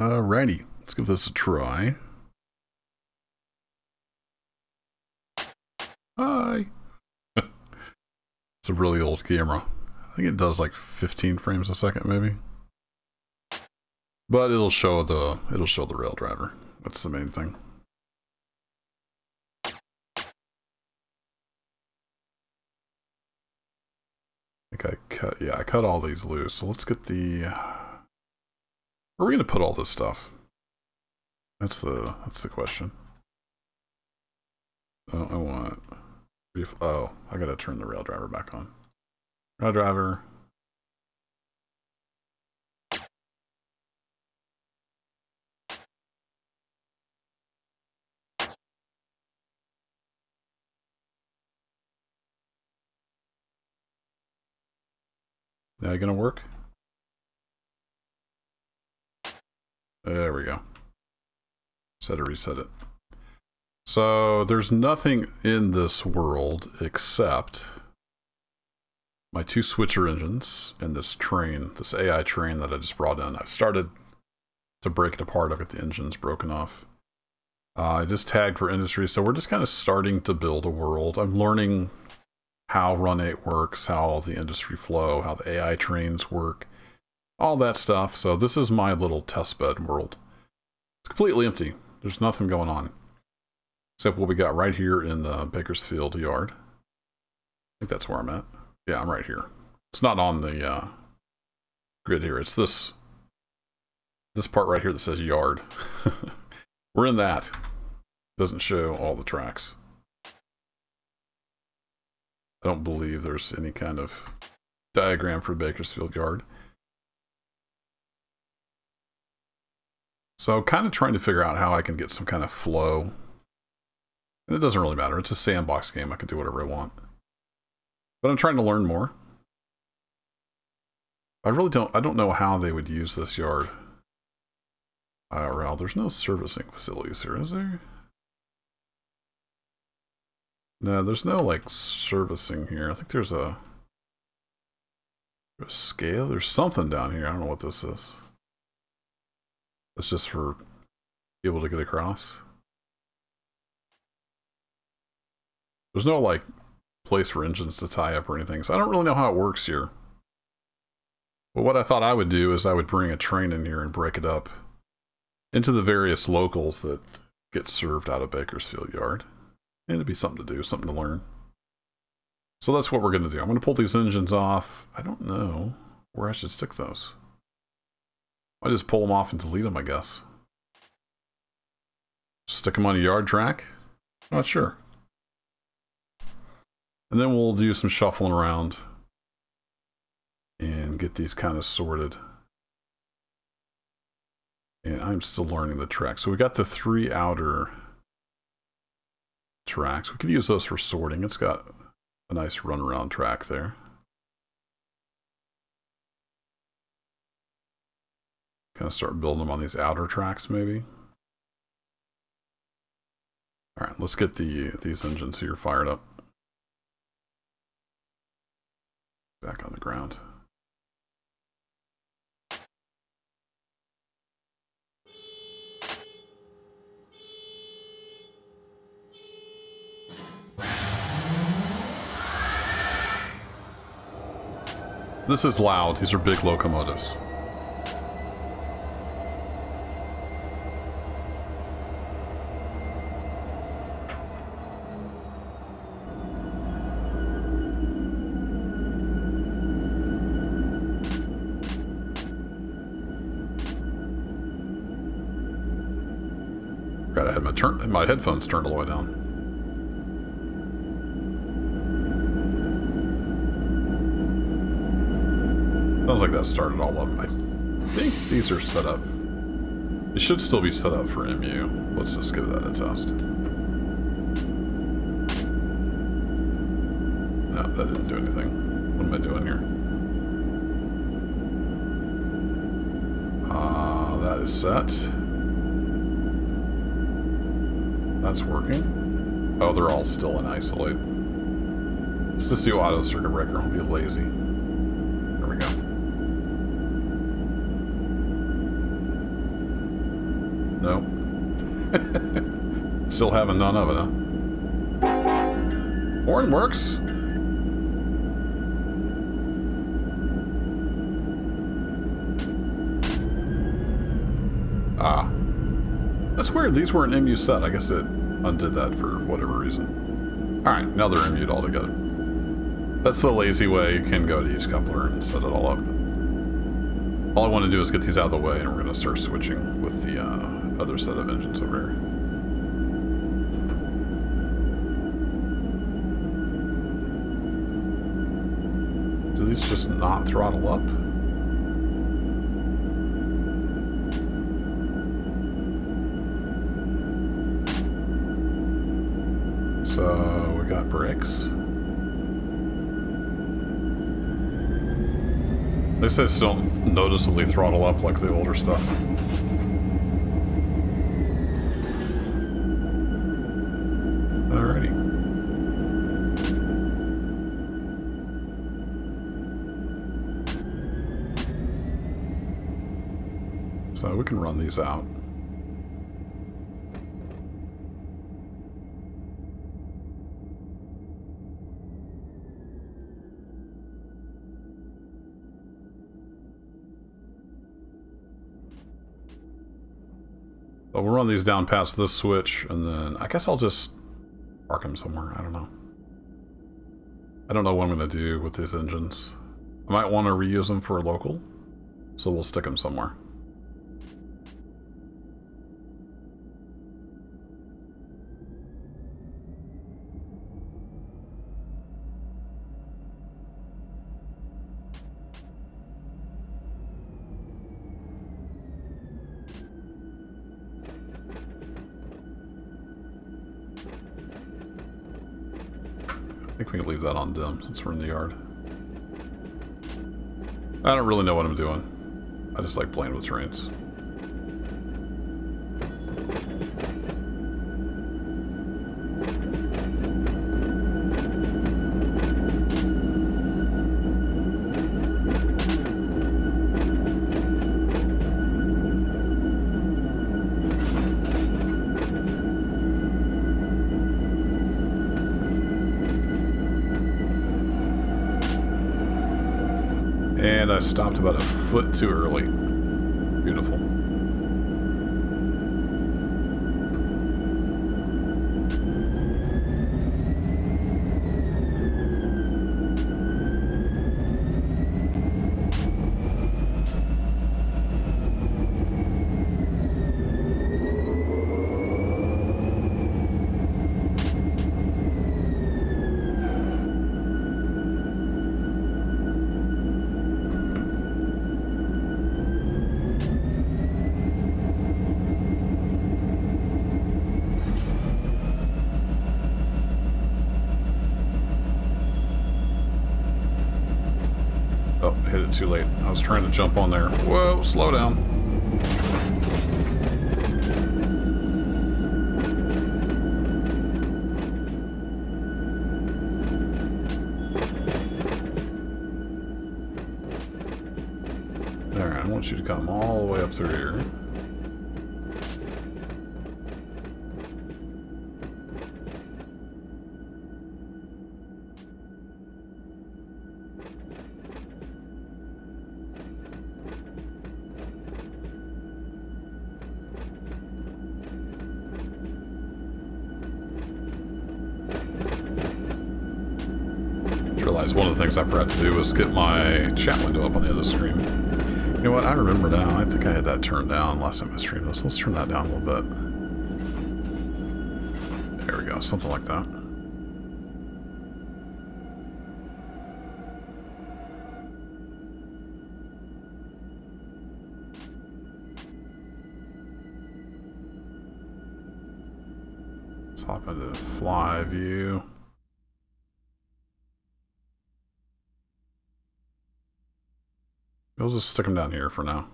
Alrighty, let's give this a try. Hi! It's a really old camera. I think it does like 15 frames a second maybe. But it'll show the rail driver. That's the main thing. I think I cut all these loose. So let's get the where are we gonna put all this stuff? That's the question. Oh, I gotta turn the rail driver back on. Rail driver. Now gonna work? There we go. Set to reset it. So there's nothing in this world except my two switcher engines and this train, this AI train that I just brought in. I've started to break it apart. I've got the engines broken off. I just tagged for industry, so we're just kind of starting to build a world. I'm learning how Run 8 works, how the industry flow, how the AI trains work, all that stuff. So this is my little testbed world. It's completely empty. There's nothing going on. Except what we got right here in the Bakersfield yard. I think that's where I'm at. Yeah, I'm right here. It's not on the grid here. It's this part right here that says yard. We're in that. Doesn't show all the tracks. I don't believe there's any kind of diagram for Bakersfield yard. So kind of trying to figure out how I can get some kind of flow. And it doesn't really matter. It's a sandbox game. I can do whatever I want. But I'm trying to learn more. I don't know how they would use this yard. IRL. There's no servicing facilities here, is there? No, there's no like servicing here. I think there's a scale. There's something down here. I don't know what this is. It's just for people to get across. There's no like place for engines to tie up or anything, so I don't really know how it works here. But what I thought I would do is I would bring a train in here and break it up into the various locals that get served out of Bakersfield Yard. And it'd be something to do, something to learn. So that's what we're going to do. I'm going to pull these engines off. I don't know where I should stick those. I just pull them off and delete them, I guess. Stick them on a yard track? Not sure. And then we'll do some shuffling around and get these kind of sorted. And I'm still learning the track. So we got the 3 outer tracks. We could use those for sorting. It's got a nice runaround track there. Kind of start building them on these outer tracks, maybe. All right, let's get these engines here fired up. Back on the ground. This is loud. These are big locomotives. God, I had my headphones turned all the way down. Sounds like that started all of them. I think these are set up. It should still be set up for MU. Let's just give that a test. No, that didn't do anything. What am I doing here? That is set. That's working. Oh, they're all still in isolate. Let's just do auto circuit breaker. I'll be lazy. There we go. Still having none of it, huh? Horn works. Ah. That's weird. These weren't MU set. I guess it undid that for whatever reason. Alright, now they're MU'd all together. That's the lazy way. You can go to each coupler and set it all up. All I want to do is get these out of the way, and we're going to start switching with the other set of engines over here. Do these just not throttle up? So we got brakes. They say it's don't noticeably throttle up like the older stuff. Alrighty. So we can run these out. So we'll run these down past this switch, and then I guess I'll just park them somewhere. I don't know. I don't know what I'm going to do with these engines. I might want to reuse them for a local, so we'll stick them somewhere. I think we can leave that on dim since we're in the yard. I don't really know what I'm doing. I just like playing with trains. And I stopped about a foot too early. Beautiful. Too late. I was trying to jump on there. Whoa, slow down. Alright, I want you to come all the way up through here. One of the things I forgot to do was get my chat window up on the other stream. You know what? I remember now. I think I had that turned down last time I streamed this. Let's turn that down a little bit. There we go. Something like that. Let's hop into fly view. We'll just stick them down here for now.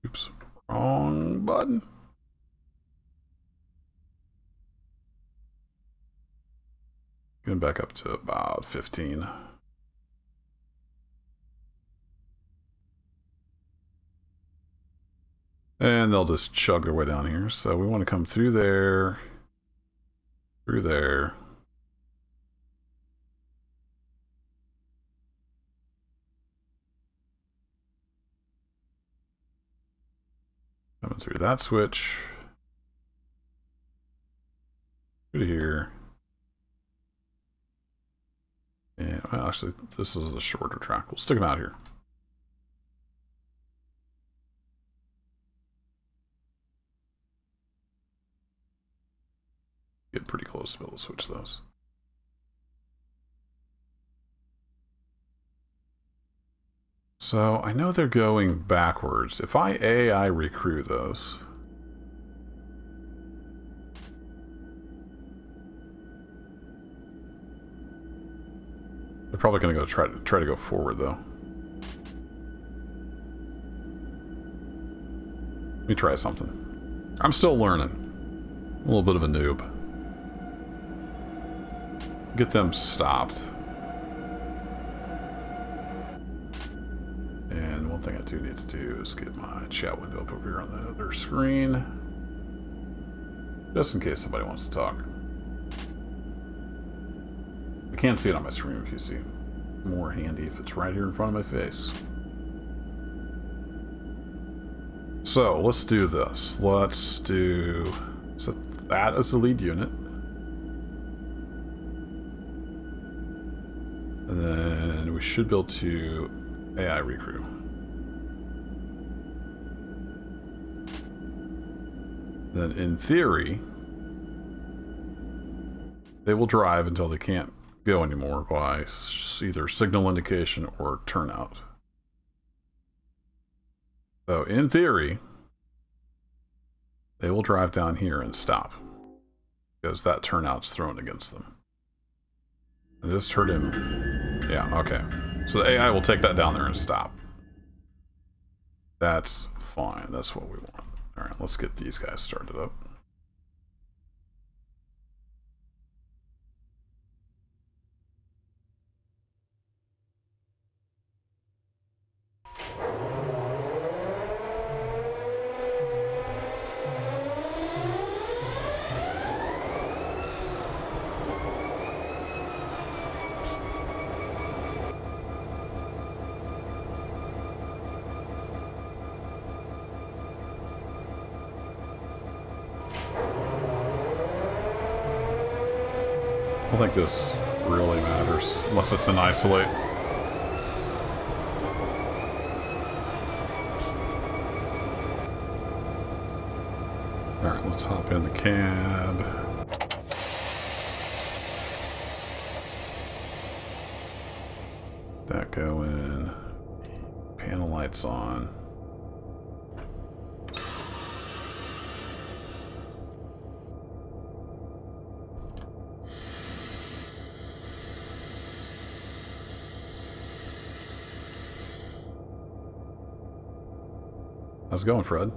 Oops, wrong button. Getting back up to about 15. And they'll just chug their way down here. So we want to come through there, through there. Coming through that switch. Through here. And well, actually, this is the shorter track. We'll stick them out here. Get pretty close to be able to switch those. So I know they're going backwards. If I AI recrew those, they're probably going to go try to go forward though. Let me try something. I'm still learning. A little bit of a noob. Get them stopped. And one thing I do need to do is get my chat window up over here on the other screen. Just in case somebody wants to talk. I can't see it on my stream if you see. More handy if it's right here in front of my face. So let's do this. Let's set that as the lead unit. And then we should be able to AI recrew. Then in theory, they will drive until they can't go anymore by either signal indication or turnout. So in theory, they will drive down here and stop because that turnout's thrown against them. I just heard him. Yeah, okay. So the AI will take that down there and stop. That's fine. That's what we want. All right, let's get these guys started up. I don't think this really matters, unless it's an isolate. Alright, let's hop in the cab. That going. Panel lights on. How's it going, Fred?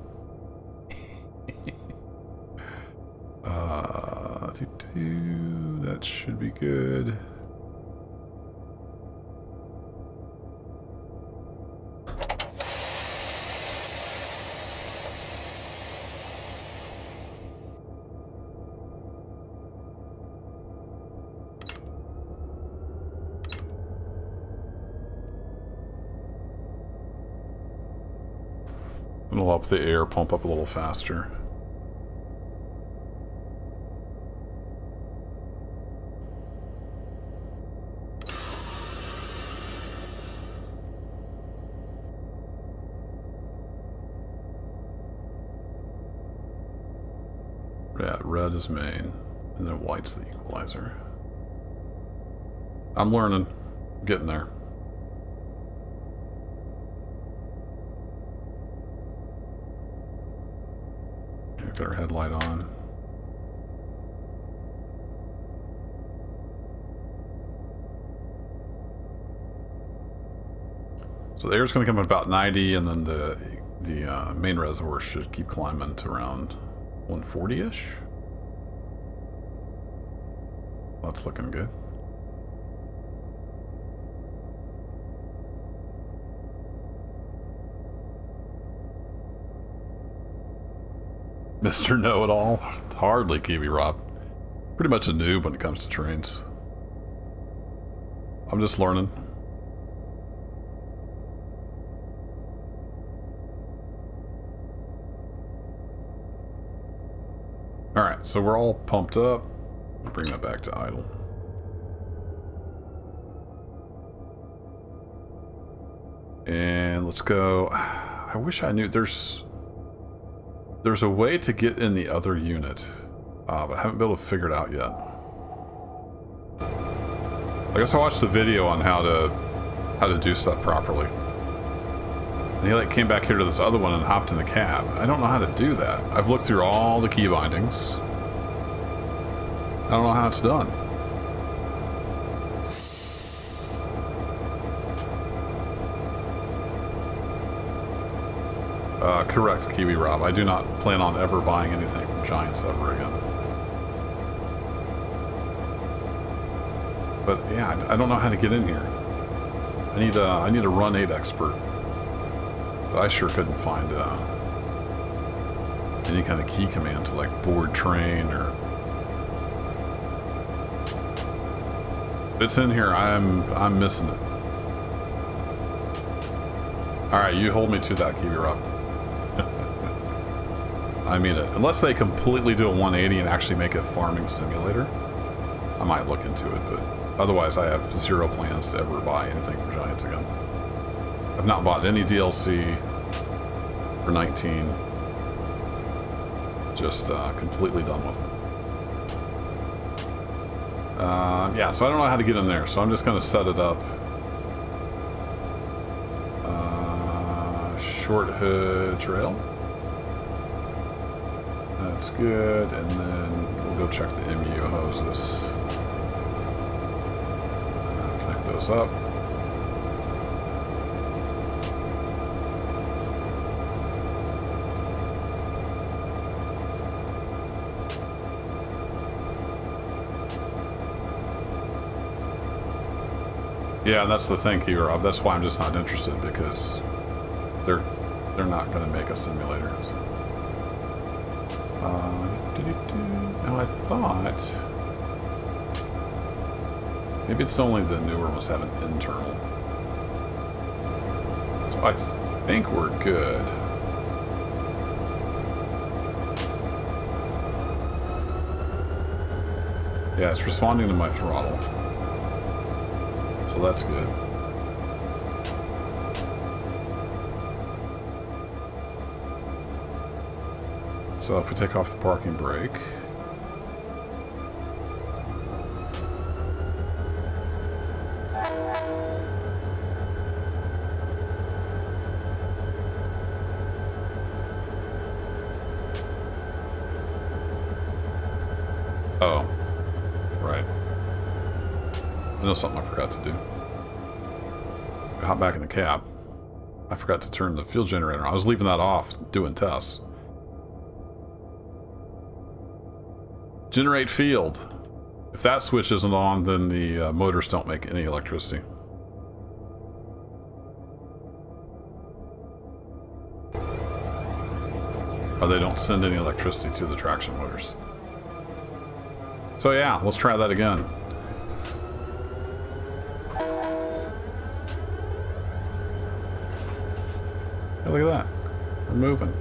That should be good. It'll help the air pump up a little faster. Yeah, red is main, and then white's the equalizer. I'm learning, getting there. Got our headlight on. So the air's going to come at about 90, and then the main reservoir should keep climbing to around 140-ish. That's looking good. Mr. Know-It-All? Hardly, Kiwi Rob. Pretty much a noob when it comes to trains. I'm just learning. Alright, so we're all pumped up. Bring that back to idle. And let's go. I wish I knew. There's a way to get in the other unit, but I haven't been able to figure it out yet. I guess I watched the video on how to do stuff properly. And he like came back here to this other one and hopped in the cab. I don't know how to do that. I've looked through all the key bindings. I don't know how it's done. Correct, Kiwi Rob. I do not plan on ever buying anything from Giants ever again. But yeah, I don't know how to get in here. I need a Run 8 expert. I sure couldn't find any kind of key command to like board train or. It's in here. I'm missing it. All right, you hold me to that, Kiwi Rob. I mean it. Unless they completely do a 180 and actually make a farming simulator, I might look into it, but otherwise I have zero plans to ever buy anything from Giants again. I've not bought any DLC for 19. Just completely done with them. Yeah, so I don't know how to get in there, so I'm just going to set it up. Short hood trail. That's good, and then we'll go check the MU hoses. Connect those up. Yeah, that's the thing, Rob. That's why I'm just not interested, because they're not going to make a simulator. Now I thought maybe it's only the newer ones have an internal. So I think we're good. Yeah, it's responding to my throttle. So that's good. So if we take off the parking brake. Oh, right. I know something I forgot to do. Hop back in the cab. I forgot to turn the fuel generator on. I was leaving that off doing tests. Generate field. If that switch isn't on, then the motors don't make any electricity. Or they don't send any electricity to the traction motors. So yeah, let's try that again. Hey, look at that. We're moving.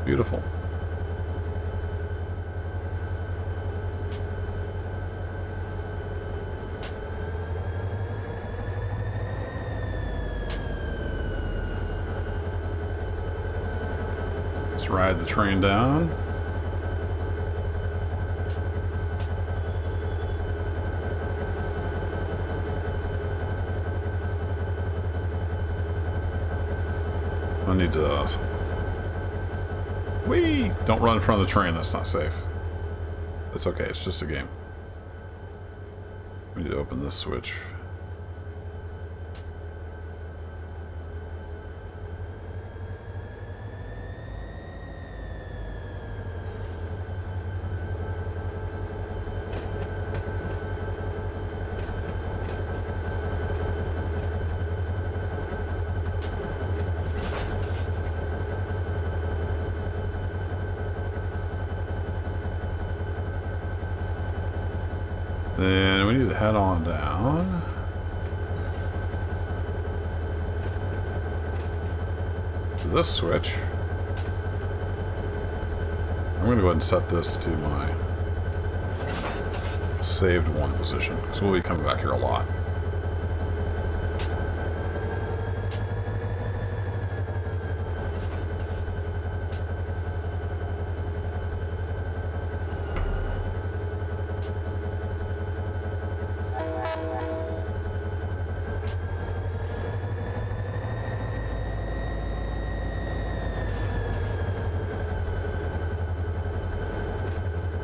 Beautiful. Let's ride the train down. I need to... Whee! Don't run in front of the train, that's not safe. It's okay, it's just a game. We need to open this switch. we need to head on down. To this switch. I'm going to go ahead and set this to my saved one position, because we'll be coming back here a lot.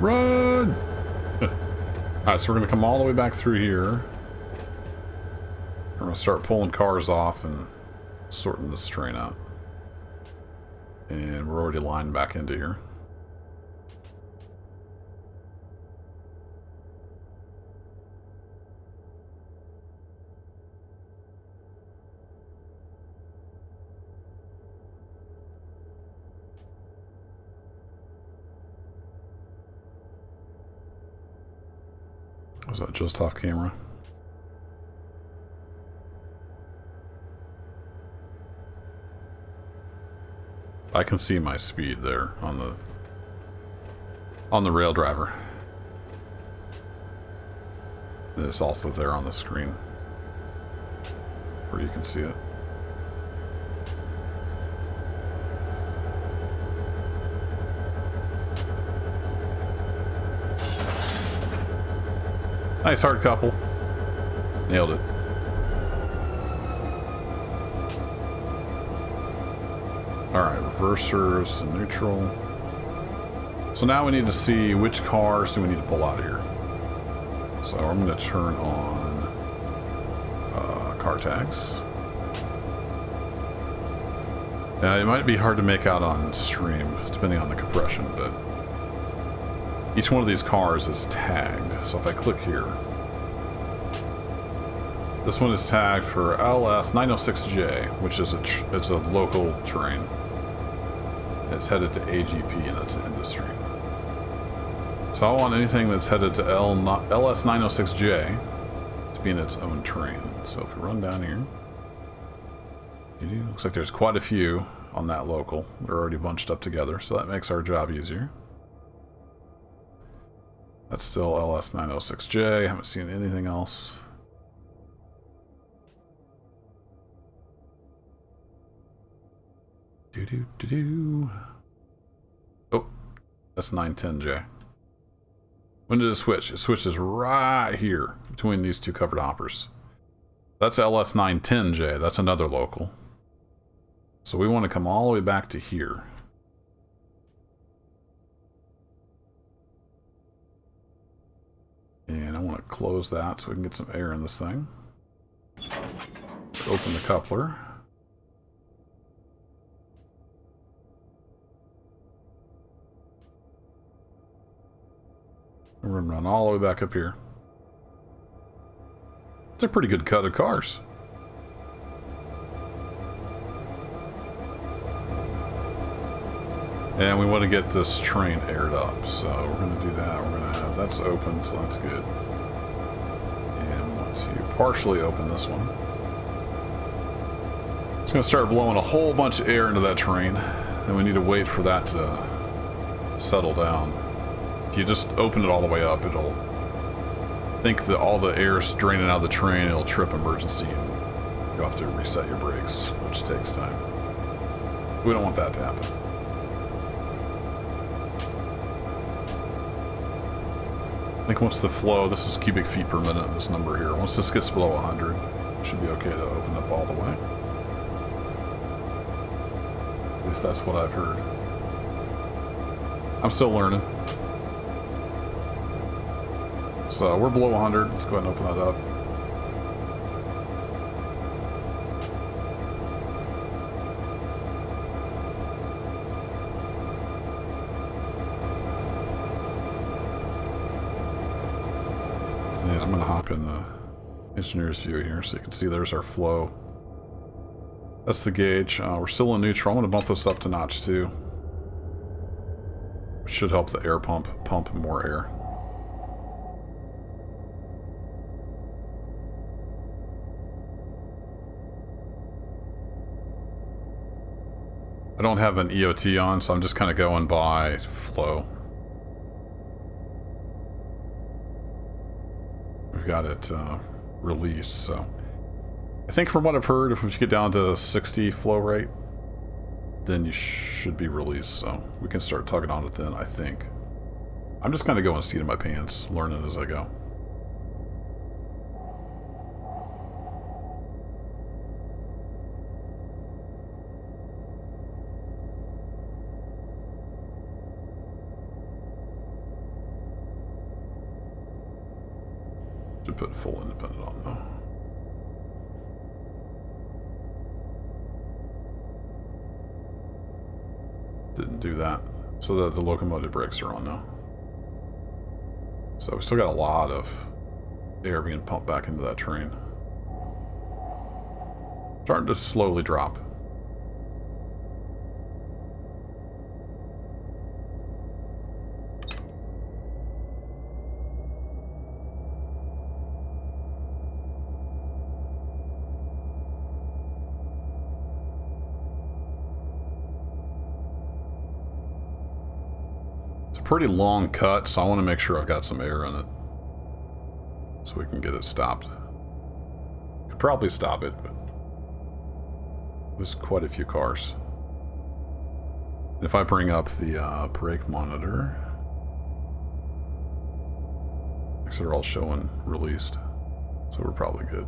Run! Alright, so we're going to come all the way back through here. We're going to start pulling cars off and sorting this train out. And we're already lined back into here. Was that just off camera? I can see my speed there on the rail driver. It's also there on the screen where you can see it. Nice hard couple. Nailed it. Alright, reversers and neutral. So now we need to see which cars do we need to pull out of here. So I'm going to turn on car tags. It might be hard to make out on stream, depending on the compression, but each one of these cars is tagged. So if I click here, this one is tagged for LS906J, which is it's a local train. It's headed to AGP, and that's industry. So I want anything that's headed to LS906J to be in its own train. So if we run down here, looks like there's quite a few on that local. They're already bunched up together, so that makes our job easier. That's still LS906J. Haven't seen anything else. Oh, that's 910J. When did it switch? It switches right here between these two covered hoppers. That's LS910J. That's another local. So we want to come all the way back to here. And I want to close that so we can get some air in this thing. Open the coupler. We're going to run all the way back up here. It's a pretty good cut of cars. And we want to get this train aired up, so we're going to do that. We're going to have that's open, so that's good. And we want to partially open this one. It's going to start blowing a whole bunch of air into that train. Then we need to wait for that to settle down. If you just open it all the way up, it'll think that all the air is draining out of the train, it'll trip emergency, and you'll have to reset your brakes, which takes time. We don't want that to happen. I think once the flow, this is cubic feet per minute, this number here, once this gets below 100, it should be okay to open up all the way. At least that's what I've heard. I'm still learning. So we're below 100, let's go ahead and open that up. And I'm going to hop in the engineer's view here so you can see there's our flow. That's the gauge. We're still in neutral. I'm going to bump this up to notch 2. Which should help the air pump more air. I don't have an EOT on, so I'm just kind of going by flow. We've got it released, so I think from what I've heard, if we get down to 60 flow rate, then you should be released, so we can start tugging on it then, I think. I'm just kind of going seat in my pants, learning as I go. Should put full independent on though. Didn't do that, so that the locomotive brakes are on now. So we still got a lot of air being pumped back into that train. Starting to slowly drop. Pretty long cut, so I want to make sure I've got some air in it so we can get it stopped. Could probably stop it, but there's quite a few cars. If I bring up the brake monitor, because they're all showing released, so we're probably good.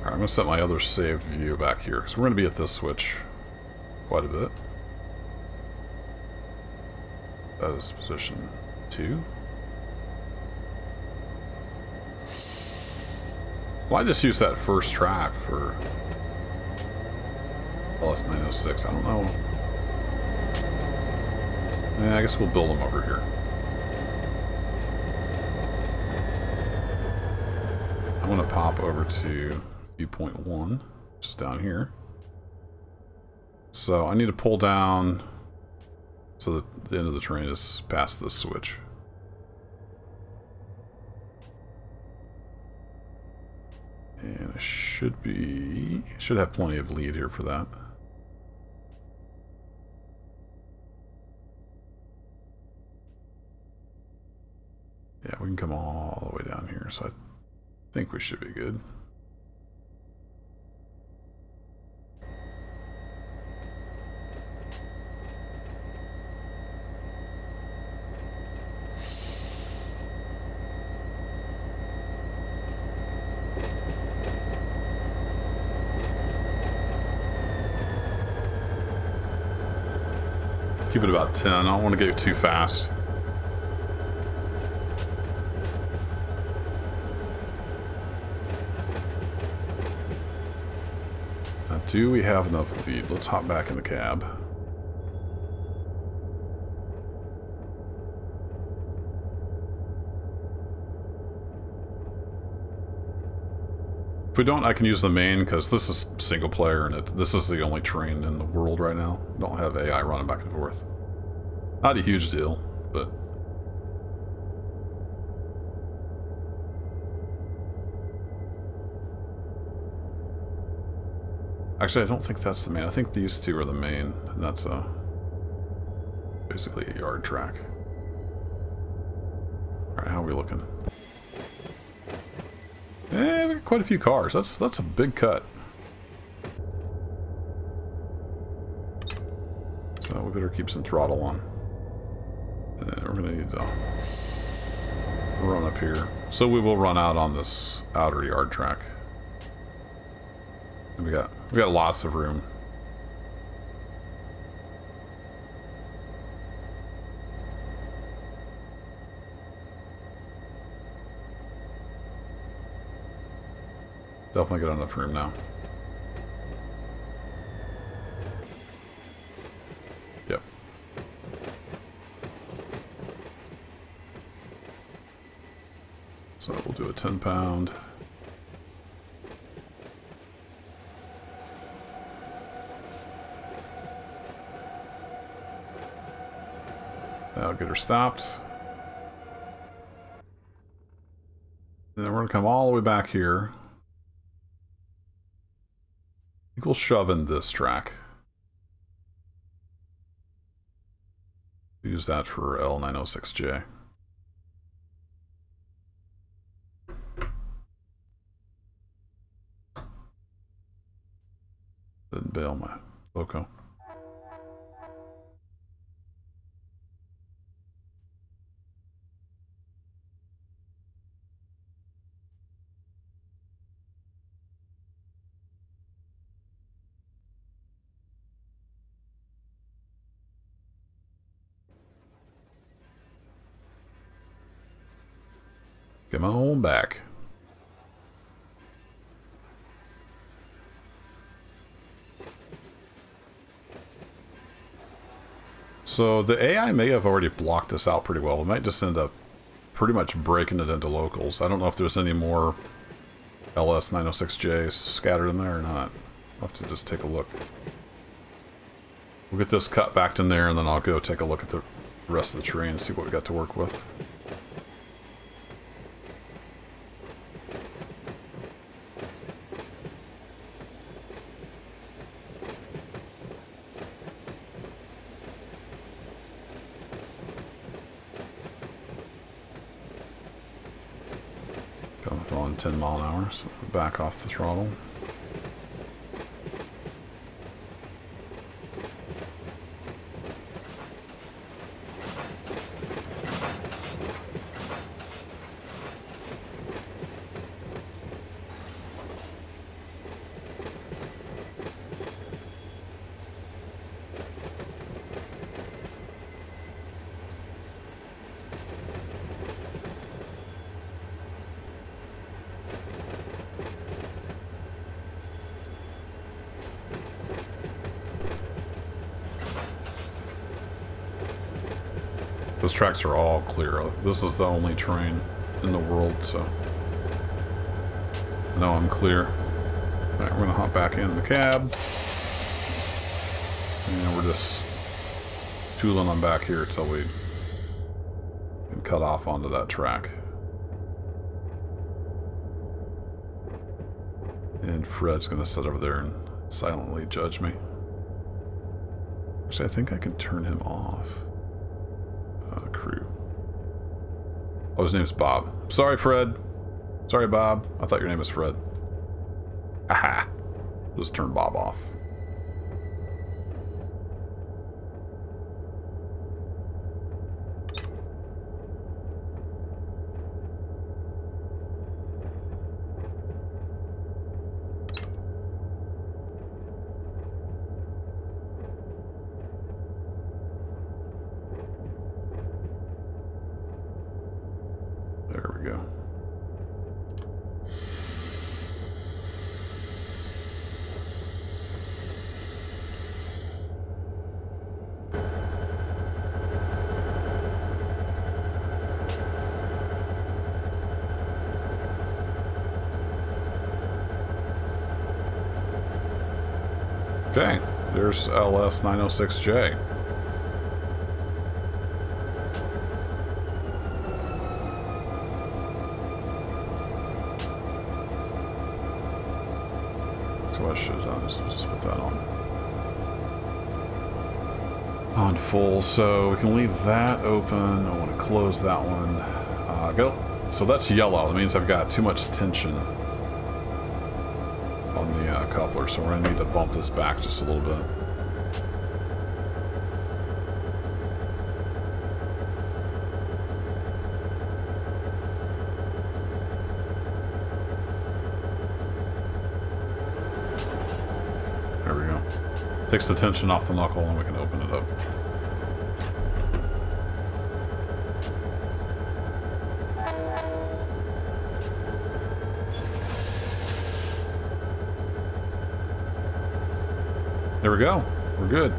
I'm going to set my other saved view back here, because we're going to be at this switch quite a bit. That is position 2. Well, I just use that first track for LS906. I don't know. Yeah, I guess we'll build them over here. I'm going to pop over to viewpoint 1, which is down here. So I need to pull down so that the end of the train is past this switch. And I should have plenty of lead here for that. Yeah, we can come all the way down here, so I think we should be good. Keep it about 10. I don't want to go too fast. Now, do we have enough lead? Let's hop back in the cab. If we don't, I can use the main, because this is single player, and this is the only train in the world right now. I don't have AI running back and forth. Not a huge deal, but... Actually, I don't think that's the main. I think these two are the main, and that's basically a yard track. Alright, how are we looking? Eh, we got quite a few cars. That's a big cut. So we better keep some throttle on. And then we're gonna need to run up here. So we will run out on this outer yard track. And we got lots of room. Definitely get enough room now. Yep. So we'll do a 10-pound. That'll get her stopped. And then we're going to come all the way back here. I think we'll shove in this track. Use that for L906J. Didn't bail my loco. Come on back. So the AI may have already blocked this out pretty well. It might just end up pretty much breaking it into locals. I don't know if there's any more LS906Js scattered in there or not. I'll have to just take a look. We'll get this cut back in there and then I'll go take a look at the rest of the terrain and see what we got to work with. On 10 mile an hour, so back off the throttle. Those tracks are all clear. This is the only train in the world, so I know I'm clear. Alright, we're gonna hop back in the cab. And we're just tooling on back here until we can cut off onto that track. And Fred's gonna sit over there and silently judge me. Actually, I think I can turn him off. Crew. Oh, his name's Bob. Sorry, Fred. Sorry, Bob. I thought your name was Fred. Aha. Just turn Bob off. There we go. Okay, there's LS906J. So I should have done is just put that on full. So we can leave that open. I want to close that one. So that's yellow. That means I've got too much tension on the coupler, so we're going to need to bump this back just a little bit. There we go. Takes the tension off the knuckle and we can open it up. There we go. We're good.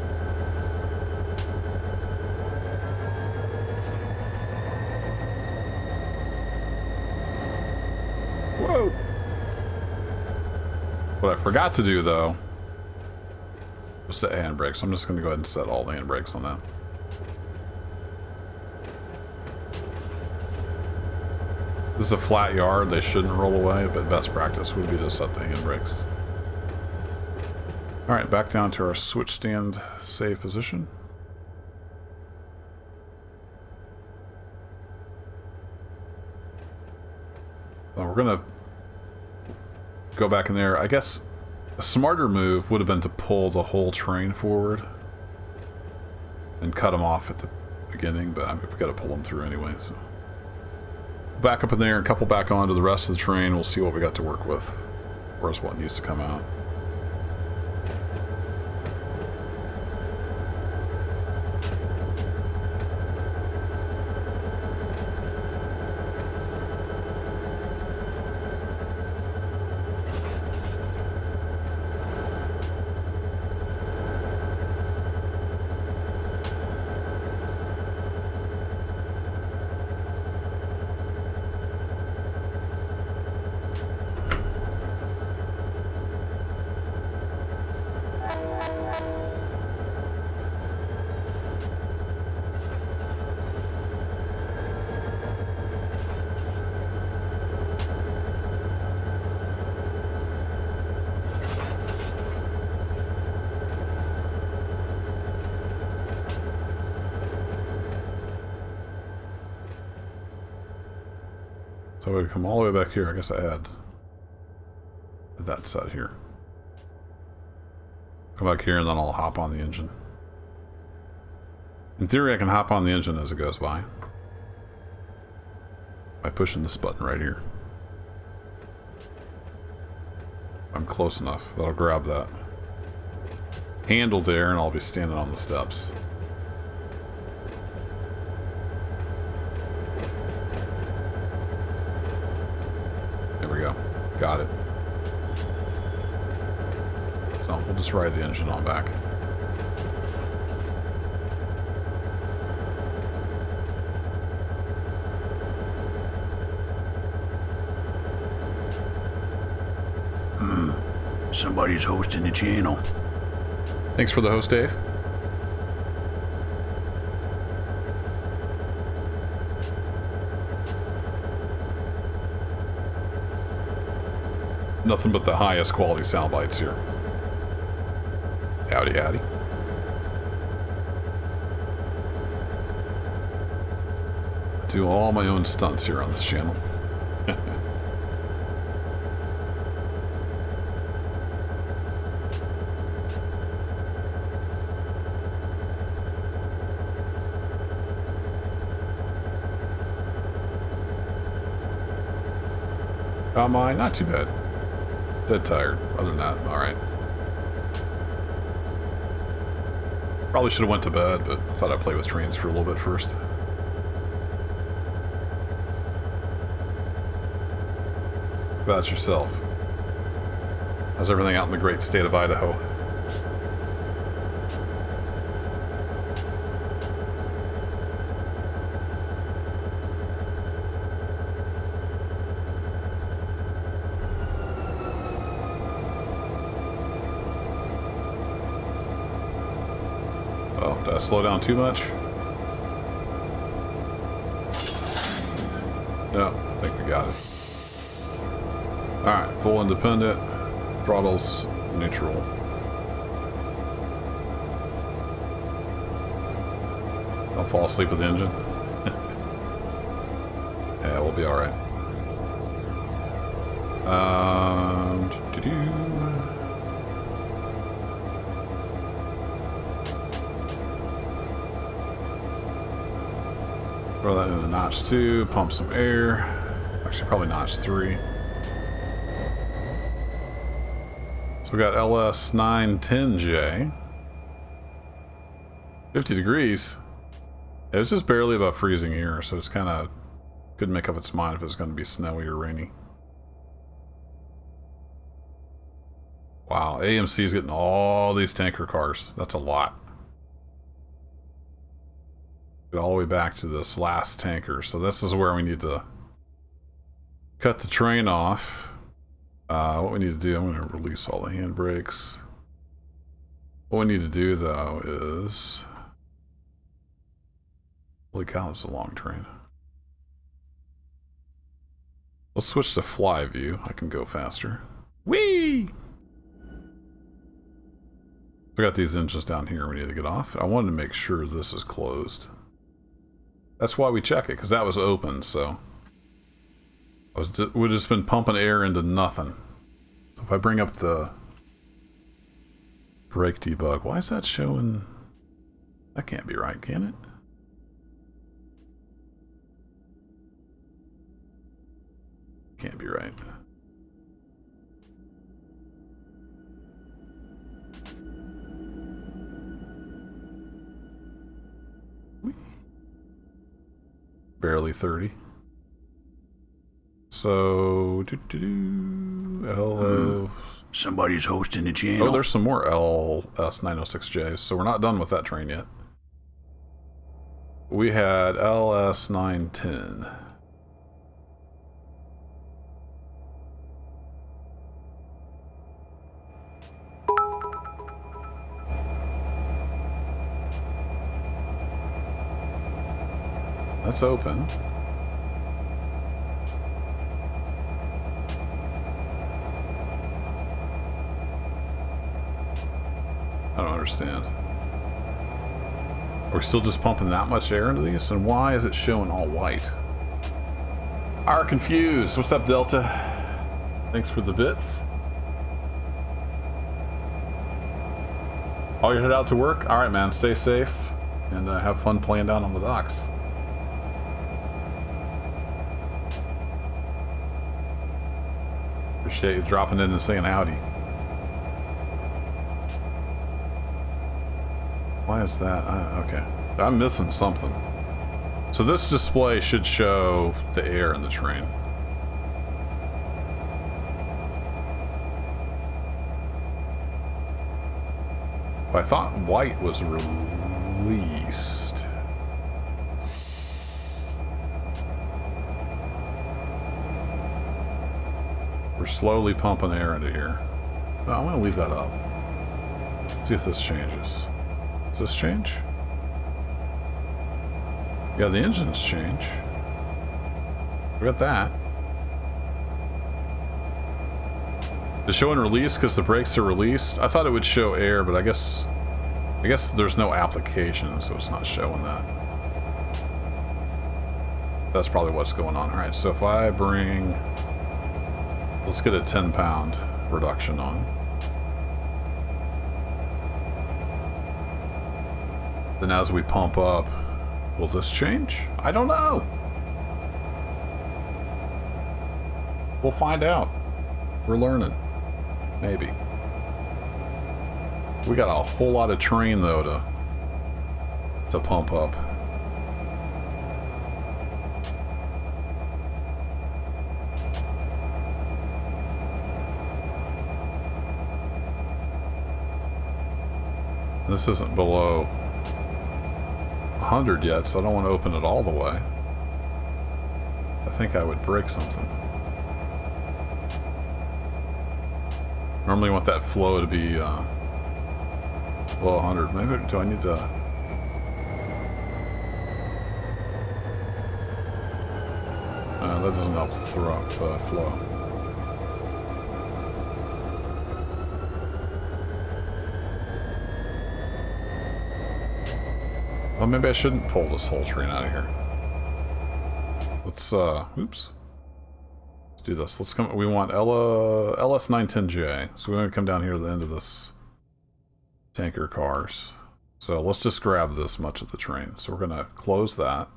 Whoa. What I forgot to do, though, was set handbrakes. So I'm just going to go ahead and set all the handbrakes on that. This is a flat yard. They shouldn't roll away, but best practice would be to set the handbrakes. All right, back down to our switch stand save position. So we're going to go back in there. I guess a smarter move would have been to pull the whole train forward and cut them off at the beginning, but we've got to pull them through anyway, so. Back up in there and couple back onto the rest of the train. We'll see what we got to work with. Where's what needs to come out. So we come all the way back here. I guess I had that set here. Come back here and then I'll hop on the engine. In theory, I can hop on the engine as it goes by pushing this button right here. I'm close enough that I'll grab that handle there and I'll be standing on the steps. There we go. Got it. So we'll just ride the engine on back. Somebody's hosting the channel. Thanks for the host, Dave. Nothing but the highest quality sound bites here. Howdy, howdy. I do all my own stunts here on this channel. How am I? Not too bad. Dead tired. Other than that, alright. Probably should have went to bed, but I thought I'd play with trains for a little bit first. How about yourself? How's everything out in the great state of Idaho? Did I slow down too much? No, I think we got it. Alright, full independent. Throttle's neutral. I'll fall asleep with the engine. Yeah, we'll be alright. Throw that in a notch 2, pump some air. Actually, probably notch 3. So we got LS 910J. 50 degrees. It was just barely above freezing here, so it's kind of couldn't make up its mind if it was going to be snowy or rainy. Wow, AMC's getting all these tanker cars. That's a lot. Get all the way back to this last tanker. So this is where we need to cut the train off. What we need to do, I'm going to release all the handbrakes. What we need to do, though, is... Holy cow, this is a long train. Let's switch to fly view. I can go faster. Whee! We got these engines down here we need to get off. I wanted to make sure this is closed. That's why we check it, because that was open, so... we've just been pumping air into nothing. So if I bring up the brake debug, why is that showing? That can't be right, can it? Can't be right. Barely 30. So, hello. Somebody's hosting the channel. Oh, there's some more LS906Js, so we're not done with that train yet. We had LS910. That's open. I don't understand. Are we still just pumping that much air into these? And why is it showing all white? Are confused. What's up, Delta? Thanks for the bits. Oh, you head out to work? Alright, man. Stay safe. And have fun playing down on the docks. Appreciate you dropping in and saying howdy. Why is that? Okay. I'm missing something. So this display should show the air in the train. I thought white was released. We're slowly pumping air into here. No, I'm going to leave that up. See if this changes. Does this change? Yeah, the engines change. We got that. Is showing release because the brakes are released? I thought it would show air, but I guess there's no application, so it's not showing that. That's probably what's going on. Alright, so if I bring... Let's get a 10-pound reduction on. Then as we pump up, will this change? I don't know. We'll find out. We're learning. Maybe. We got a whole lot of train though to pump up. This isn't below 100 yet, so I don't want to open it all the way. I think I would break something. Normally want that flow to be below 100. Maybe do I need to... that doesn't help the flow. Well, maybe I shouldn't pull this whole train out of here. Let's, oops. Let's do this. Let's come, we want LS910J. So we're going to come down here to the end of this tanker cars. So let's just grab this much of the train. So we're going to close that.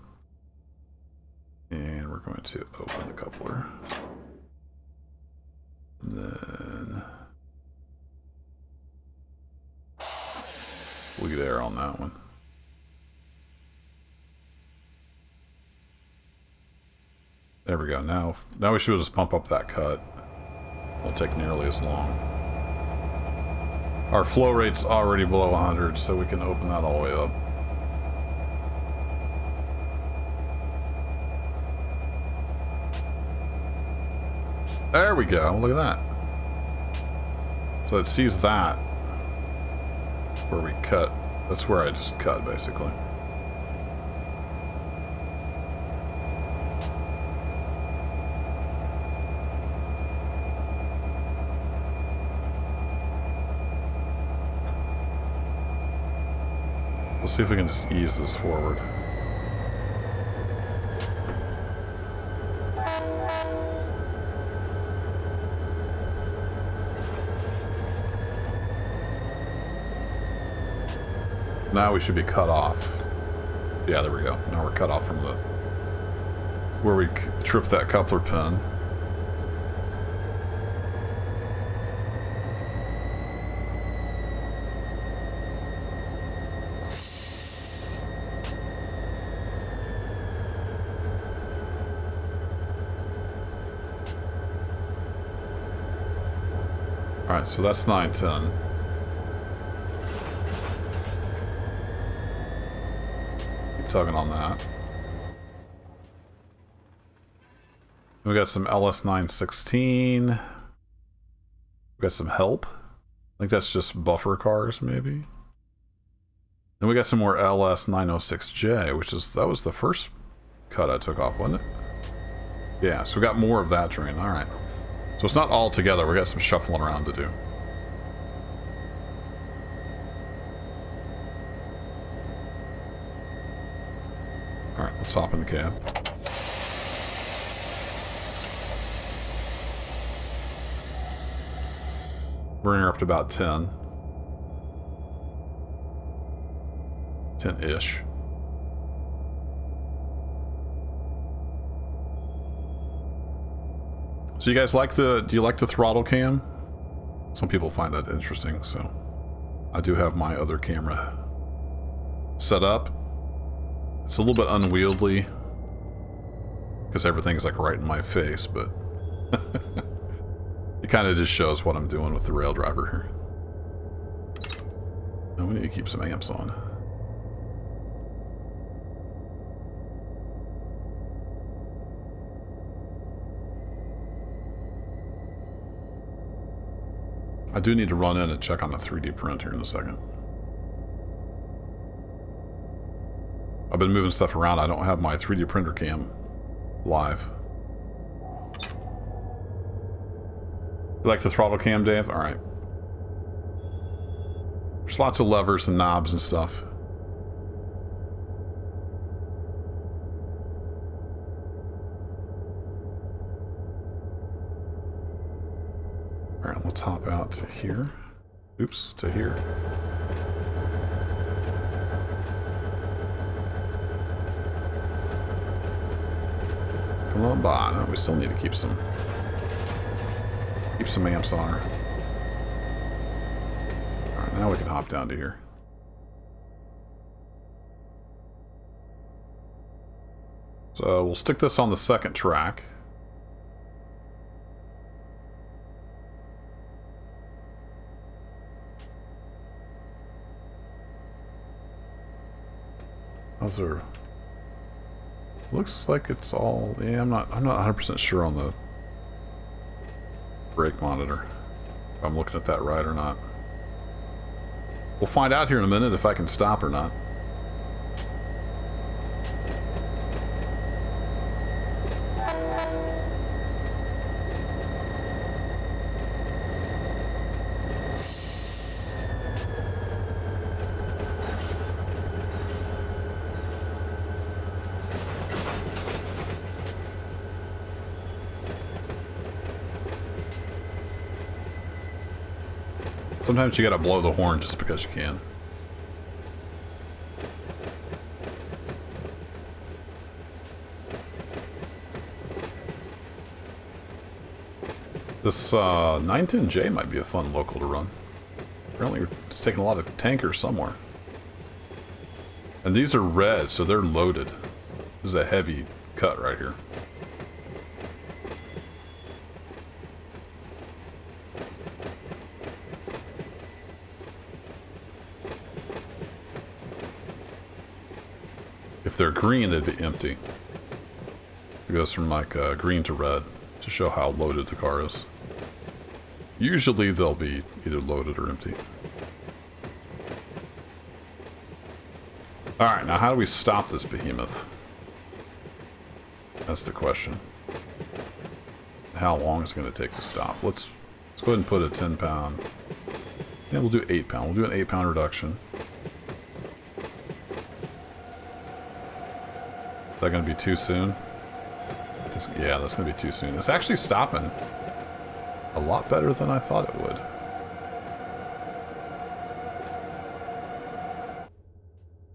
And we're going to open the coupler. And then we'll get air on that one. There we go. Now we should just pump up that cut. Won't take nearly as long. Our flow rate's already below 100, so we can open that all the way up. There we go, look at that. So it sees that where we cut. That's where I just cut, basically. Let's see if we can just ease this forward. Now we should be cut off. Yeah, there we go. Now we're cut off from the where we tripped that coupler pin. Alright, so that's 910. Keep tugging on that. We got some LS916. We got some help. I think that's just buffer cars, maybe. Then we got some more LS906J, which is, that was the first cut I took off, wasn't it? Yeah, so we got more of that drain. Alright. So it's not all together, we got some shuffling around to do. Alright, let's hop in the cab. Bring her up to about 10. 10-ish. So you guys like do you like the throttle cam? Some people find that interesting, so I do have my other camera set up. It's a little bit unwieldy because everything's like right in my face, but it kind of just shows what I'm doing with the rail driver here. And we need to keep some amps on. I do need to run in and check on the 3D print here in a second. I've been moving stuff around. I don't have my 3D printer cam live. You like the throttle cam, Dave? Alright. There's lots of levers and knobs and stuff. Alright, let's hop out to here. Oops, to here. Come on by. No, we still need to keep some amps on her. Alright, now we can hop down to here. So we'll stick this on the second track. How's our... Looks like it's all... Yeah, I'm not 100% sure on the brake monitor. If I'm looking at that right or not. We'll find out here in a minute if I can stop or not. Sometimes you gotta blow the horn just because you can. This 910J might be a fun local to run. Apparently it's taking a lot of tankers somewhere. And these are red, so they're loaded. This is a heavy cut right here. If they're green, they'd be empty. It goes from like green to red to show how loaded the car is. Usually they'll be either loaded or empty. Alright, now how do we stop this behemoth? That's the question. How long is it going to take to stop? Let's go ahead and put a 10-pound. Yeah, we'll do 8-pound. We'll do an 8-pound reduction. Is that going to be too soon? Yeah, that's going to be too soon. It's actually stopping a lot better than I thought it would.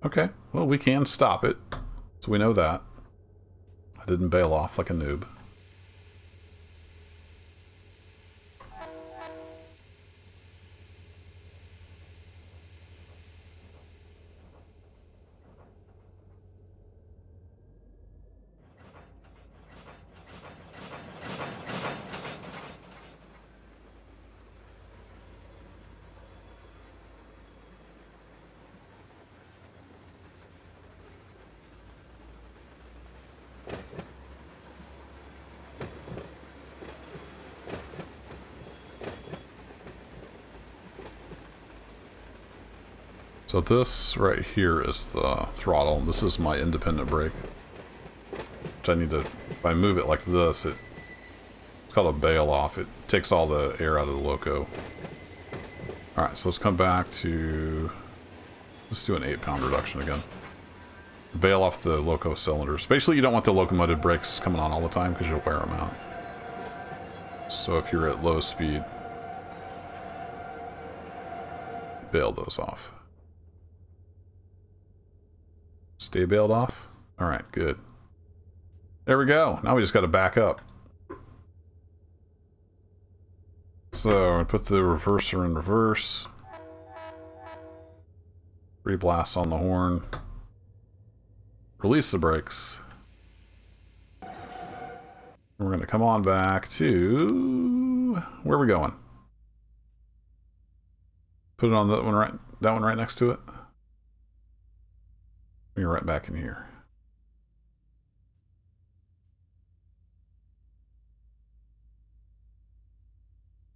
Okay, well, we can stop it, so we know that. I didn't bail off like a noob. So this right here is the throttle. This is my independent brake. Which I need to, if I move it like this, it's called a bail off. It takes all the air out of the loco. Alright, so let's come back to, let's do an 8-pound reduction again. Bail off the loco cylinders. Basically, you don't want the locomotive brakes coming on all the time because you'll wear them out. So if you're at low speed, bail those off. Stay bailed off? Alright, good. There we go. Now we just got to back up. So, I put the reverser in reverse. 3 blasts on the horn. Release the brakes. And we're going to come on back to... Where are we going? Put it on that one right next to it. Bring it right back in here.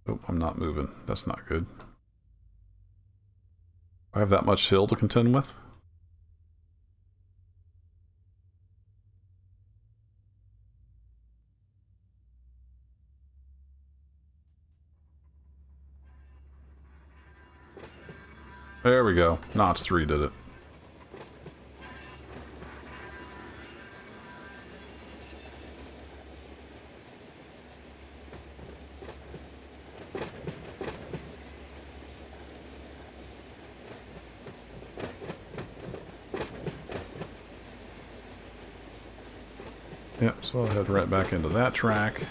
Oh, I'm not moving. That's not good. I have that much hill to contend with. There we go. Notch 3 did it. Yep, so I'll head right back into that track.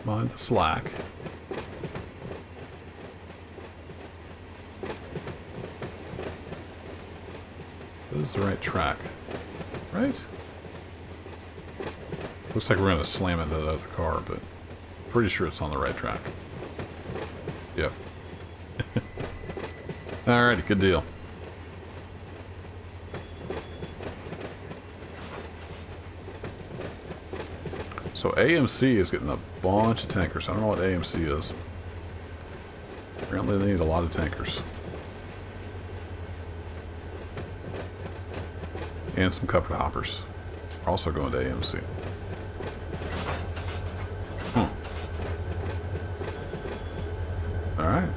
Mind the slack. This is the right track, right? Looks like we're going to slam into the other car, but pretty sure it's on the right track. Yep. Alrighty, good deal. So AMC is getting a bunch of tankers. I don't know what AMC is. Apparently they need a lot of tankers. And some covered hoppers. We're also going to AMC. Alright.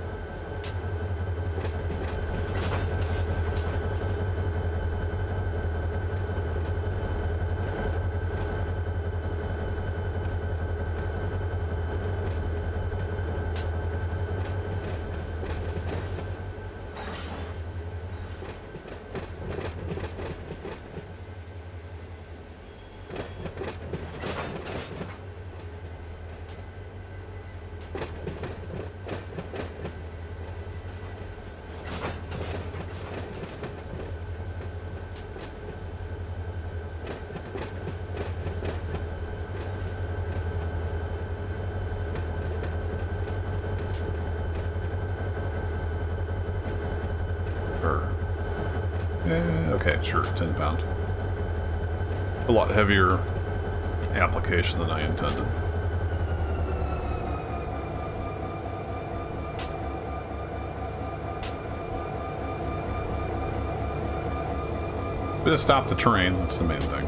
right, sure, 10 pound. A lot heavier application than I intended. We just stop the train, that's the main thing.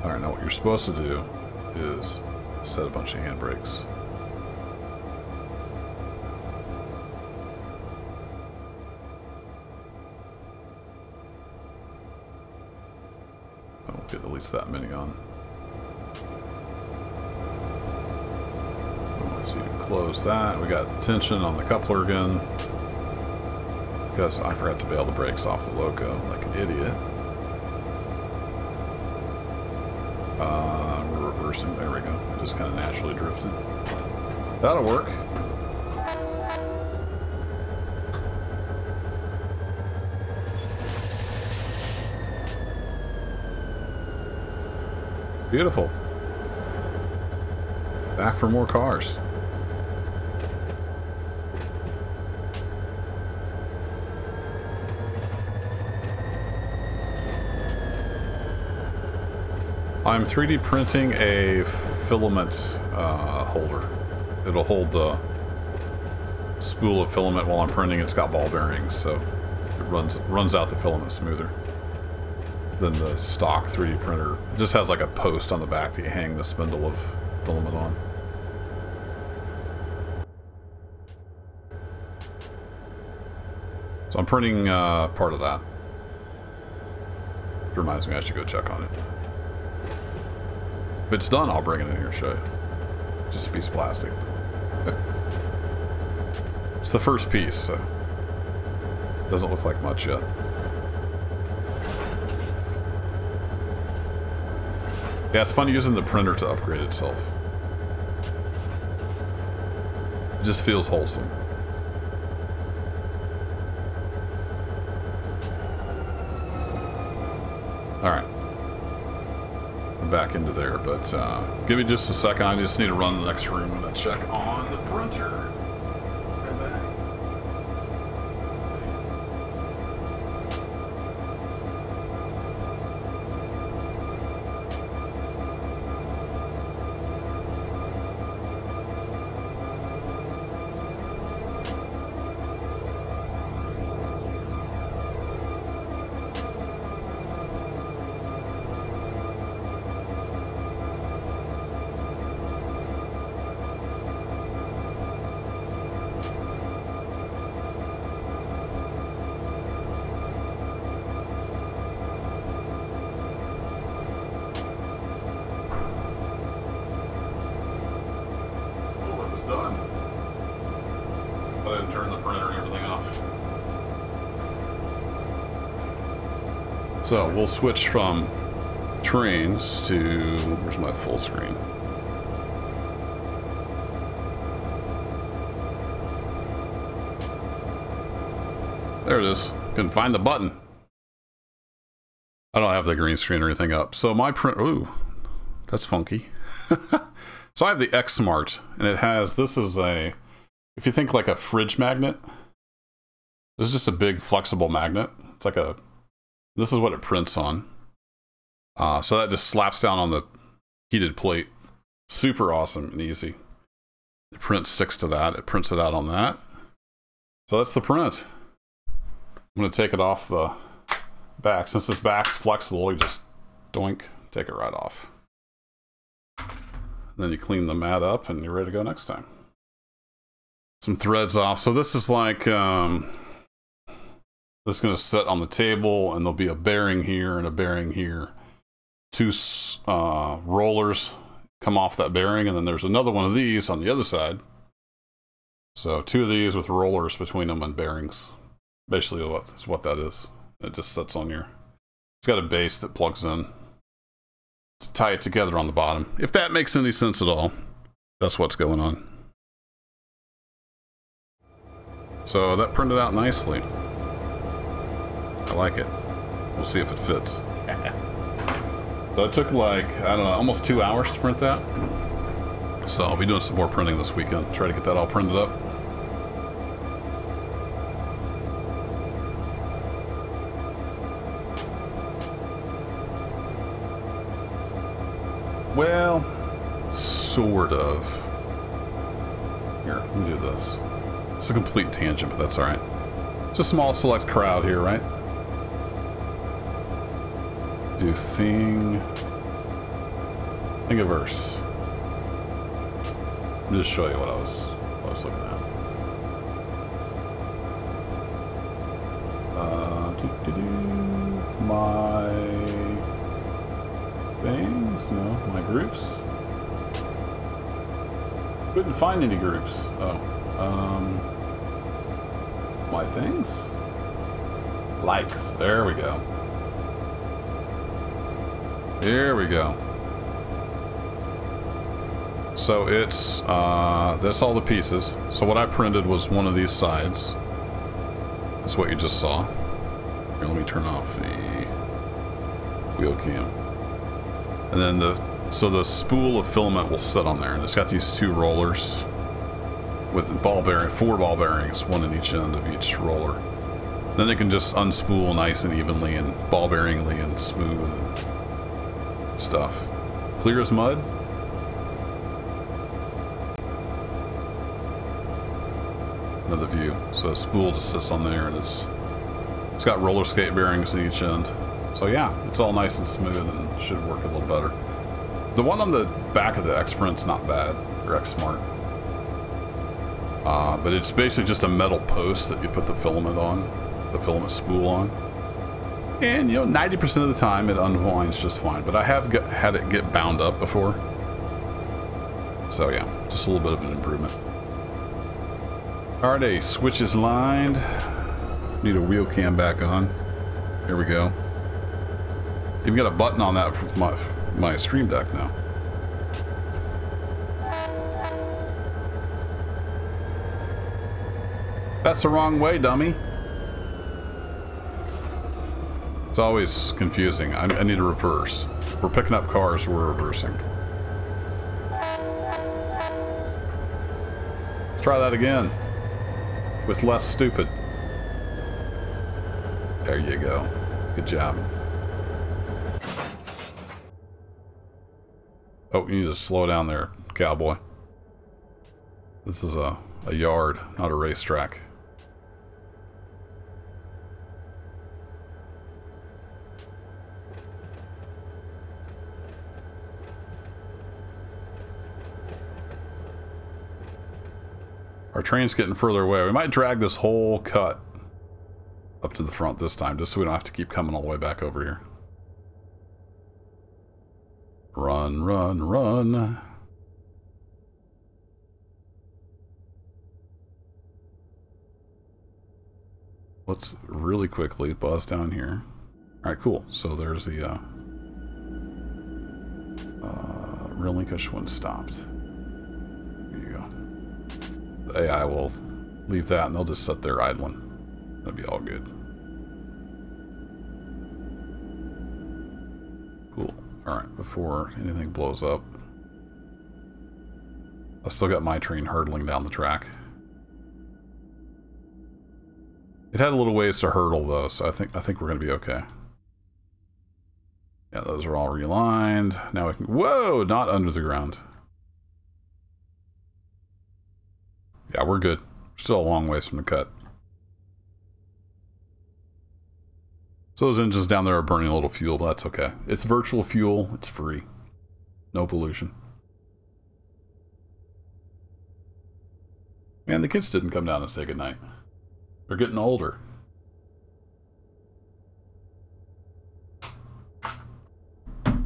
Alright, now what you're supposed to do is set a bunch of handbrakes. I'll get at least that many on. So you can close that. We got tension on the coupler again. Because I forgot to bail the brakes off the loco like an idiot. We're reversing. There we go. It just kind of naturally drifted. That'll work. Beautiful. Back for more cars. I'm 3D printing a filament holder. It'll hold the spool of filament while I'm printing. It's got ball bearings, so it runs out the filament smoother than the stock 3D printer. It just has like a post on the back that you hang the spindle of filament on. So I'm printing part of that. Which reminds me I should go check on it. If it's done, I'll bring it in here and show you. Just a piece of plastic. It's the first piece, so doesn't look like much yet. Yeah, it's fun using the printer to upgrade itself. It just feels wholesome. Alright. Back into there, but give me just a second. I just need to run to the next room and check on the printer. Right back. So we'll switch from trains to, where's my full screen? There it is. Couldn't find the button. I don't have the green screen or anything up. So my print, ooh, that's funky. So I have the X Smart, and it has, this is a, if you think like a fridge magnet, this is just a big flexible magnet. It's like a, this is what it prints on. So that just slaps down on the heated plate. Super awesome and easy. The print sticks to that. It prints it out on that. So that's the print. I'm going to take it off the back. Since this back's flexible, you just doink, take it right off. Then you clean the mat up and you're ready to go next time. Some threads off. So this is like... this is going to sit on the table, and there'll be a bearing here and a bearing here. Two rollers come off that bearing, and then there's another one of these on the other side. So two of these with rollers between them and bearings. Basically that's what that is. It just sits on here. It's got a base that plugs in to tie it together on the bottom. If that makes any sense at all, that's what's going on. So that printed out nicely. I like it. We'll see if it fits. So it took like, I don't know, almost 2 hours to print that. So I'll be doing some more printing this weekend. Try to get that all printed up. Well, sort of. Here, let me do this. It's a complete tangent, but that's alright. It's a small select crowd here, right? Do Thingiverse. Let me just show you what I was looking at. My things? No, my groups. Couldn't find any groups. Oh. My things? Likes. There we go. Here we go. So it's, that's all the pieces. So what I printed was one of these sides. That's what you just saw. Here, let me turn off the wheel cam. And then the spool of filament will sit on there, and it's got these two rollers with four ball bearings, one in each end of each roller. Then they can just unspool nice and evenly and ball bearingly and smooth and stuff. Clear as mud. Another view. So the spool just sits on there, and it's got roller skate bearings in each end. So yeah, it's all nice and smooth and should work a little better. The one on the back of the X-Print's not bad, or X-Smart. But it's basically just a metal post that you put the filament on, the filament spool on. And, you know, 90% of the time it unwinds just fine. But I have had it get bound up before. So yeah, just a little bit of an improvement. Alright, switch is lined. Need a wheel cam back on. Here we go. Even got a button on that for my Stream Deck now. That's the wrong way, dummy. It's always confusing. I need to reverse. We're picking up cars, we're reversing. Let's try that again. With less stupid. There you go. Good job. Oh, you need to slow down there, cowboy. This is a yard, not a racetrack. Our train's getting further away. We might drag this whole cut up to the front this time, just so we don't have to keep coming all the way back over here. Run, run, run. Let's really quickly buzz down here. Alright, cool. So there's the relinquish when stopped. There you go. The AI will leave that and they'll just sit there idling. That'll be all good. Cool. Alright, before anything blows up. I've still got my train hurtling down the track. It had a little ways to hurdle though, so I think we're gonna be okay. Yeah, those are all realigned. Now we can, whoa, not under the ground. Yeah, we're good. Still a long ways from the cut. So those engines down there are burning a little fuel, but that's okay. It's virtual fuel, it's free. No pollution. Man, the kids didn't come down and say goodnight. They're getting older.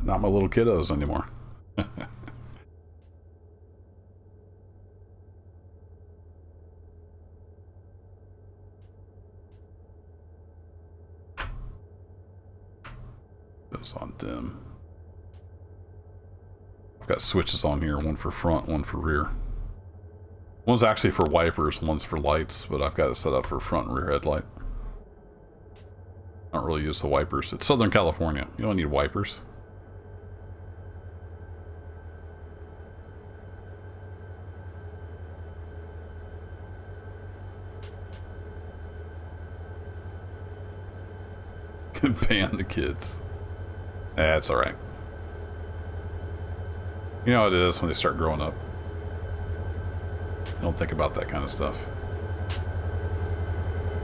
Not my little kiddos anymore. Goes on dim. I've got switches on here, one for front, one for rear. One's actually for wipers, one's for lights, but I've got it set up for front and rear headlight. I don't really use the wipers. It's Southern California. You don't need wipers. Can ban the kids. That's alright. You know how it is when they start growing up. You don't think about that kind of stuff.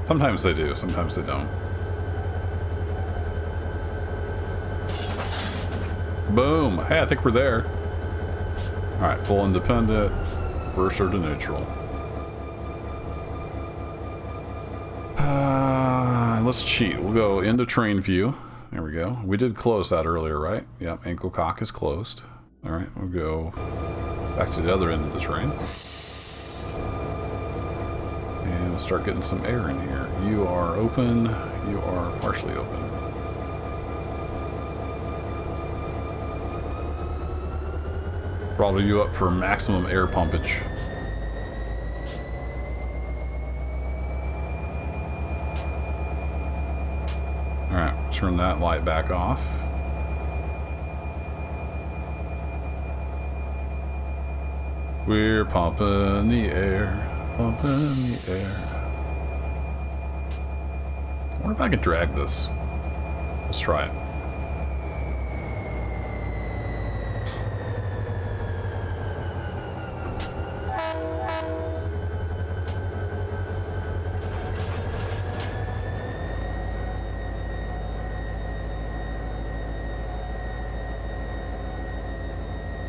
Sometimes they do, sometimes they don't. Boom! Hey, I think we're there. Alright, full independent. Reverser to neutral. Let's cheat. We'll go into train view. There we go. We did close that earlier, right? Yep, ankle cock is closed. Alright, we'll go back to the other end of the train. And we'll start getting some air in here. You are open. You are partially open. Throttle you up for maximum air pumpage. Alright, turn that light back off. We're pumping the air, pumping the air. I wonder if I could drag this. Let's try it.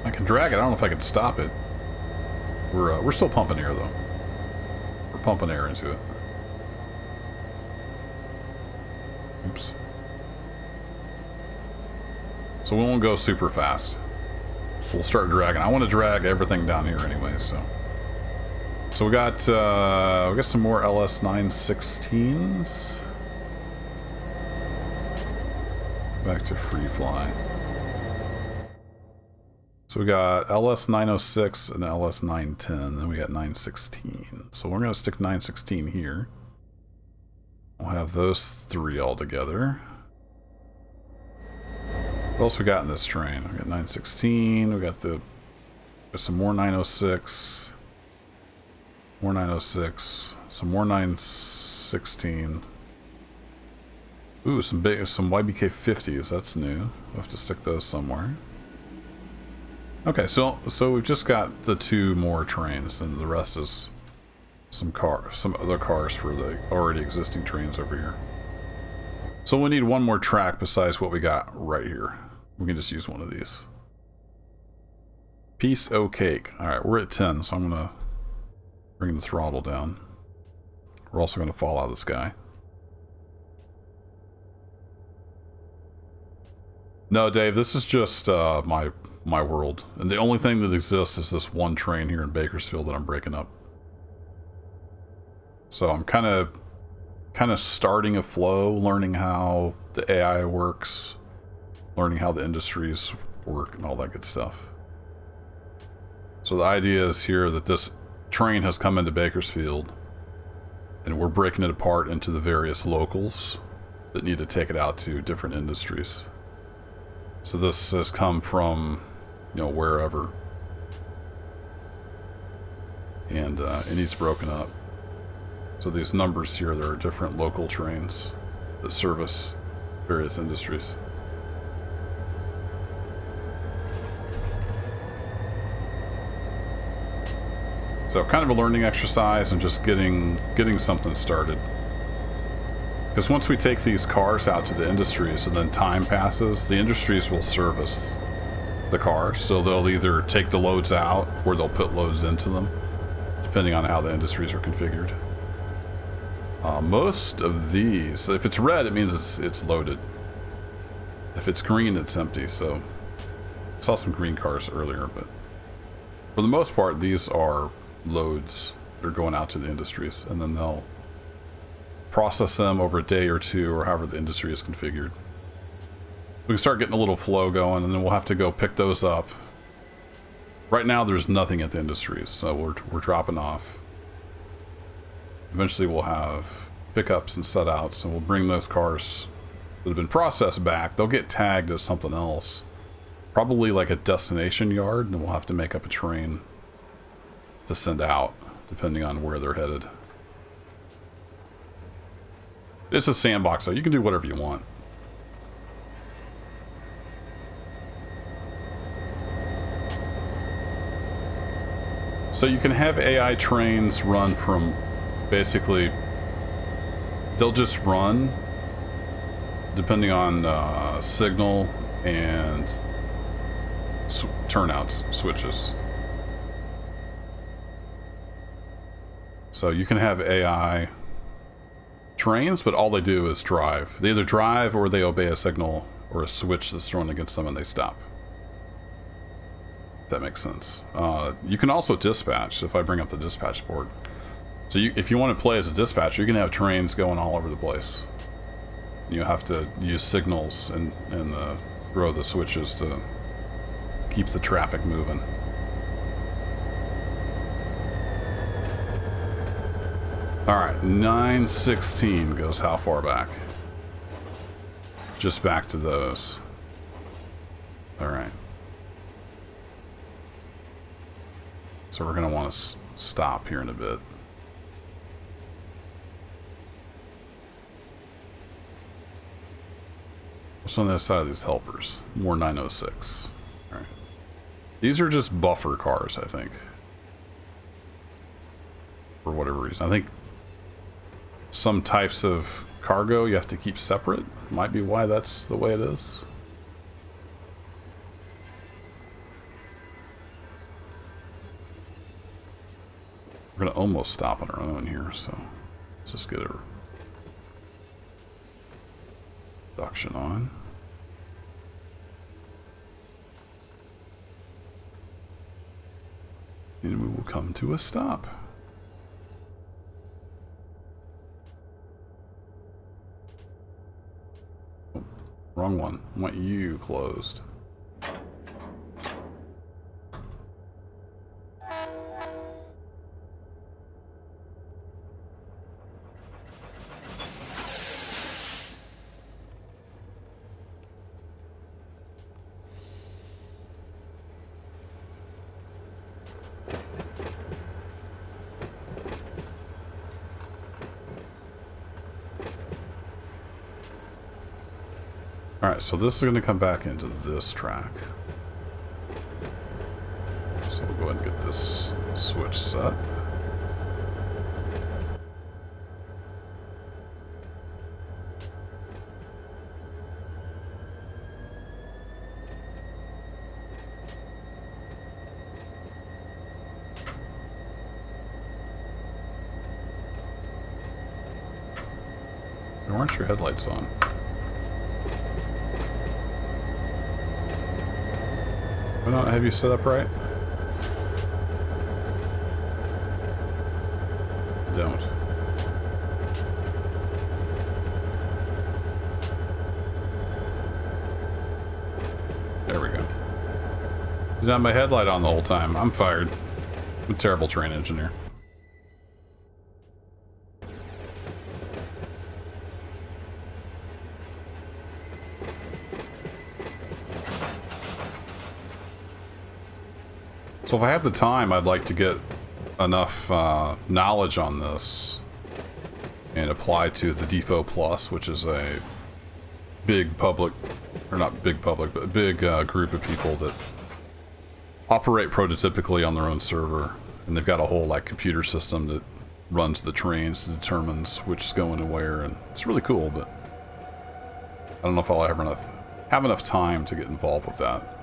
I can drag it. I don't know if I can stop it. We're still pumping air though. We're pumping air into it. Oops. So we won't go super fast. We'll start dragging. I want to drag everything down here anyway. So we got some more LS 916s. Back to free fly. So we got LS 906 and LS 910, then we got 916. So we're going to stick 916 here. We'll have those three all together. What else we got in this train? We got 916, we got some more 906, more 906, some more 916. Ooh, some YBK 50s, that's new. We'll have to stick those somewhere. Okay, so we've just got the two more trains, and the rest is some other cars for the already existing trains over here. So we need one more track besides what we got right here. We can just use one of these. Piece o' cake. Alright, we're at 10, so I'm gonna bring the throttle down. We're also gonna fall out of the sky. No, Dave, this is just my world, and the only thing that exists is this one train here in Bakersfield that I'm breaking up. So I'm kind of starting a flow, learning how the AI works, learning how the industries work, and all that good stuff. So the idea is here that this train has come into Bakersfield, and we're breaking it apart into the various locals that need to take it out to different industries. So this has come from, you know, wherever, and it needs broken up. So these numbers here, there are different local trains that service various industries. So kind of a learning exercise and just getting something started. Because once we take these cars out to the industries and then time passes, the industries will service the cars. So they'll either take the loads out or they'll put loads into them, depending on how the industries are configured. Most of these, if it's red, it means it's loaded. If it's green, it's empty. So I saw some green cars earlier, but for the most part, these are loads. They're going out to the industries, and then they'll process them over a day or two, or however the industry is configured. We can start getting a little flow going, and then we'll have to go pick those up. Right now, there's nothing at the industries, so we're dropping off. Eventually, we'll have pickups and set outs, and we'll bring those cars that have been processed back. They'll get tagged as something else, probably like a destination yard, and we'll have to make up a train to send out, depending on where they're headed. It's a sandbox, so you can do whatever you want. So you can have AI trains run from basically, they'll just run depending on signal and turnouts switches. So you can have AI trains, but all they do is drive. They either drive or they obey a signal or a switch that's thrown against them and they stop. If that makes sense. You can also dispatch, if I bring up the dispatch board. So if you want to play as a dispatcher, you can have trains going all over the place. You have to use signals and throw the switches to keep the traffic moving. Alright, 916 goes how far back? Just back to those. Alright. So we're going to want to stop here in a bit. What's on the other side of these helpers? More 906. Alright. These are just buffer cars, I think. For whatever reason. I think some types of cargo you have to keep separate. Might be why that's the way it is. We're going to almost stop on our own here, so let's just get a reduction on. And we will come to a stop. Oh, wrong one. I want you closed. Alright, so this is going to come back into this track. So we'll go ahead and get this switch set. Why aren't your headlights on? Why not have you set up right? Don't. There we go. He's had my headlight on the whole time. I'm fired. I'm a terrible train engineer. So if I have the time, I'd like to get enough knowledge on this and apply to the Depot Plus, which is a big public, or not big public, but a big group of people that operate prototypically on their own server. And they've got a whole like computer system that runs the trains and determines which is going to where, and it's really cool, but I don't know if I'll ever have enough time to get involved with that.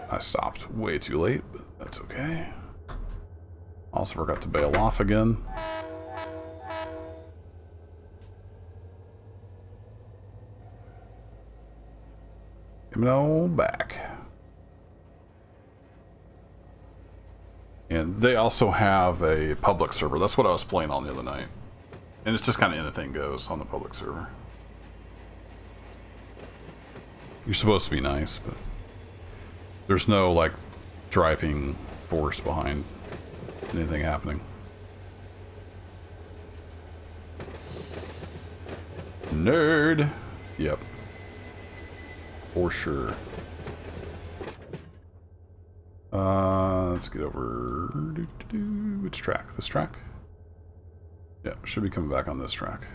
I stopped way too late, but that's okay. Also forgot to bail off again. Coming on back. And they also have a public server. That's what I was playing on the other night. And it's just kind of anything goes on the public server. You're supposed to be nice, but there's no, like, driving force behind anything happening. Nerd! Yep. For sure. Let's get over... Which track? This track? Yeah, should be coming back on this track.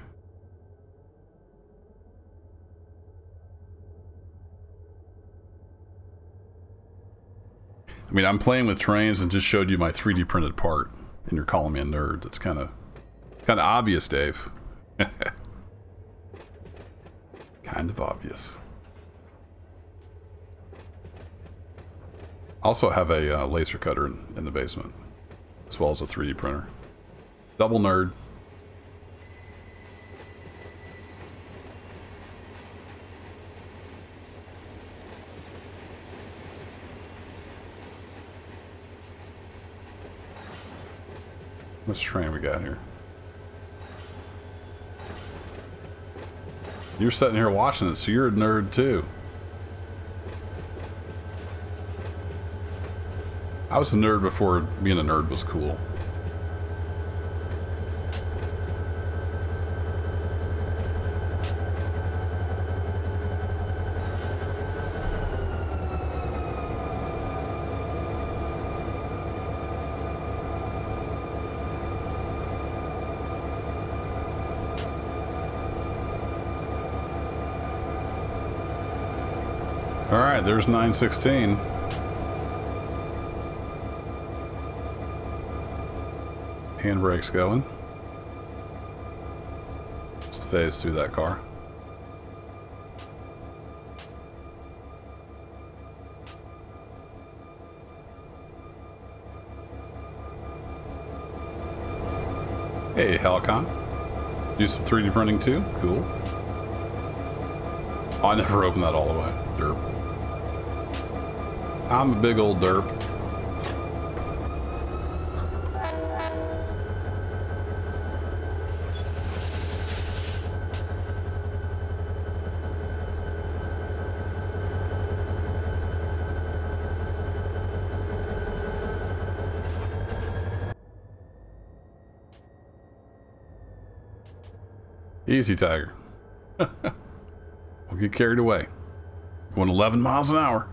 I mean, I'm playing with trains and just showed you my 3D printed part, and you're calling me a nerd. That's kind of obvious, Dave. Kind of obvious. Also have a laser cutter in the basement, as well as a 3D printer. Double nerd. Which train we got here? You're sitting here watching it, so you're a nerd too. I was a nerd before being a nerd was cool. Alright, there's 916. Handbrake's going. Just phase through that car. Hey, Helicon. Do some 3D printing too? Cool. Oh, I never opened that all the way. Derp. I'm a big old derp. Easy, Tiger. We'll get carried away. Going 11 miles an hour.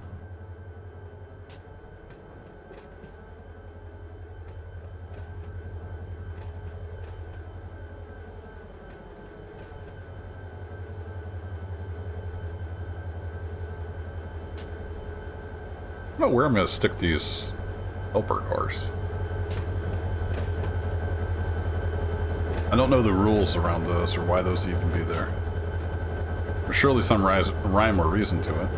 I don't know where I'm going to stick these helper cars. I don't know the rules around those or why those even be there. There's surely some rhyme or reason to it.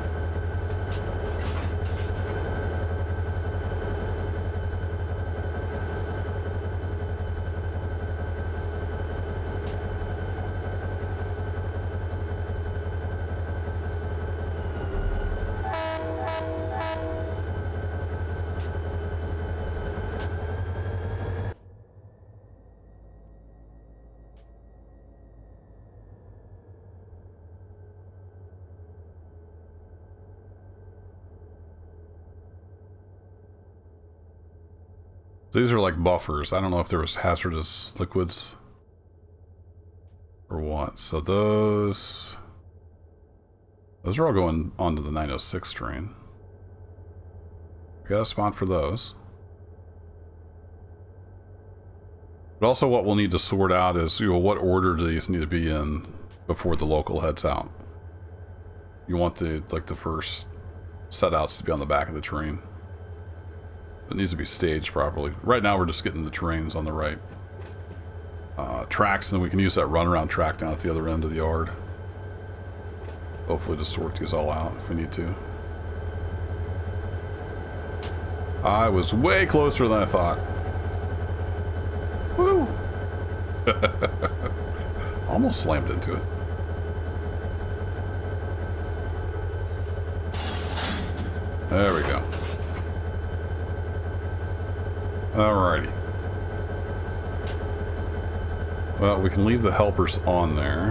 These are like buffers. I don't know if there was hazardous liquids or what. So those are all going onto the 906 train. We got a spot for those. But also what we'll need to sort out is, you know, what order do these need to be in before the local heads out. You want the first set outs to be on the back of the train. It needs to be staged properly. Right now we're just getting the trains on the right tracks, and then we can use that runaround track down at the other end of the yard. Hopefully to sort these all out if we need to. I was way closer than I thought. Woo! Almost slammed into it. There we go. Alrighty. Well, we can leave the helpers on there.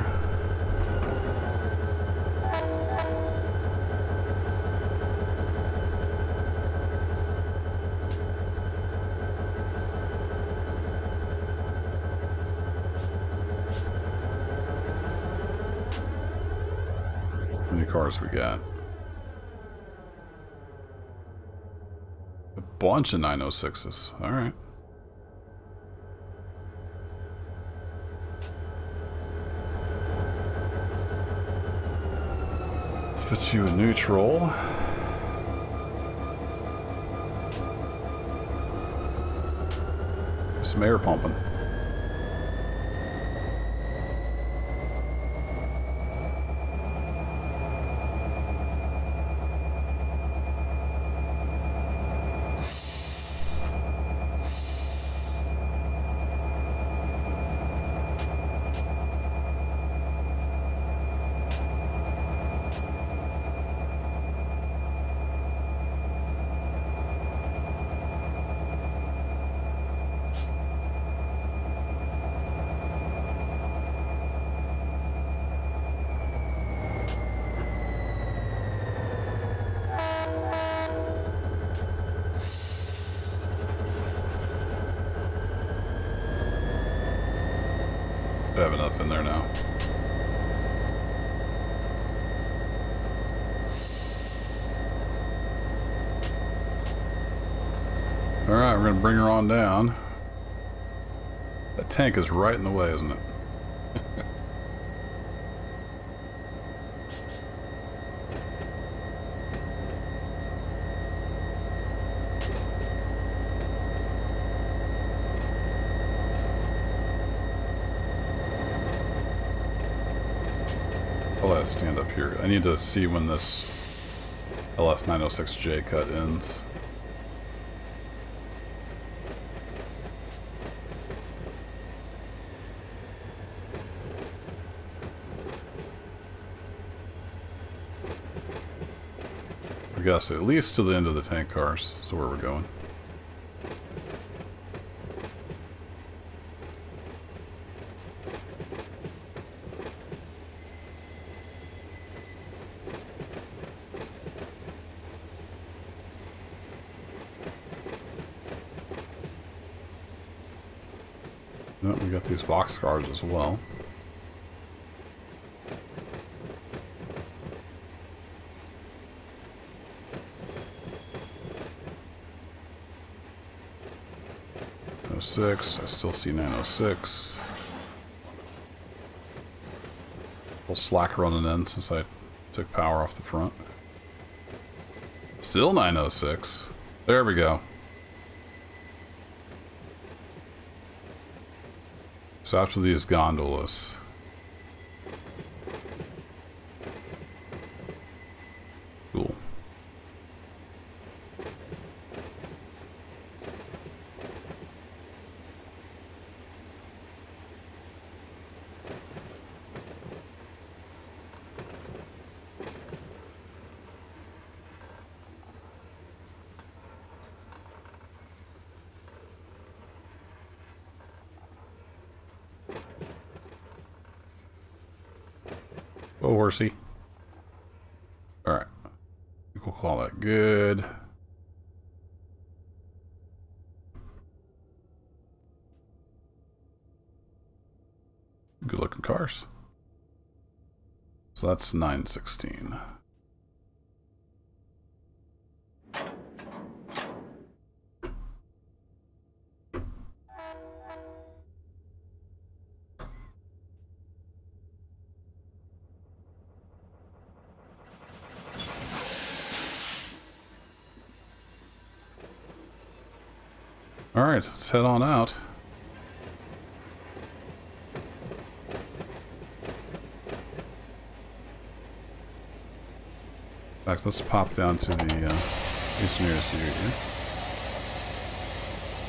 How many cars we got? A bunch of 906s. All right. Let's put you in neutral. some air pumping. I have enough in there now. Alright, we're gonna bring her on down. That tank is right in the way, isn't it? I'll have to stand up here. I need to see when this LS906J cut ends. I guess at least to the end of the tank cars is where we're going. Oh, we got these box cars as well. I still see 906. A little slack running in since I took power off the front. Still 906. There we go. So after these gondolas. Cool. Oh, horsey. Alright. We'll call that good. Good looking cars. So that's 916. Alright, let's head on out. In fact, let's pop down to the engineer's view here.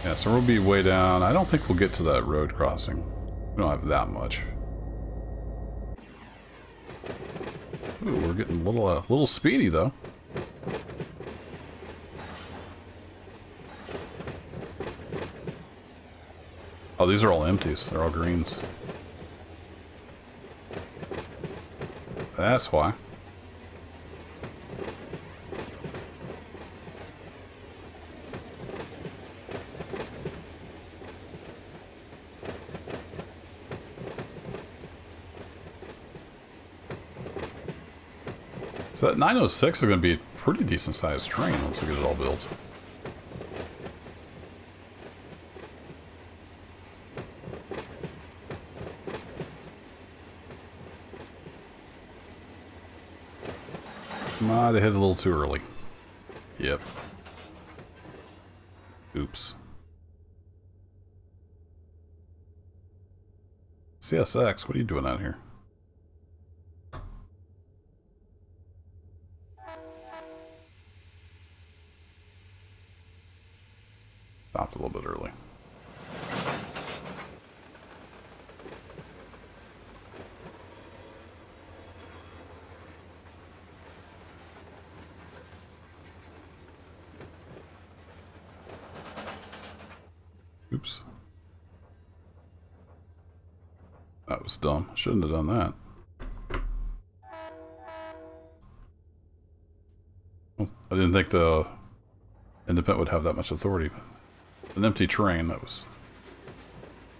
Yeah, so we'll be way down. I don't think we'll get to that road crossing. We don't have that much. Ooh, we're getting a little speedy though. Oh, these are all empties. They're all greens. That's why. So that 906 is going to be a pretty decent sized train once we get it all built. Might have hit a little too early. Yep. Oops. CSX, what are you doing out here? Stopped a little bit early. Oops. That was dumb. Shouldn't have done that. Well, I didn't think the independent would have that much authority. An empty train, that was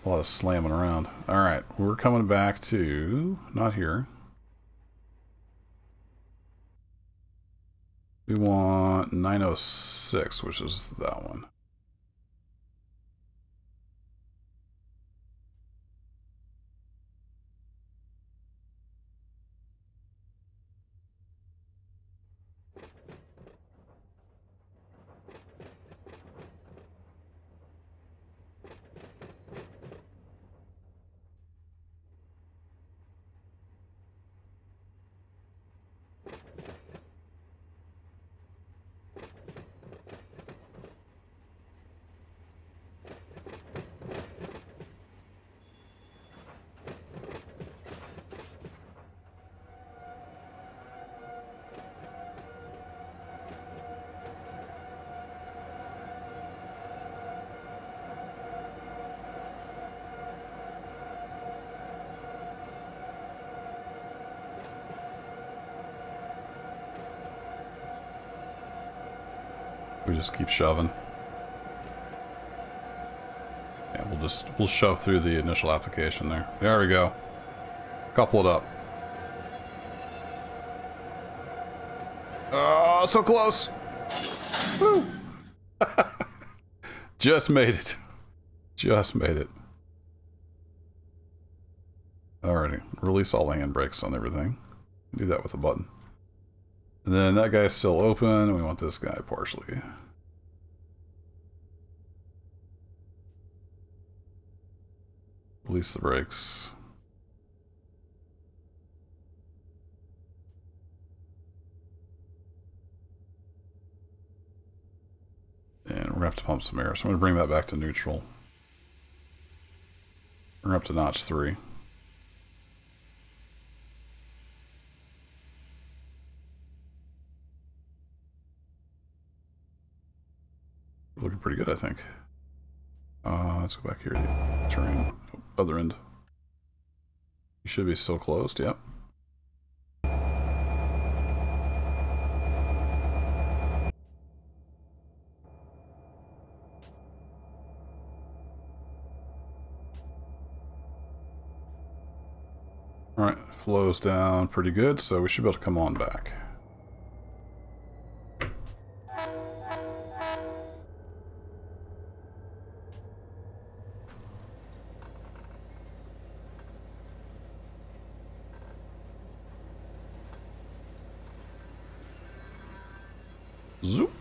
a lot of slamming around. Alright, we're coming back to... not here. We want 906, which is that one. We just keep shoving. Yeah, we'll shove through the initial application there. There we go. Couple it up. Oh, so close. Woo. Just made it. Just made it. Alrighty. Release all handbrakes on everything. Do that with a button. And then that guy's still open. We want this guy partially. Release the brakes. And we're going to have to pump some air. So I'm going to bring that back to neutral. We're up to notch 3. Looking pretty good, I think. Let's go back here to the terrain. Other end. You should be still closed, yep. Alright, flows down pretty good, so we should be able to come on back. Zoop.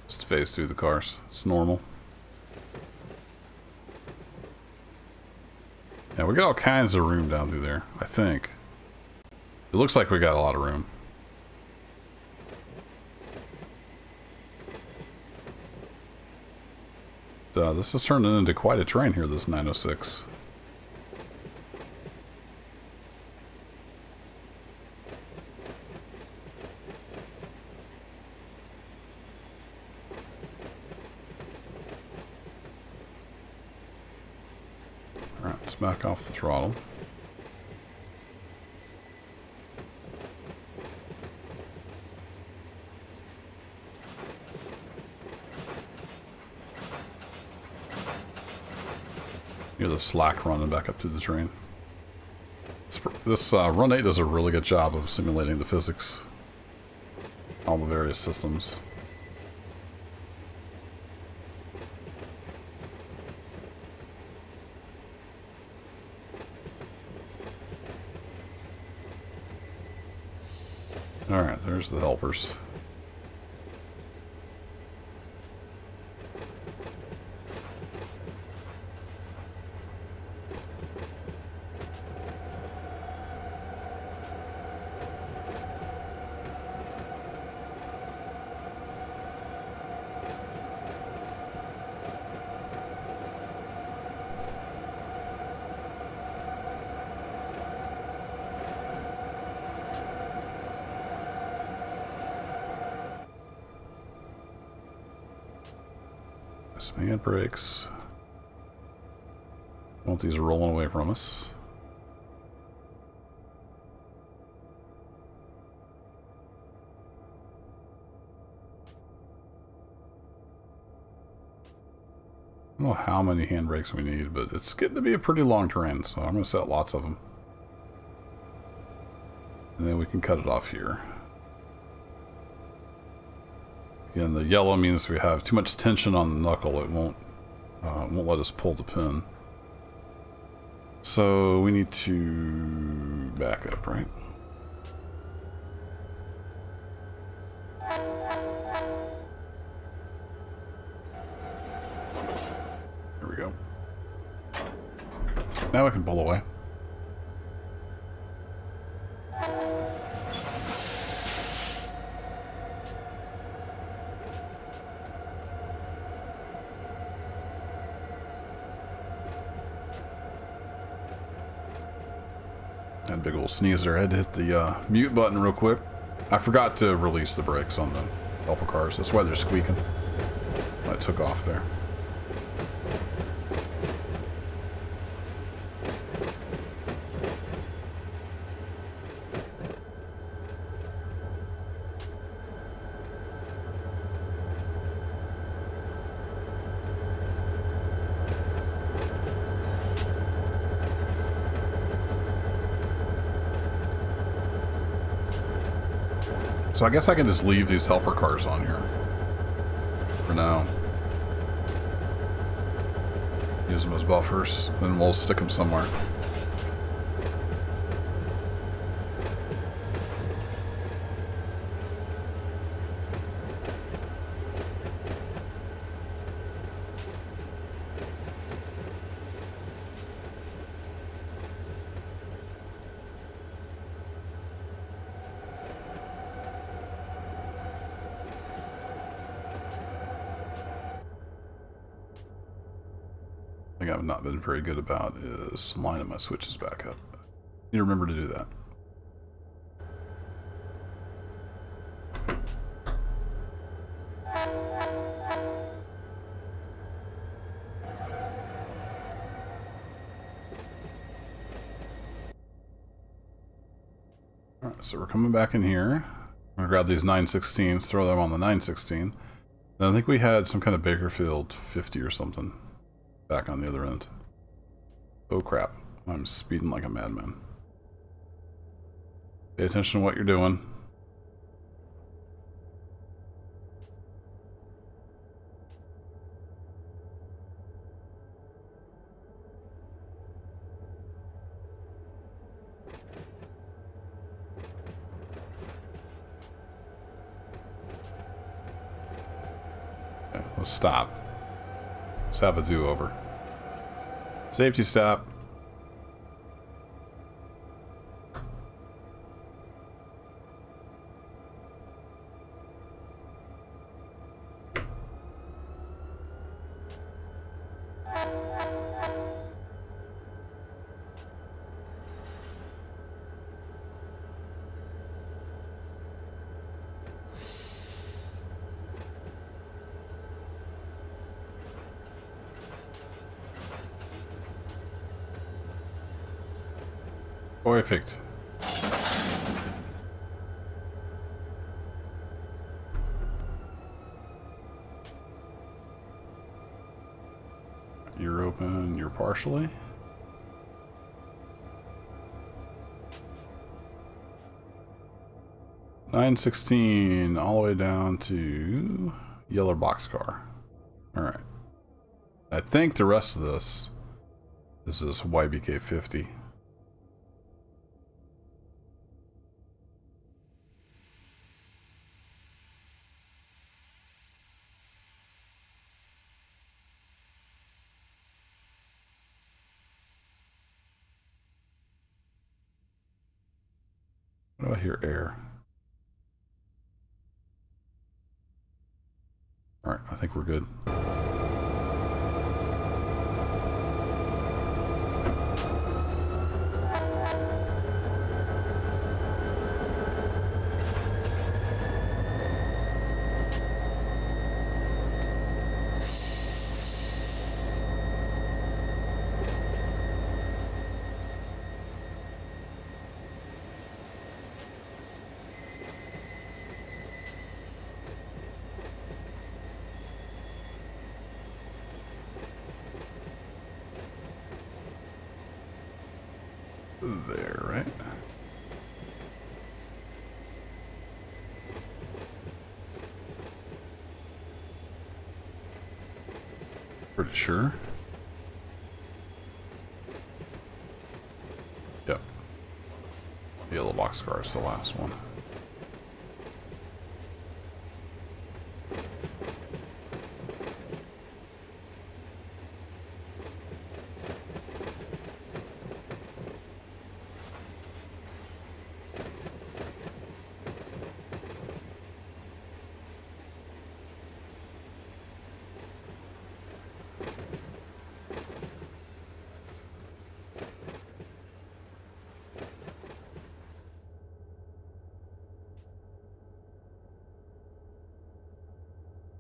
Just phase through the cars. It's normal. Yeah, we got all kinds of room down through there, I think. It looks like we got a lot of room. This is turning into quite a train here, this 906. Alright, let's back off the throttle. Hear the slack running back up through the train. This Run 8 does a really good job of simulating the physics. All the various systems. Alright, there's the helpers. some handbrakes. Want these rolling away from us. I don't know how many handbrakes we need, but it's getting to be a pretty long terrain, so I'm going to set lots of them. And then we can cut it off here. Again, the yellow means we have too much tension on the knuckle. It won't let us pull the pin. So we need to back up, right? There we go. Now we can pull away. That big old sneeze there. I had to hit the mute button real quick. I forgot to release the brakes on the helper cars. That's why they're squeaking. I took off there. So I guess I can just leave these helper cars on here for now. Use them as buffers, and we'll stick them somewhere. I've not been very good about is lining my switches back up. You remember to do that. Alright, so we're coming back in here. I'm gonna grab these 916s, throw them on the 916. Then I think we had some kind of Bakerfield 50 or something back on the other end. Oh crap, I'm speeding like a madman. Pay attention to what you're doing. Okay, let's stop. Let's have a do-over. Safety stop. Perfect. You're open, you're partially. $9.16 all the way down to yellow boxcar. Alright. I think the rest of this is this YBK 50. What do I hear? Air. Alright, I think we're good. there, right? Pretty sure. Yep. The yellow boxcar is the last one.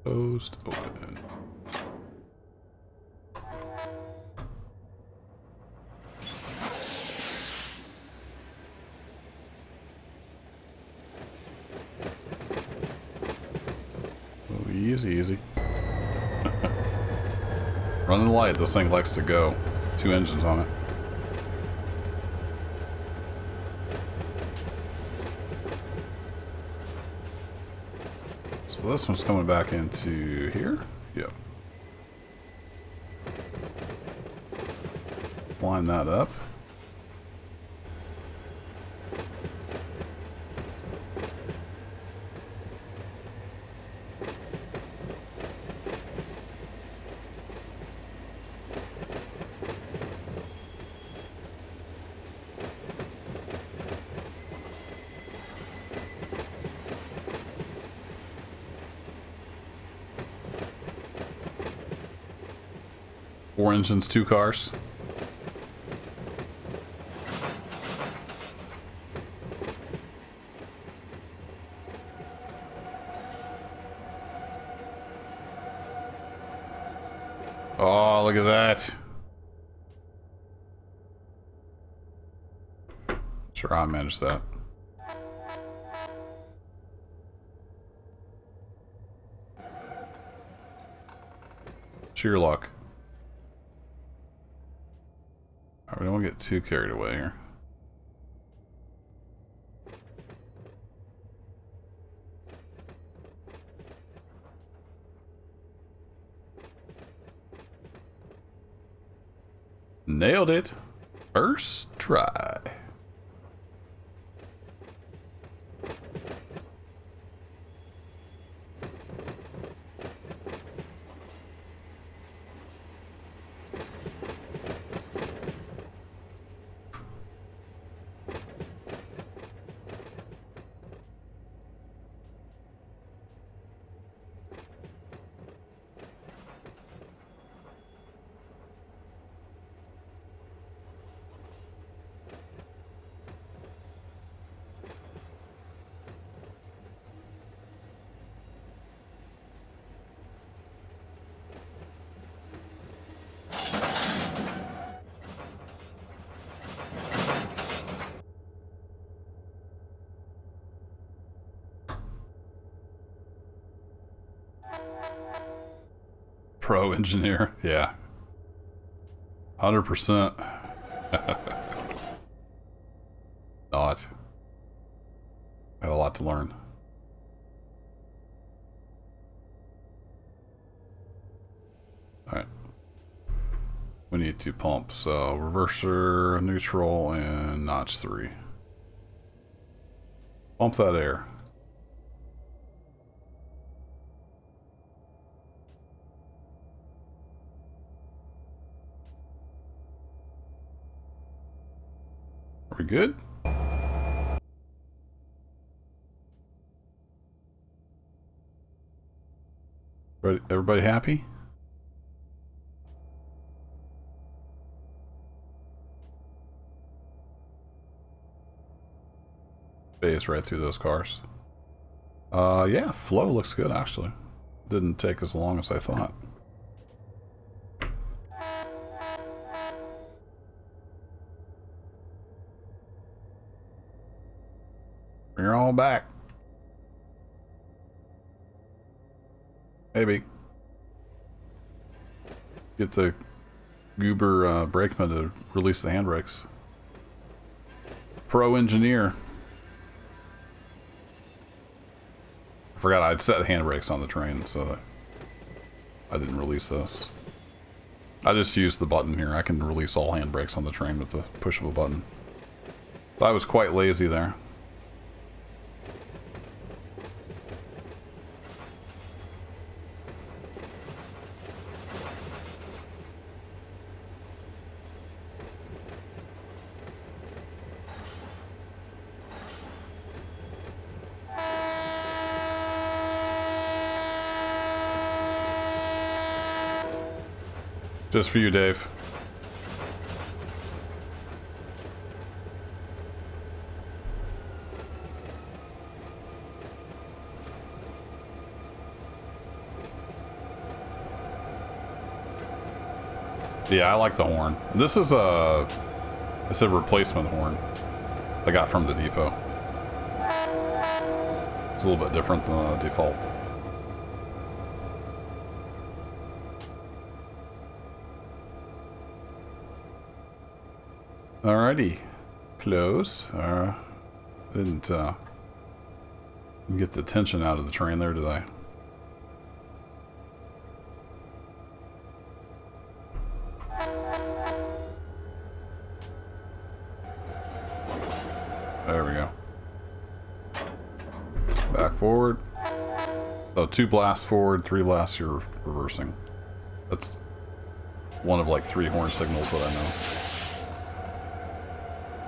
Closed, open. Oh, easy, easy. Running light, this thing likes to go. 2 engines on it. So this one's coming back into here. Yep. Line that up. Four engines, 2 cars. Oh, look at that. Sure, I managed that. Sheer luck. We don't want to get too carried away here. Nailed it. First try. Pro engineer, yeah. 100%. Not. I have a lot to learn. Alright. We need 2 pumps, so reverser, neutral, and notch 3. Pump that air. Are we good? Everybody happy? Phase right through those cars. Yeah, flow looks good actually. Didn't take as long as I thought. Bring her all back. Maybe. Get the goober brakeman to release the handbrakes. Pro engineer. I forgot I'd set handbrakes on the train, so I didn't release this. I just used the button here. I can release all handbrakes on the train with the push of a button. So I was quite lazy there. Just for you, Dave. Yeah, I like the horn. This is it's a replacement horn I got from the depot. It's a little bit different than the default. Alrighty, close. Didn't get the tension out of the train there, did I? There we go. Back forward. So 2 blasts forward, 3 blasts you're reversing. That's one of like 3 horn signals that I know.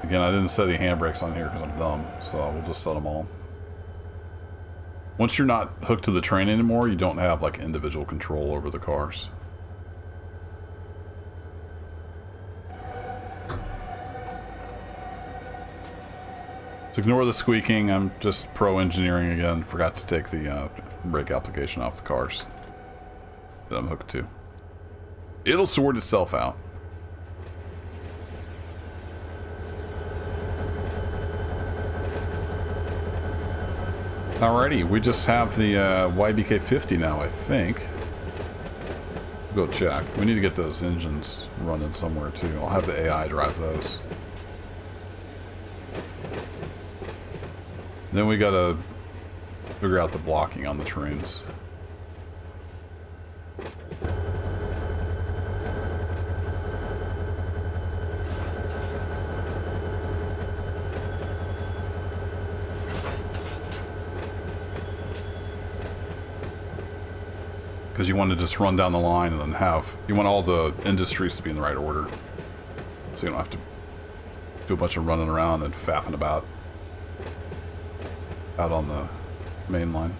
Again, I didn't set any handbrakes on here because I'm dumb, so we'll just set them all. Once you're not hooked to the train anymore, you don't have like individual control over the cars. So ignore the squeaking. I'm just pro engineering again. Forgot to take the brake application off the cars that I'm hooked to. It'll sort itself out. Alrighty, we just have the YBK50 now, I think. Go check. We need to get those engines running somewhere too. I'll have the AI drive those. Then we gotta figure out the blocking on the trains. Because you want to just run down the line and then have... You want all the industries to be in the right order. So you don't have to do a bunch of running around and faffing about out on the main line.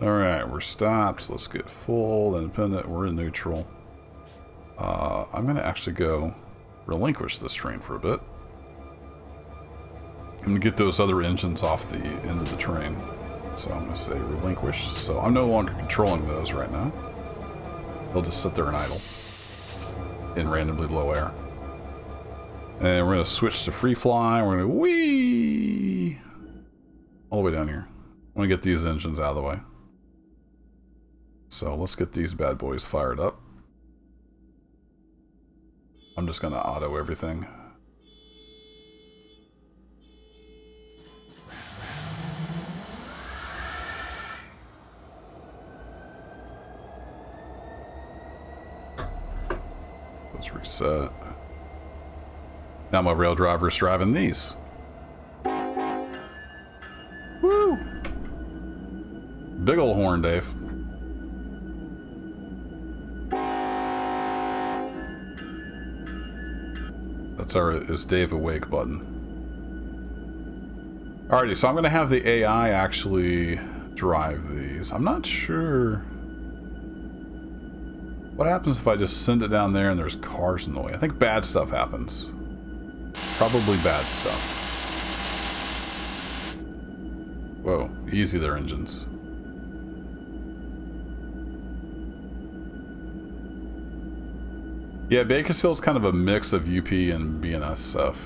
Alright, we're stopped. Let's get full, independent. We're in neutral. I'm going to actually go relinquish this train for a bit. I'm going to get those other engines off the end of the train. So I'm going to say relinquish. So I'm no longer controlling those right now. They'll just sit there and idle and randomly blow air. And we're going to switch to free fly. We're going to whee all the way down here. I want to get these engines out of the way. So let's get these bad boys fired up. I'm just going to auto everything. Let's reset. Now my rail driver is driving these. Woo! Big ol' horn, Dave. That's our is Dave awake button. Alrighty, so I'm gonna have the AI actually drive these. I'm not sure what happens if I just send it down there and there's cars in the way. I think bad stuff happens. Probably bad stuff. Whoa, easy there, engines. Yeah, Bakersfield's kind of a mix of UP and BNSF.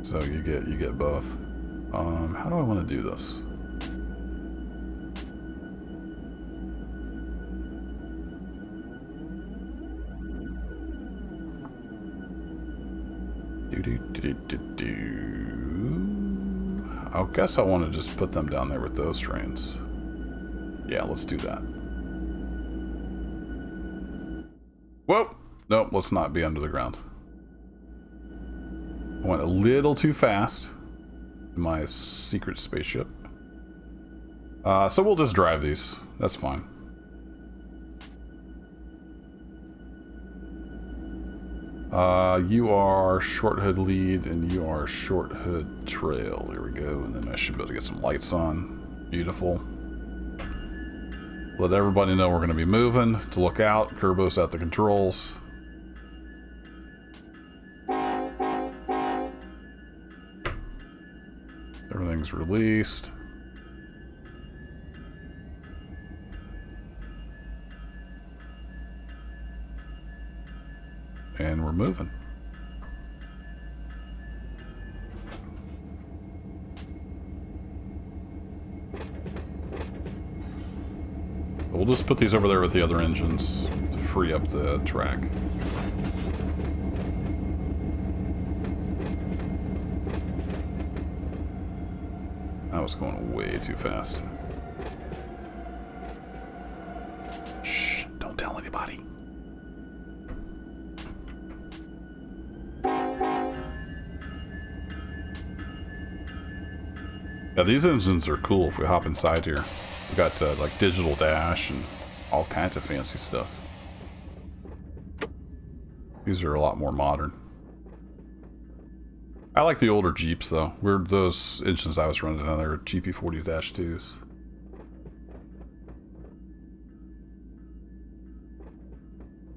So you get both. How do I want to do this? I guess I want to just put them down there with those trains. Yeah, let's do that. Whoa! Nope, let's not be under the ground. I went a little too fast in my secret spaceship. So we'll just drive these. That's fine. You are short hood lead and you are short hood trail. There we go. And then I should be able to get some lights on. Beautiful. Let everybody know we're going to be moving. To look out. Kerbo's at the controls. Everything's released. And we're moving. We'll just put these over there with the other engines to free up the track. That was going way too fast. Shh, don't tell anybody. Yeah, these engines are cool if we hop inside here. We got like digital dash and all kinds of fancy stuff. These are a lot more modern. I like the older Jeeps though. Those engines I was running on there, GP40-2s.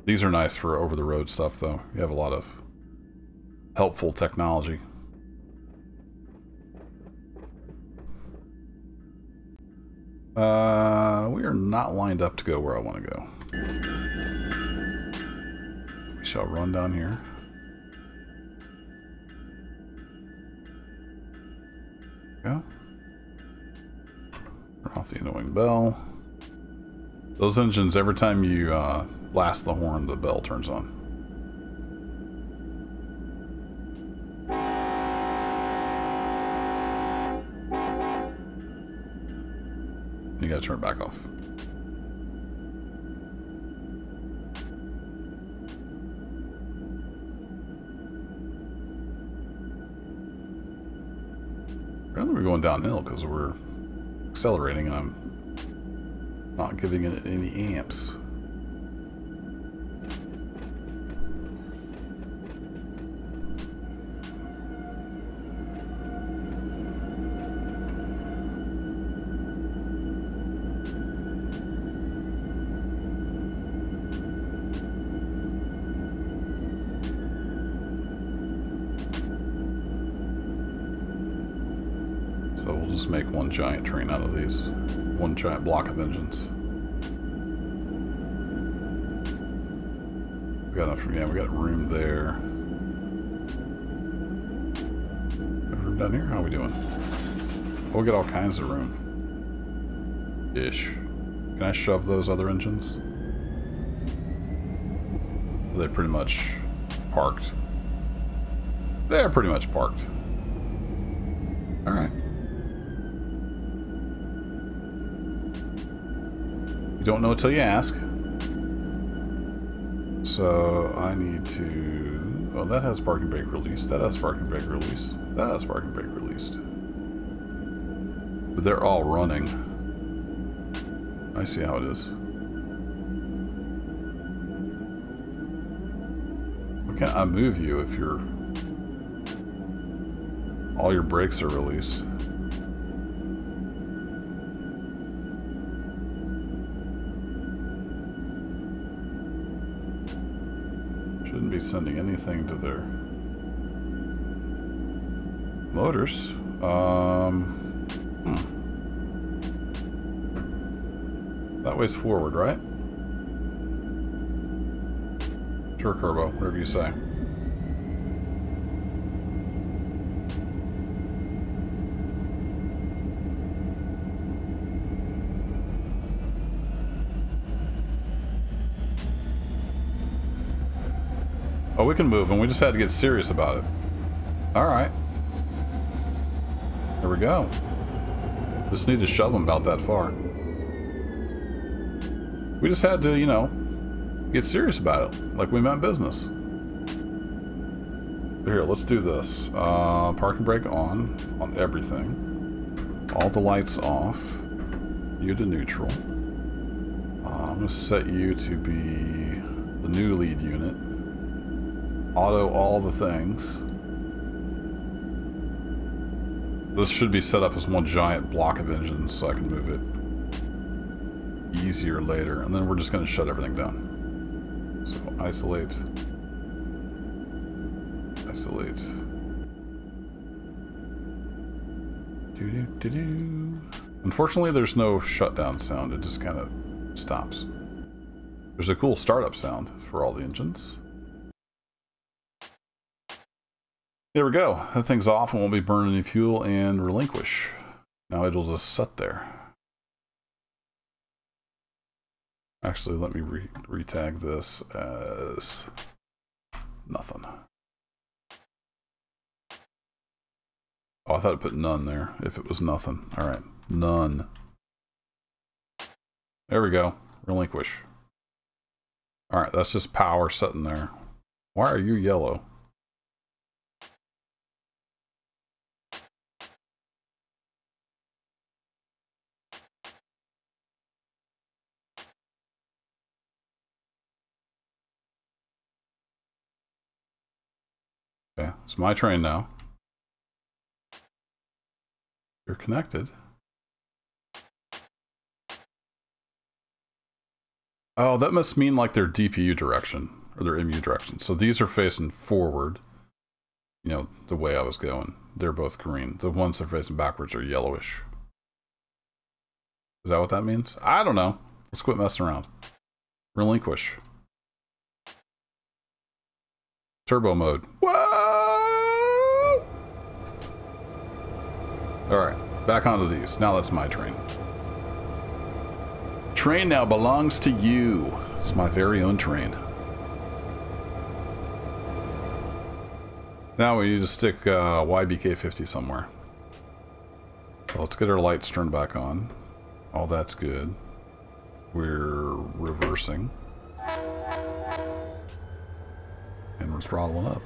These are nice for over-the-road stuff though. You have a lot of helpful technology. We are not lined up to go where I want to go. We shall run down here. Go. Turn off the annoying bell. Those engines, every time you blast the horn, the bell turns on. You gotta turn it back off. Apparently we're going downhill because we're accelerating and I'm not giving it any amps. So we'll just make one giant train out of these. One giant block of engines. We got enough, yeah, we got room there. Room down here? How are we doing? We'll get all kinds of room. Ish. Can I shove those other engines? Are they pretty much parked? They're pretty much parked. Alright. You don't know until you ask. So I need to... Well, that has parking brake released. That has parking brake released. That has parking brake released. But they're all running. I see how it is. Why can't I move you if you're... all your brakes are released? Shouldn't be sending anything to their motors. That way's forward, right? Sure, Kerbo, whatever you say. Oh, we can move them. We just had to get serious about it. Alright. There we go. Just need to shove them about that far. We just had to, you know, get serious about it. Like we meant business. Here, let's do this. Parking brake on everything. All the lights off. You to neutral. I'm going to set you to be the new lead unit. Auto all the things. This should be set up as one giant block of engines so I can move it easier later. And then we're just going to shut everything down. So isolate. Isolate. Do-do-do-do. Unfortunately, there's no shutdown sound. It just kind of stops. There's a cool startup sound for all the engines. There we go. That thing's off and won't be burning any fuel and relinquish. Now it'll just sit there. Actually, let me re-tag this as nothing. Oh, I thought it put none there if it was nothing. All right, none. There we go. Relinquish. All right, that's just power sitting there. Why are you yellow? Okay, it's my train now. You're connected. Oh, that must mean like their DPU direction or their MU direction. So these are facing forward. You know, the way I was going. They're both green. The ones that are facing backwards are yellowish. Is that what that means? I don't know. Let's quit messing around. Relinquish. Turbo mode. Whoa! Alright, back onto these. Now that's my train. Train now belongs to you. It's my very own train. Now we need to stick YBK50 somewhere. So let's get our lights turned back on. Oh, that's good. We're reversing. And we're throttling up.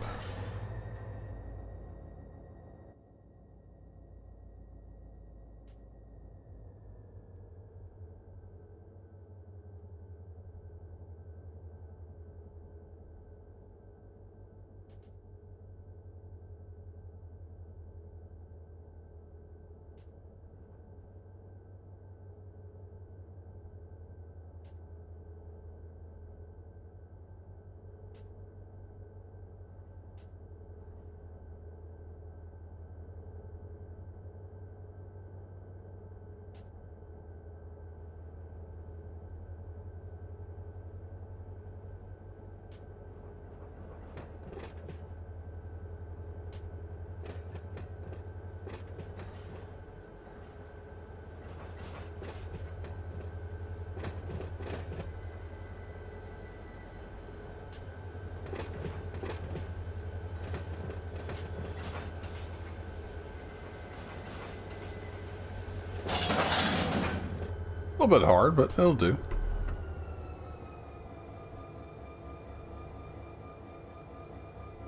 A little bit hard, but it'll do.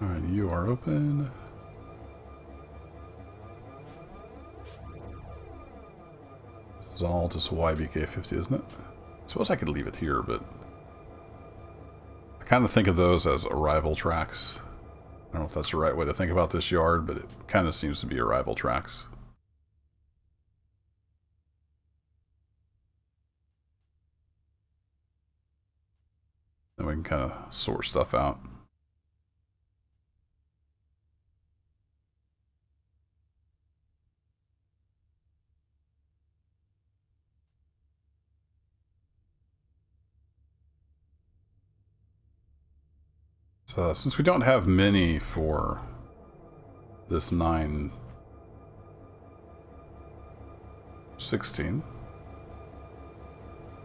Alright, you are open. This is all just YBK50, isn't it? I suppose I could leave it here, but I kind of think of those as arrival tracks. I don't know if that's the right way to think about this yard, but it kind of seems to be arrival tracks. Then we can kind of sort stuff out. So since we don't have many for this 916,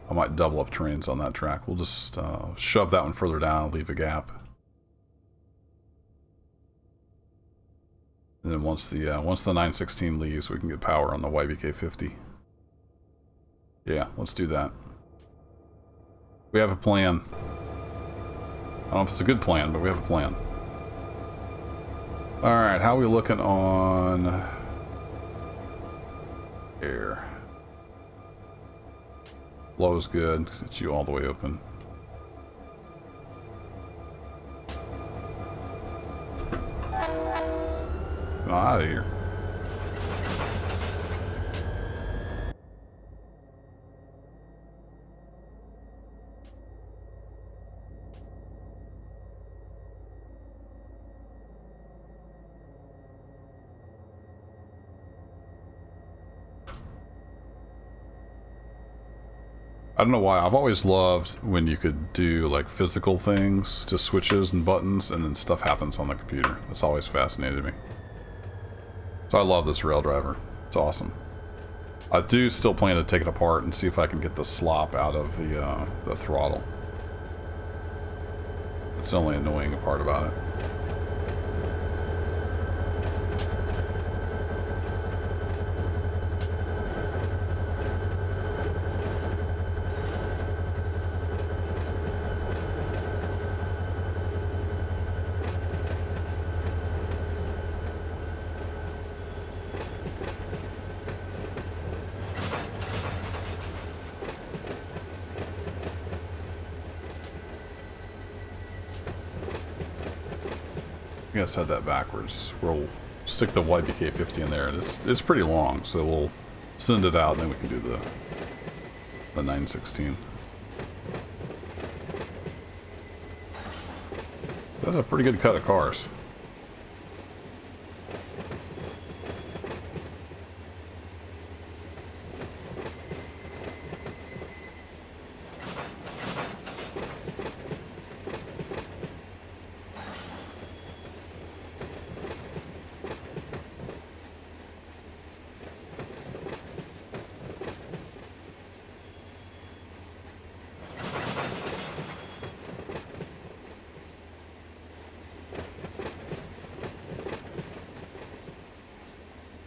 I might double up trains on that track. We'll just shove that one further down, leave a gap. And then once the 916 leaves, we can get power on the YBK50. Yeah, let's do that. We have a plan. I don't know if it's a good plan, but we have a plan. Alright, how are we looking on air? Flow's good. It's you all the way open. Get out of here. I don't know why. I've always loved when you could do like physical things, just switches and buttons, and then stuff happens on the computer. It's always fascinated me. So I love this rail driver. It's awesome. I do still plan to take it apart and see if I can get the slop out of the throttle. It's the only annoying part about it. I think I said that backwards. We'll stick the YBK50 in there, and it's pretty long, so we'll send it out, and then we can do the 916. That's a pretty good cut of cars.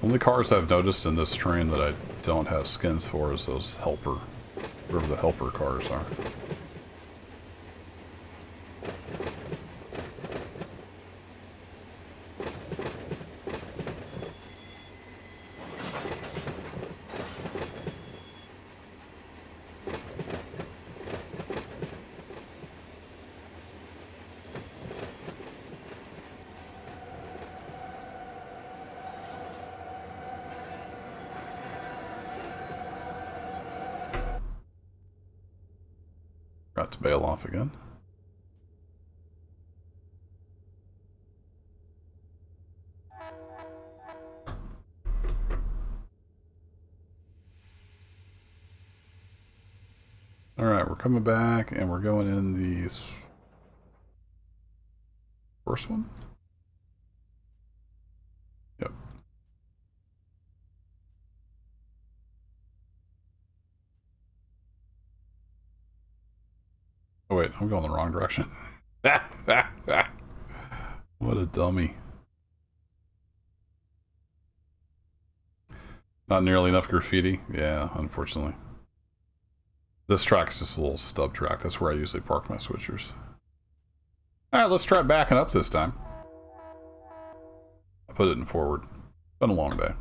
Only cars I've noticed in this train that I don't have skins for is those helper, whatever the helper cars are. Got to bail off again. Alright, we're coming back and we're going in the first one? Yep. Oh wait, I'm going the wrong direction. What a dummy. Not nearly enough graffiti? Yeah, unfortunately. This track's just a little stub track. That's where I usually park my switchers. Alright, let's try backing up this time. I put it in forward. Been a long day.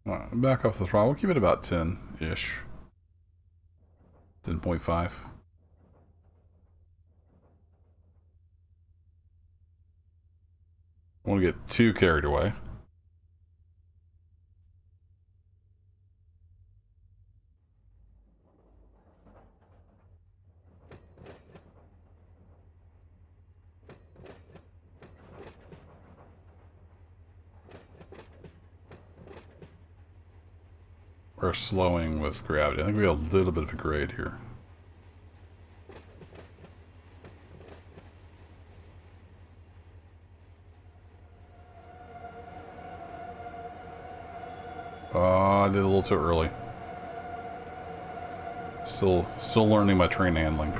Alright, back off the throttle. We'll keep it about 10-ish. 10.5. I want to get too carried away. Or slowing with gravity. I think we got a little bit of a grade here. Oh, I did a little too early. Still learning my train handling.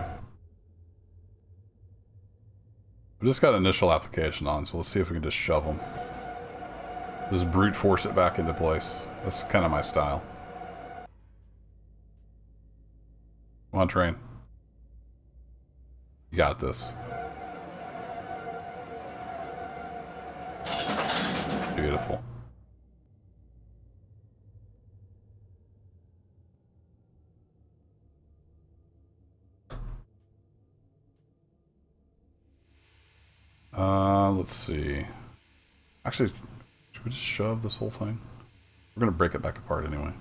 We just got initial application on, so let's see if we can just shove them. Just brute force it back into place. That's kind of my style. Come on, train. You got this. Beautiful. Let's see. Actually, should we just shove this whole thing? We're gonna break it back apart anyway.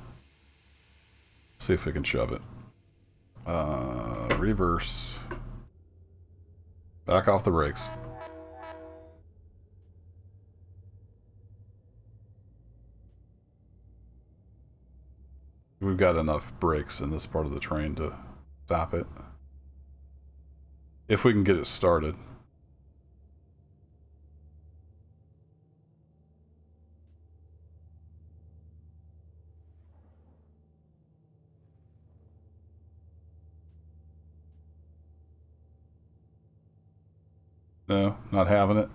Let's see if we can shove it. Reverse. Back off the brakes. We've got enough brakes in this part of the train to stop it. If we can get it started. No, not having it.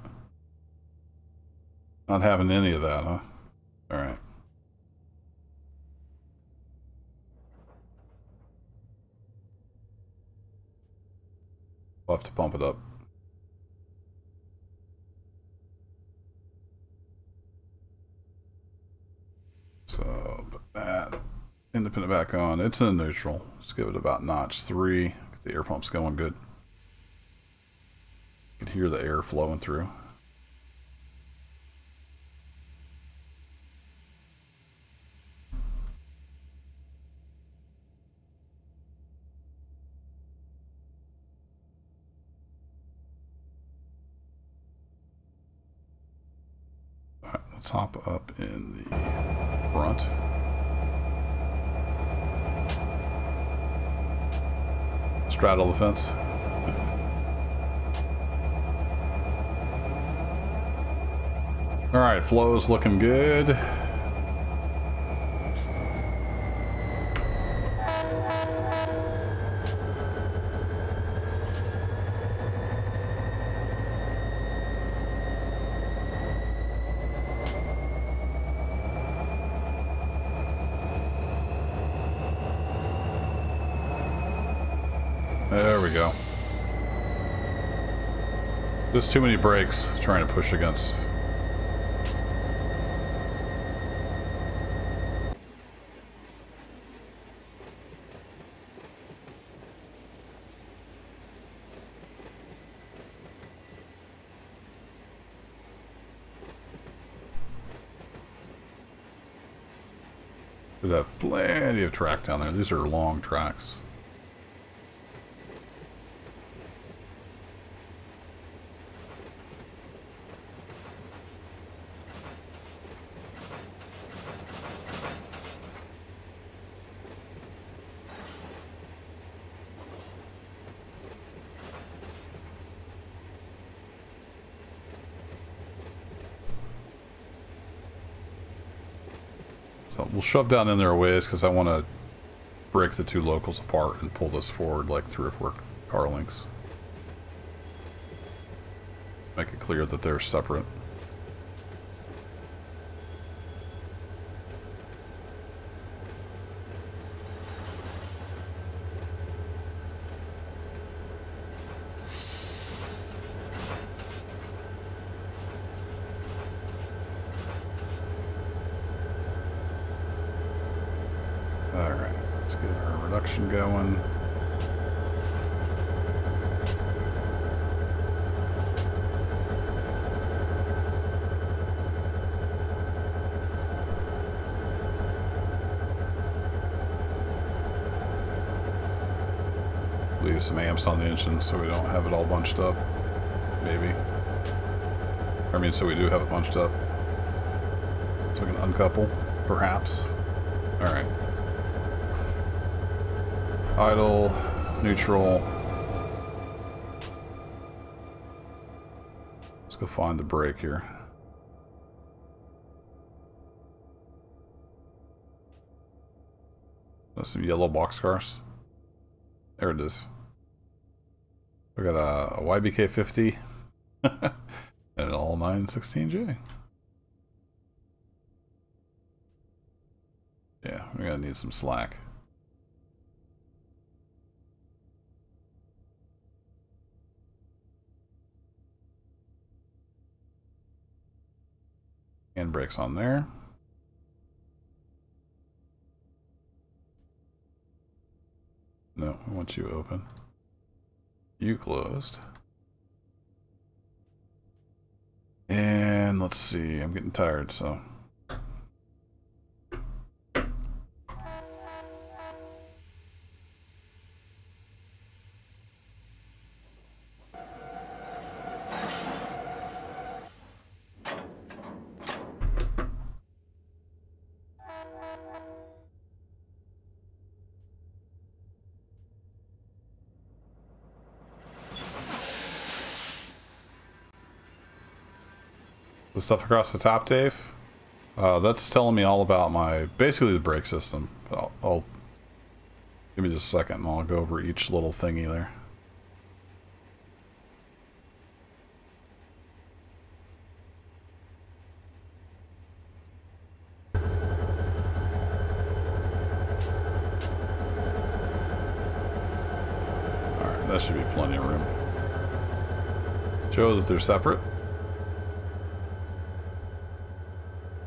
Not having any of that, huh? Alright. We'll have to pump it up. So, put that independent back on. It's in neutral. Let's give it about notch 3. Get the air pumps going good. You can hear the air flowing through. Alright, let's hop up in the front. Straddle the fence. Alright, flow's looking good. There we go. Just too many brakes trying to push against. Should have plenty of track down there. These are long tracks. So we'll shove down in there a ways because I want to break the two locals apart and pull this forward like 3 or 4 car lengths. Make it clear that they're separate. Alright, let's get our reduction going. Leave some amps on the engine so we don't have it all bunched up. Maybe. I mean, so we do have it bunched up. So we can uncouple, perhaps. Alright. Idle, neutral. Let's go find the brake here. That's some yellow boxcars. There it is. We got a YBK50 and an all 916J. Yeah, we're gonna need some slack. Handbrakes on there. No, I want you open. You closed. And let's see, I'm getting tired, so. The stuff across the top, Dave? That's telling me all about my, basically the brake system. I'll give me just a second and I'll go over each little thingy there. Alright, that should be plenty of room. Show that they're separate.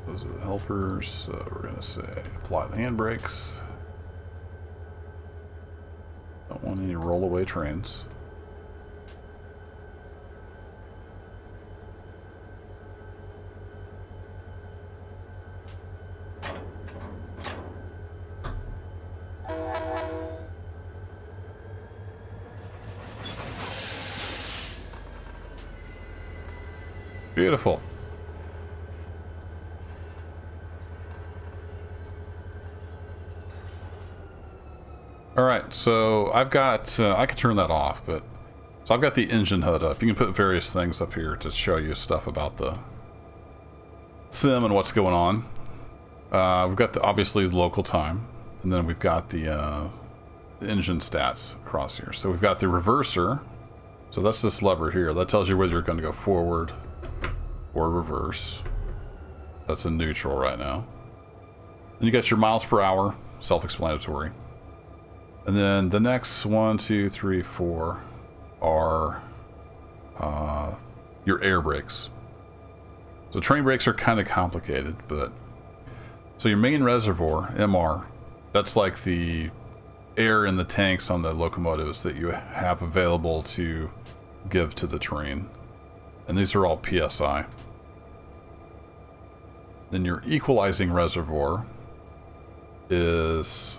Those are the helpers, so we're going to say apply the handbrakes. Don't want any rollaway trains. Beautiful. Alright, so I've got, I can turn that off, but, so I've got the engine HUD up. You can put various things up here to show you stuff about the sim and what's going on. We've got the, obviously, the local time, and then we've got the engine stats across here. So we've got the reverser, so that's this lever here. That tells you whether you're going to go forward or reverse. That's in neutral right now. Then you got your miles per hour, self-explanatory. And then the next 1, 2, 3, 4 are your air brakes. So train brakes are kind of complicated, but so your main reservoir, MR, that's like the air in the tanks on the locomotives that you have available to give to the train. And these are all PSI. Then your equalizing reservoir is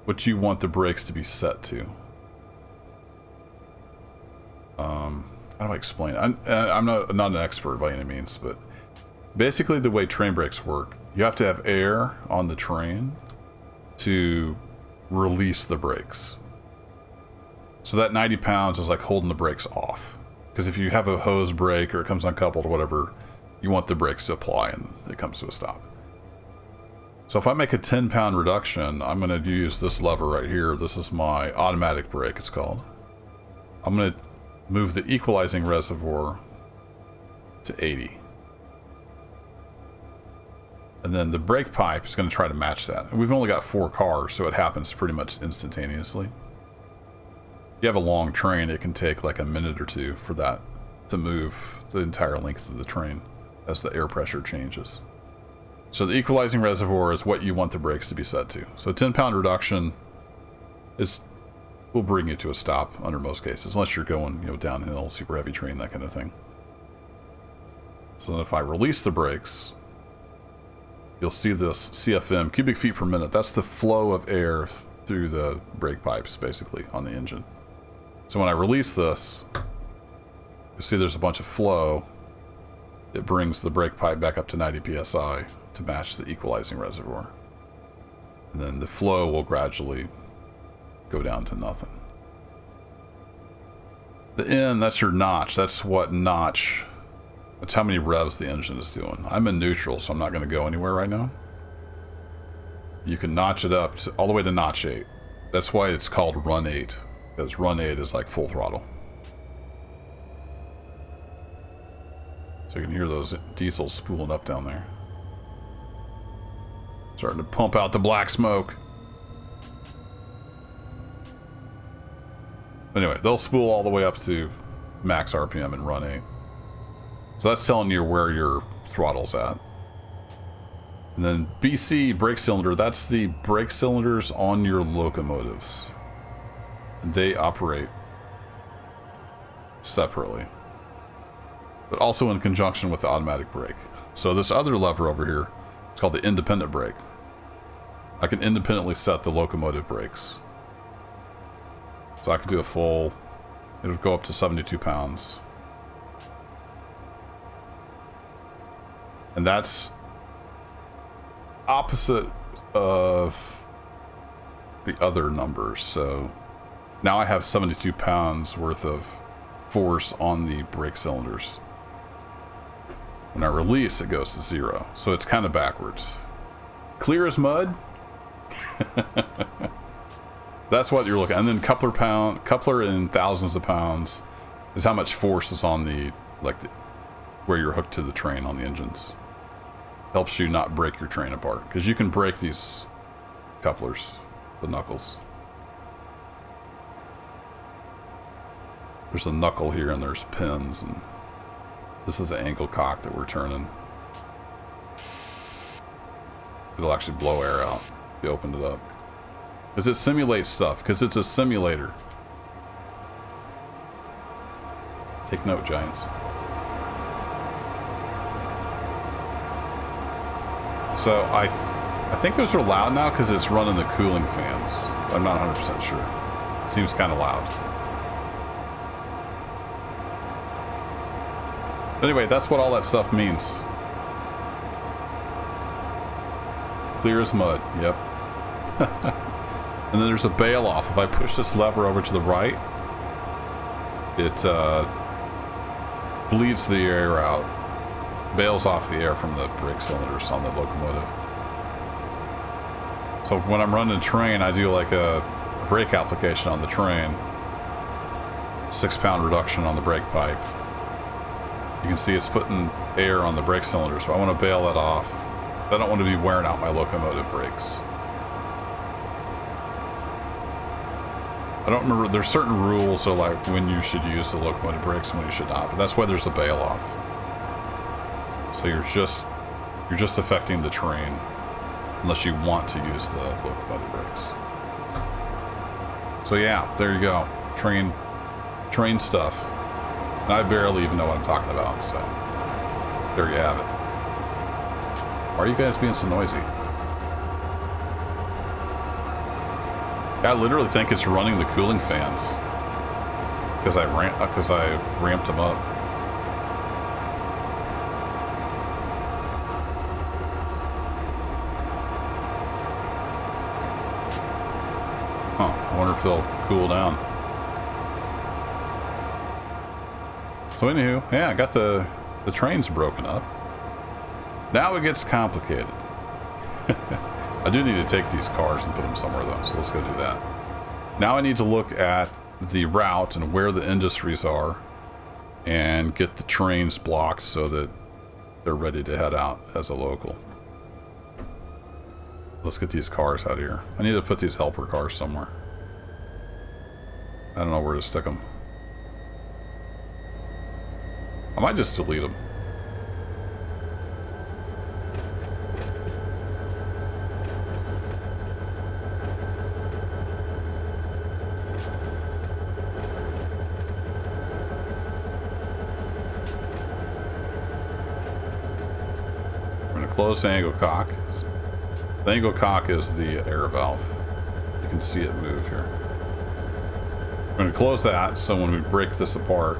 what you want the brakes to be set to. How do I explain it? I'm not an expert by any means, but basically the way train brakes work, you have to have air on the train to release the brakes. So that 90 pounds is like holding the brakes off. Because if you have a hose brake or it comes uncoupled or whatever, you want the brakes to apply and it comes to a stop. So if I make a 10-pound reduction, I'm going to use this lever right here. This is my automatic brake, it's called. I'm going to move the equalizing reservoir to 80. And then the brake pipe is going to try to match that. And we've only got 4 cars, so it happens pretty much instantaneously. If you have a long train, it can take like a minute or 2 for that to move the entire length of the train as the air pressure changes. So the equalizing reservoir is what you want the brakes to be set to. So a 10-pound reduction will bring you to a stop under most cases, unless you're going, you know, downhill, super heavy train, that kind of thing. So then if I release the brakes, you'll see this CFM, cubic feet per minute. That's the flow of air through the brake pipes, basically, on the engine. So when I release this, you see there's a bunch of flow. It brings the brake pipe back up to 90 psi to match the equalizing reservoir. And then the flow will gradually go down to nothing. The N, that's your notch. That's what notch. That's how many revs the engine is doing. I'm in neutral, so I'm not going to go anywhere right now. You can notch it up to, all the way to notch 8. That's why it's called run 8, because run 8 is like full throttle. So you can hear those diesels spooling up down there. Starting to pump out the black smoke. Anyway, they'll spool all the way up to max RPM and run 8. So that's telling you where your throttle's at. And then BC brake cylinder, that's the brake cylinders on your locomotives. And they operate separately, but also in conjunction with the automatic brake. So this other lever over here, it's called the independent brake. I can independently set the locomotive brakes. So I can do a full, it'll go up to 72 pounds. And that's opposite of the other numbers. So now I have 72 pounds worth of force on the brake cylinders. When I release, it goes to 0. So it's kind of backwards. Clear as mud. That's what you're looking at. And then coupler in thousands of pounds is how much force is on the, where you're hooked to the train on the engines. Helps you not break your train apart, because you can break these couplers, the knuckles. There's a knuckle here and there's pins, and this is the angle cock that we're turning. It'll actually blow air out if you opened it up. Because it simulates stuff, because it's a simulator. Take note, Giants. So I think those are loud now because it's running the cooling fans. I'm not 100% sure. It seems kind of loud. Anyway, that's what all that stuff means. Clear as mud, yep. And then there's a bail off. If I push this lever over to the right, it bleeds the air out, bails off the air from the brake cylinders on the locomotive. So when I'm running a train, I do like a brake application on the train. 6-pound reduction on the brake pipe. You can see it's putting air on the brake cylinder, so I want to bail that off. I don't want to be wearing out my locomotive brakes. I don't remember, there's certain rules of like when you should use the locomotive brakes and when you should not, but that's why there's a bail off. So you're just affecting the train unless you want to use the locomotive brakes. So yeah, there you go. Train stuff. And I barely even know what I'm talking about, so there you have it. Why are you guys being so noisy? I literally think it's running the cooling fans because I ramped them up. Huh, I wonder if they'll cool down. So anywho, yeah, I got the trains broken up. Now it gets complicated. I do need to take these cars and put them somewhere though, so let's go do that. Now I need to look at the route and where the industries are and get the trains blocked so that they're ready to head out as a local. Let's get these cars out of here. I need to put these helper cars somewhere. I don't know where to stick them. I might just delete them. Close the angle cock. The angle cock is the air valve. You can see it move here. I'm going to close that so when we break this apart.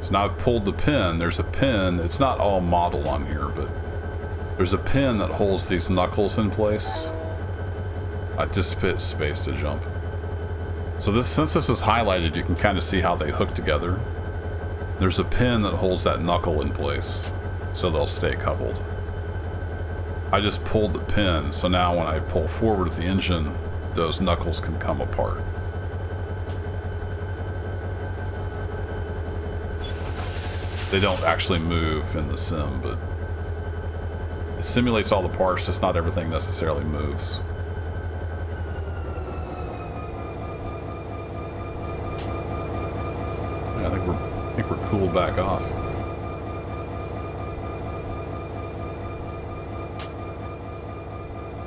So now I've pulled the pin. There's a pin. It's not all model on here, but there's a pin that holds these knuckles in place. I just hit space to jump. So this, since this is highlighted, you can kind of see how they hook together. There's a pin that holds that knuckle in place, so they'll stay coupled. I just pulled the pin, so now when I pull forward with the engine, those knuckles can come apart. They don't actually move in the sim, but it simulates all the parts, just not everything necessarily moves. Yeah, I think we're cooled back off.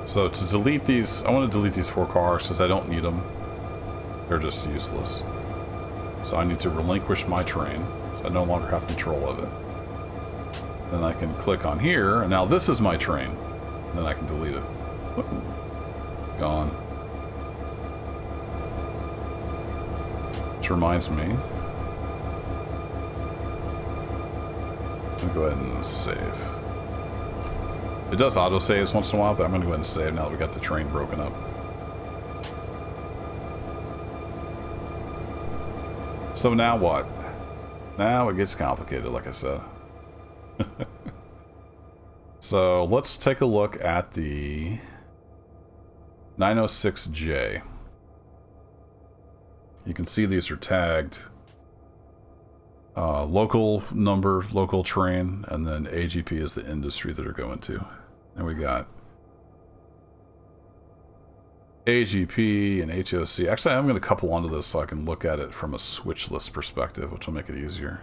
So to delete these, I want to delete these 4 cars because I don't need them. They're just useless. So I need to relinquish my train. So I no longer have control of it. Then I can click on here, and now this is my train. And then I can delete it. Ooh. Gone. Which reminds me. I'll go ahead and save. It does auto-saves once in a while, but I'm going to go ahead and save now that we got the train broken up. So now what? Now it gets complicated, like I said. So let's take a look at the 906J. You can see these are tagged. Local number, local train, and then AGP is the industry that they're going to. And we got AGP and HOC. Actually, I'm going to couple onto this so I can look at it from a switch list perspective, which will make it easier.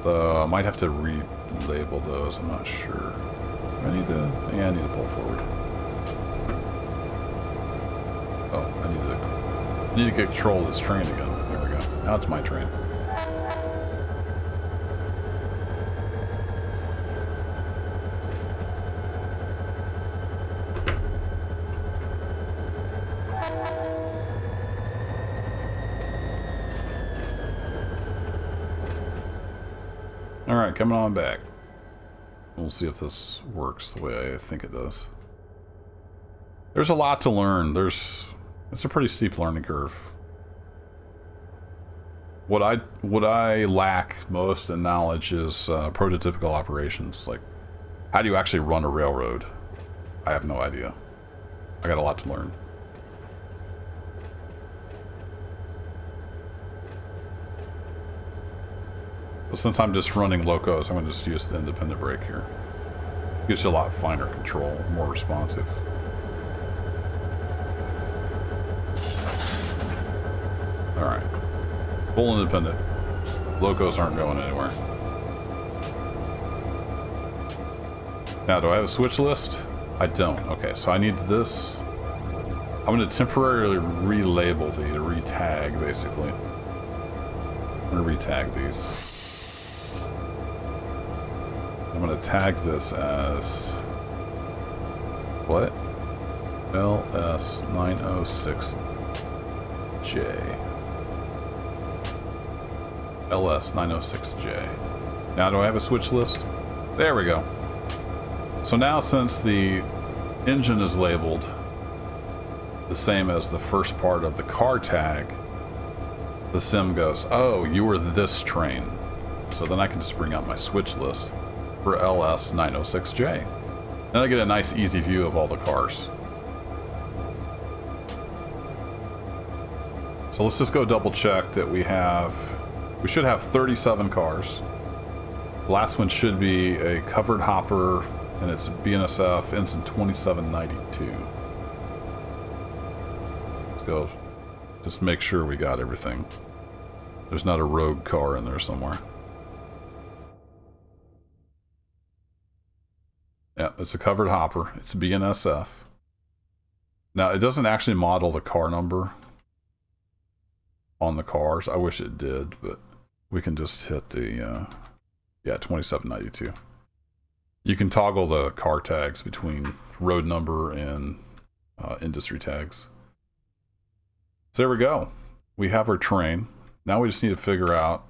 So I might have to relabel those. I'm not sure. Do I need to? Yeah, I need to pull forward. Oh, I need to get control of this train again. There we go. Now it's my train. Alright, coming on back. We'll see if this works the way I think it does. There's a lot to learn. It's a pretty steep learning curve. What I lack most in knowledge is prototypical operations. Like, how do you actually run a railroad? I have no idea. I got a lot to learn. But since I'm just running locos, I'm going to just use the independent brake here. Gives you a lot finer control, more responsive. Alright. Full independent. Locos aren't going anywhere. Now, do I have a switch list? I don't. Okay, so I need this. I'm going to temporarily relabel these, or retag, basically. I'm going to retag these. I'm going to tag this as... what? LS906J. LS906J. Now, do I have a switch list? There we go. So now, since the engine is labeled the same as the first part of the car tag, the sim goes, oh, you were this train. So then I can just bring out my switch list for LS906J. Then I get a nice, easy view of all the cars. So let's just go double check that we should have 37 cars. The last one should be a covered hopper, and it's BNSF, ends in 2792. Let's go just make sure we got everything. There's not a rogue car in there somewhere. Yeah, it's a covered hopper. It's BNSF. Now, it doesn't actually model the car number on the cars. I wish it did, but we can just hit the, yeah, 2792. You can toggle the car tags between road number and industry tags. So there we go. We have our train. Now we just need to figure out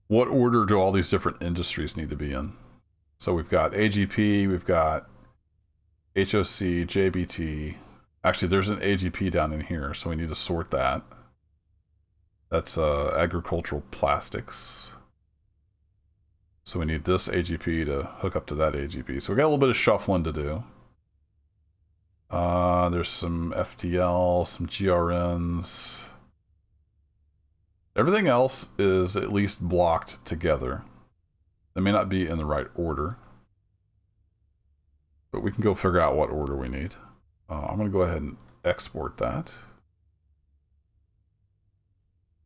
what order do all these different industries need to be in? So we've got AGP, we've got HOC, JBT. Actually, there's an AGP down in here, so we need to sort that. That's agricultural plastics. So we need this AGP to hook up to that AGP. So we got a little bit of shuffling to do. There's some FTL, some GRNs. Everything else is at least blocked together. They may not be in the right order, but we can go figure out what order we need. I'm going to go ahead and export that.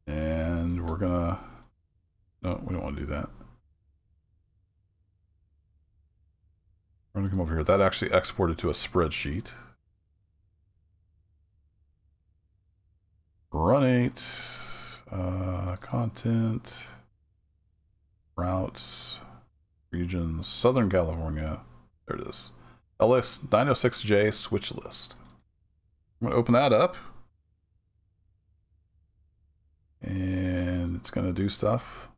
And we're going to... No, we don't want to do that. We're going to come over here. That actually exported to a spreadsheet. Run 8. Content. Routes. Regions. Southern California. There it is. LS906J switch list. I'm going to open that up. And it's going to do stuff.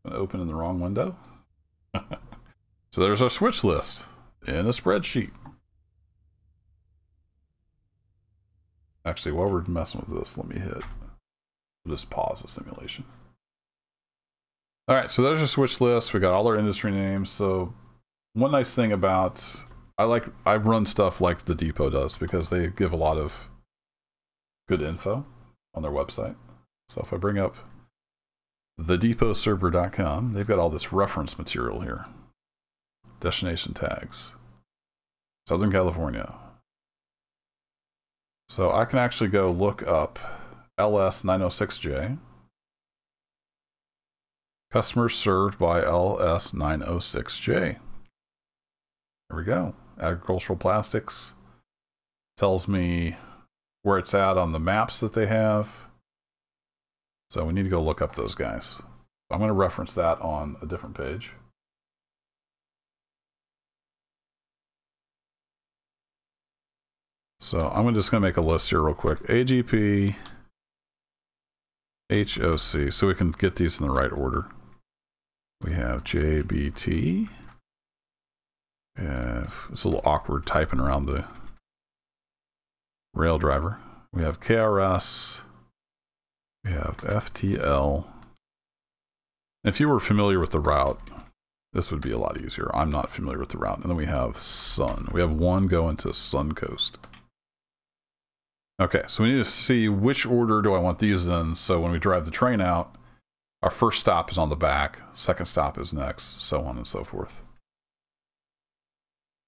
I'm going to open in the wrong window. So there's our switch list in a spreadsheet. Actually, while we're messing with this, let me hit. We'll just pause the simulation. All right, so there's our switch list. We got all our industry names. So one nice thing about I run stuff like the depot does because they give a lot of good info on their website. So if I bring up thedepotserver.com, they've got all this reference material here. Destination tags. Southern California. So I can actually go look up LS906J. Customers served by LS906J. There we go. Agricultural plastics. Tells me where it's at on the maps that they have. So we need to go look up those guys. I'm going to reference that on a different page. So I'm just going to make a list here real quick. AGP, HOC, so we can get these in the right order. We have JBT. It's a little awkward typing around the rail driver. We have KRS. We have FTL. If you were familiar with the route, this would be a lot easier. I'm not familiar with the route. And then we have Sun. We have one going to Suncoast. Okay, so we need to see which order do I want these in. So when we drive the train out, our first stop is on the back, second stop is next, so on and so forth.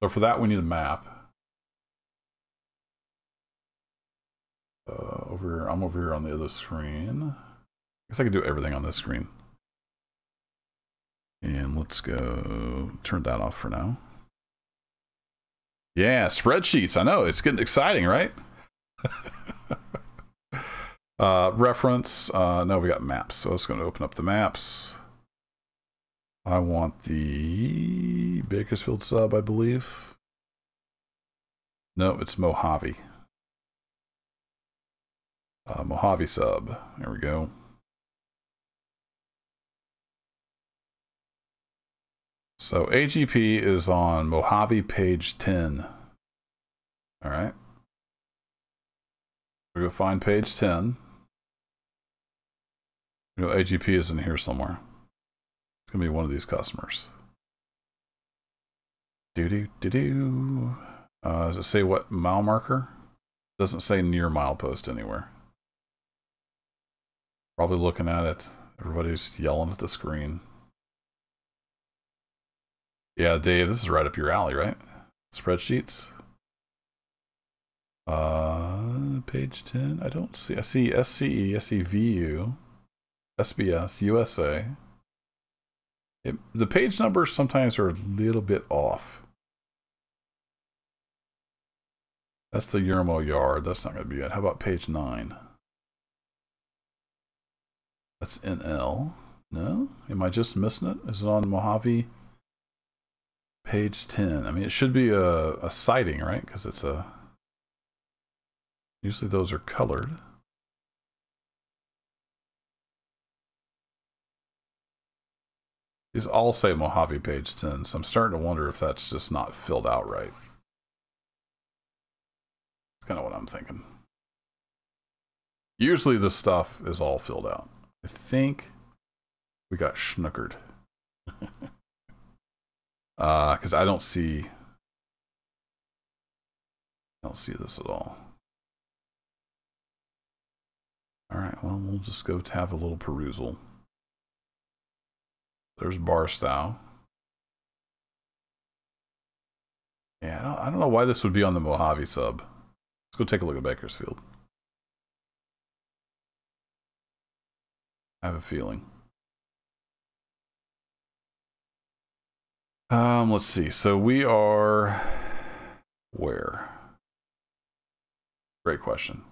So for that, we need a map. I'm over here on the other screen. I guess I can do everything on this screen. And let's go turn that off for now. Yeah, spreadsheets. I know, it's getting exciting, right? Reference. No, we got maps. So let's go to open up the maps. I want the Bakersfield sub, I believe. No, it's Mojave. Mojave sub. There we go. So AGP is on Mojave page 10. All right. We go find page 10. You know, AGP is in here somewhere. It's gonna be one of these customers. Does it say what mile marker? Doesn't say near milepost anywhere. Probably looking at it. Everybody's yelling at the screen. Yeah, Dave, this is right up your alley, right? Spreadsheets. Page 10. I don't see. I see SCE, I see VU, SBS, USA. The page numbers sometimes are a little bit off. That's the Yermo yard. That's not going to be it. How about page 9? That's NL. No? Am I just missing it? Is it on Mojave? Page 10. I mean, it should be a sighting, right? Because it's a... Usually those are colored. These all say Mojave page 10, so I'm starting to wonder if that's just not filled out right. That's kind of what I'm thinking. Usually this stuff is all filled out. I think we got schnookered. Because I don't see this at all. Alright, well, we'll just go to have a little perusal. There's Barstow. Yeah, I don't know why this would be on the Mojave Sub. Let's go take a look at Bakersfield. I have a feeling. Let's see. So we are where? Great question.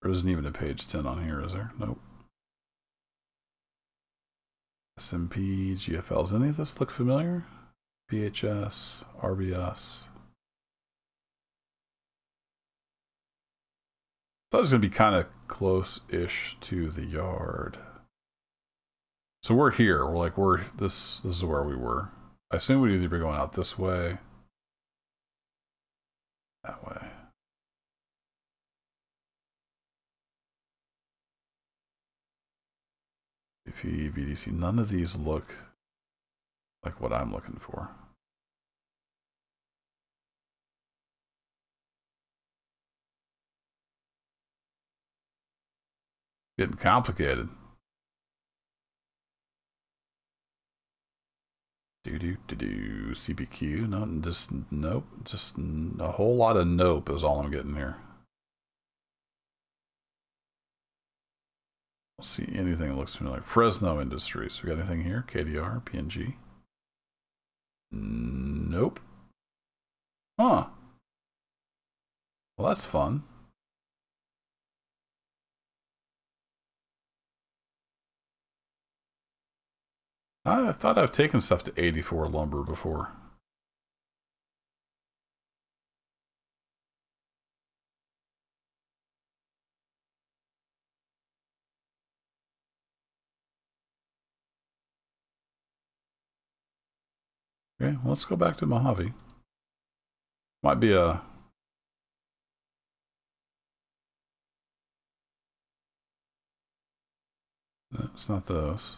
There isn't even a page 10 on here, is there? Nope. SMP, GFL. Does any of this look familiar? PHS, RBS. Thought it was going to be kind of close-ish to the yard. So we're here. This is where we were. I assume we'd either be going out this way, that way. BP, VDC. None of these look like what I'm looking for. Getting complicated. CPQ. No, just nope. Just a whole lot of nope is all I'm getting here. Don't see anything that looks familiar. Fresno Industries. We got anything here? KDR, PNG. Nope. Huh. Well, that's fun. I thought I've taken stuff to 84 lumber before. Okay, well, let's go back to Mojave. Might be a... No, it's not those.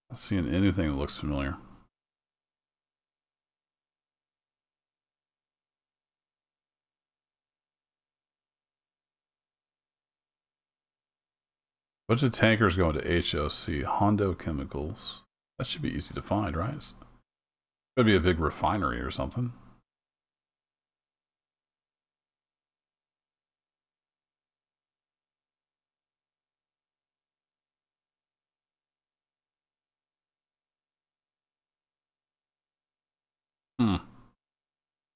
Not seeing anything that looks familiar. Bunch of tankers going to HOC, Hondo Chemicals. That should be easy to find, right? It's gotta be a big refinery or something.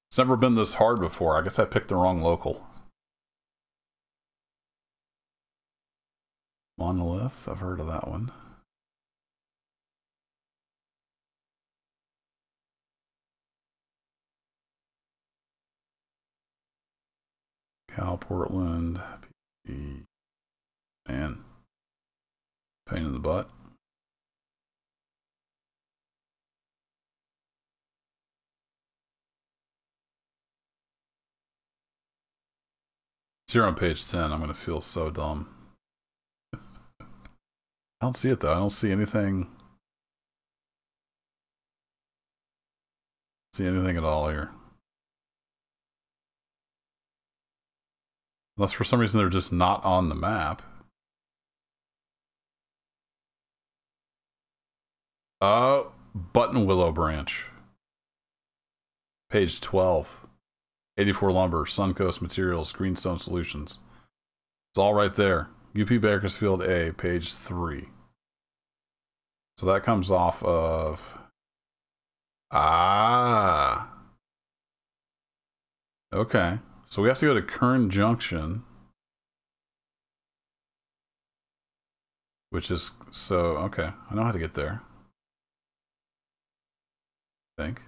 It's never been this hard before. I guess I picked the wrong local. Monolith, I've heard of that one. Cal Portland. Man. Pain in the butt. It's here on page 10. I'm going to feel so dumb. I don't see it though. I don't see anything. See anything at all here. Unless for some reason they're just not on the map. Button Willow Branch. Page 12. 84 Lumber, Suncoast Materials, Greenstone Solutions. It's all right there. UP Bakersfield A, page 3. So that comes off of Ah. Okay. So we have to go to Kern Junction. Which is, so, okay. I know how to get there. I think.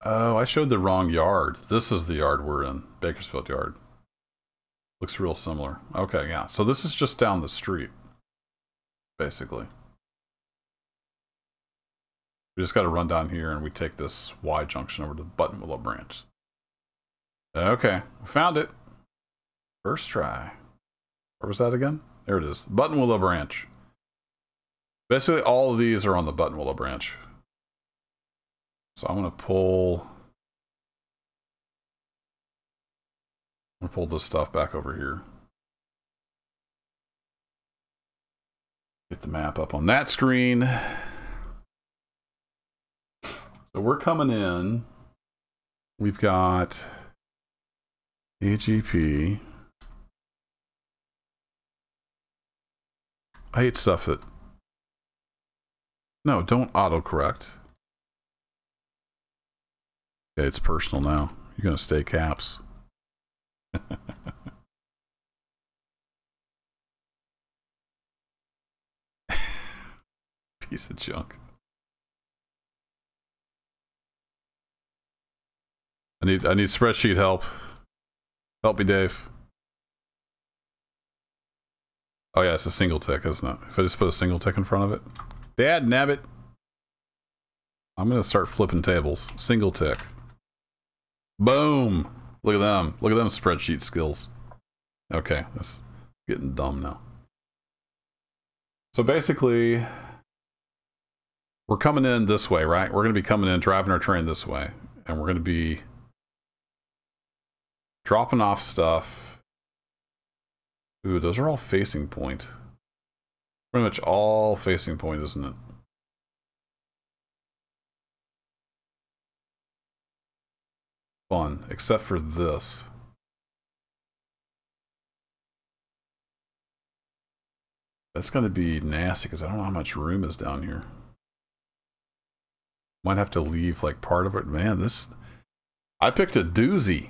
Oh, I showed the wrong yard. This is the yard we're in. Bakersfield Yard. Looks real similar. Okay, yeah. So this is just down the street. Basically. We just got to run down here and we take this Y junction over to Buttonwillow Branch. Okay, found it. First try. Where was that again? There it is. Buttonwillow Branch. Basically, all of these are on the Buttonwillow Branch. So I'm gonna pull this stuff back over here. Get the map up on that screen. So we're coming in. We've got AGP. I hate stuff that... No, don't autocorrect. Okay, it's personal now. You're gonna stay caps. Piece of junk. I need spreadsheet help. Help me, Dave. Oh yeah, it's a single tick, isn't it? If I just put a single tick in front of it. Dad nabbit. I'm gonna start flipping tables. Single tick. Boom. Look at them. Look at them spreadsheet skills. Okay, that's getting dumb now. So basically, we're coming in this way, right? We're gonna be coming in, driving our train this way. And we're gonna be dropping off stuff. Ooh, those are all facing point. Pretty much all facing point, isn't it? Fun, except for this. That's going to be nasty because I don't know how much room is down here. Might have to leave like part of it. Man, this... I picked a doozy.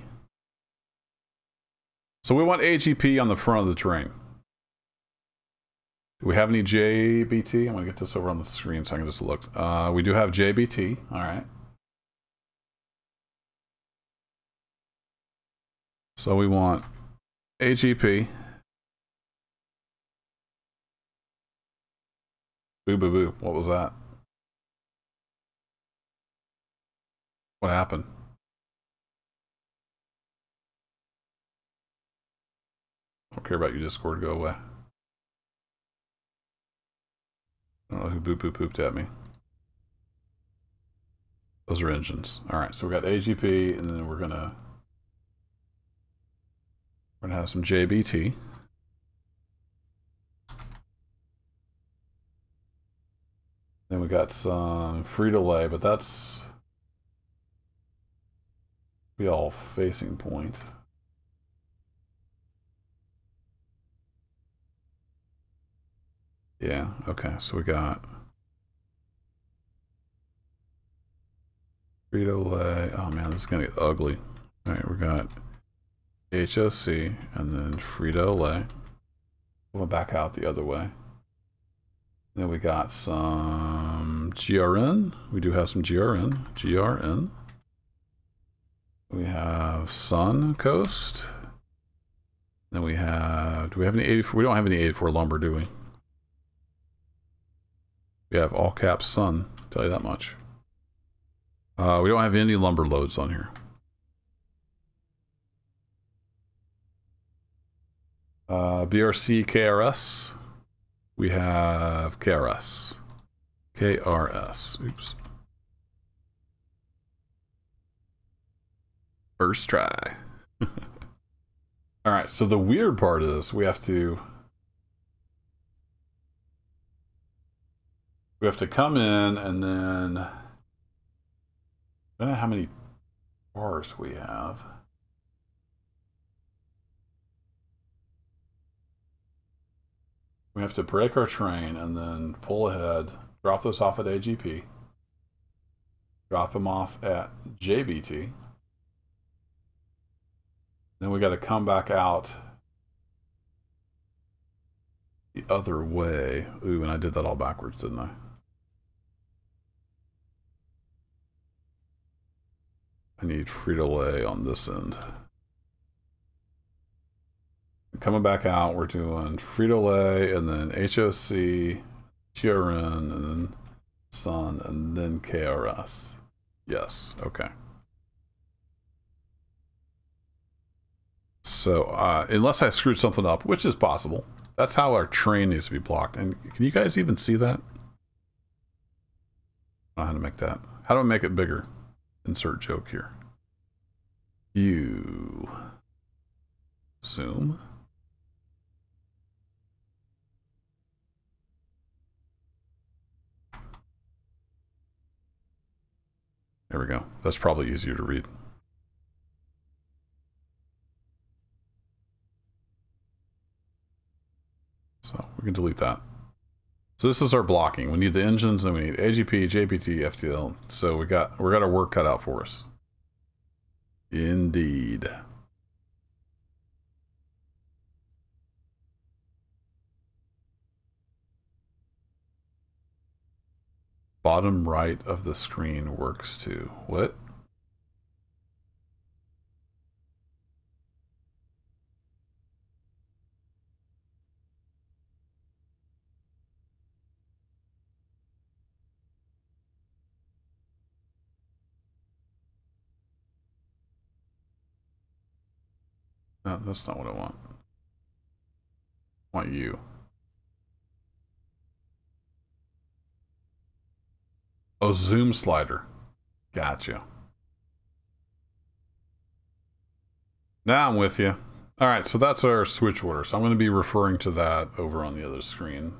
So we want AGP on the front of the train. Do we have any JBT? I'm going to get this over on the screen so I can just look. We do have JBT. All right. So we want AGP. Boo, boo, boo. What was that? What happened? I don't care about you, Discord. Go away. I don't know who boop boop pooped at me. Those are engines. All right, so we got AGP, and then we're gonna have some JBT. Then we got some Frito-Lay, but that's be all facing point. Yeah, okay, so we got Frito-Lay. Oh man, this is gonna get ugly. All right, we got HOC and then Frito-Lay. We'll back out the other way. Then we got some GRN. We do have some GRN. We have Sun Coast. Then we have, do we have any 84? We don't have any 84 lumber, do we? We have all caps Sun, I'll tell you that much. We don't have any lumber loads on here. BRC KRS. We have KRS. Oops. First try. All right, so the weird part is we have to come in and then I don't know how many bars we have. We have to break our train and then pull ahead, drop those off at AGP, drop them off at JBT. Then we got to come back out the other way. Ooh, and I did that all backwards, didn't I? I need Frito-Lay on this end. Coming back out, we're doing Frito-Lay and then HOC, GRN, and then Sun, and then KRS. Yes, okay. So, unless I screwed something up, which is possible, that's how our train needs to be blocked. And can you guys even see that? I don't know how to make that. How do I make it bigger? Insert joke here. View. Zoom. There we go. That's probably easier to read. So we can delete that. So this is our blocking. We need the engines, and we need AGP, JPT, FTL. So we got our work cut out for us. Indeed. Bottom right of the screen works too. What? No, that's not what I want. I want you. Oh, zoom slider. Gotcha. Now I'm with you. All right, so that's our switch order. So I'm going to be referring to that over on the other screen.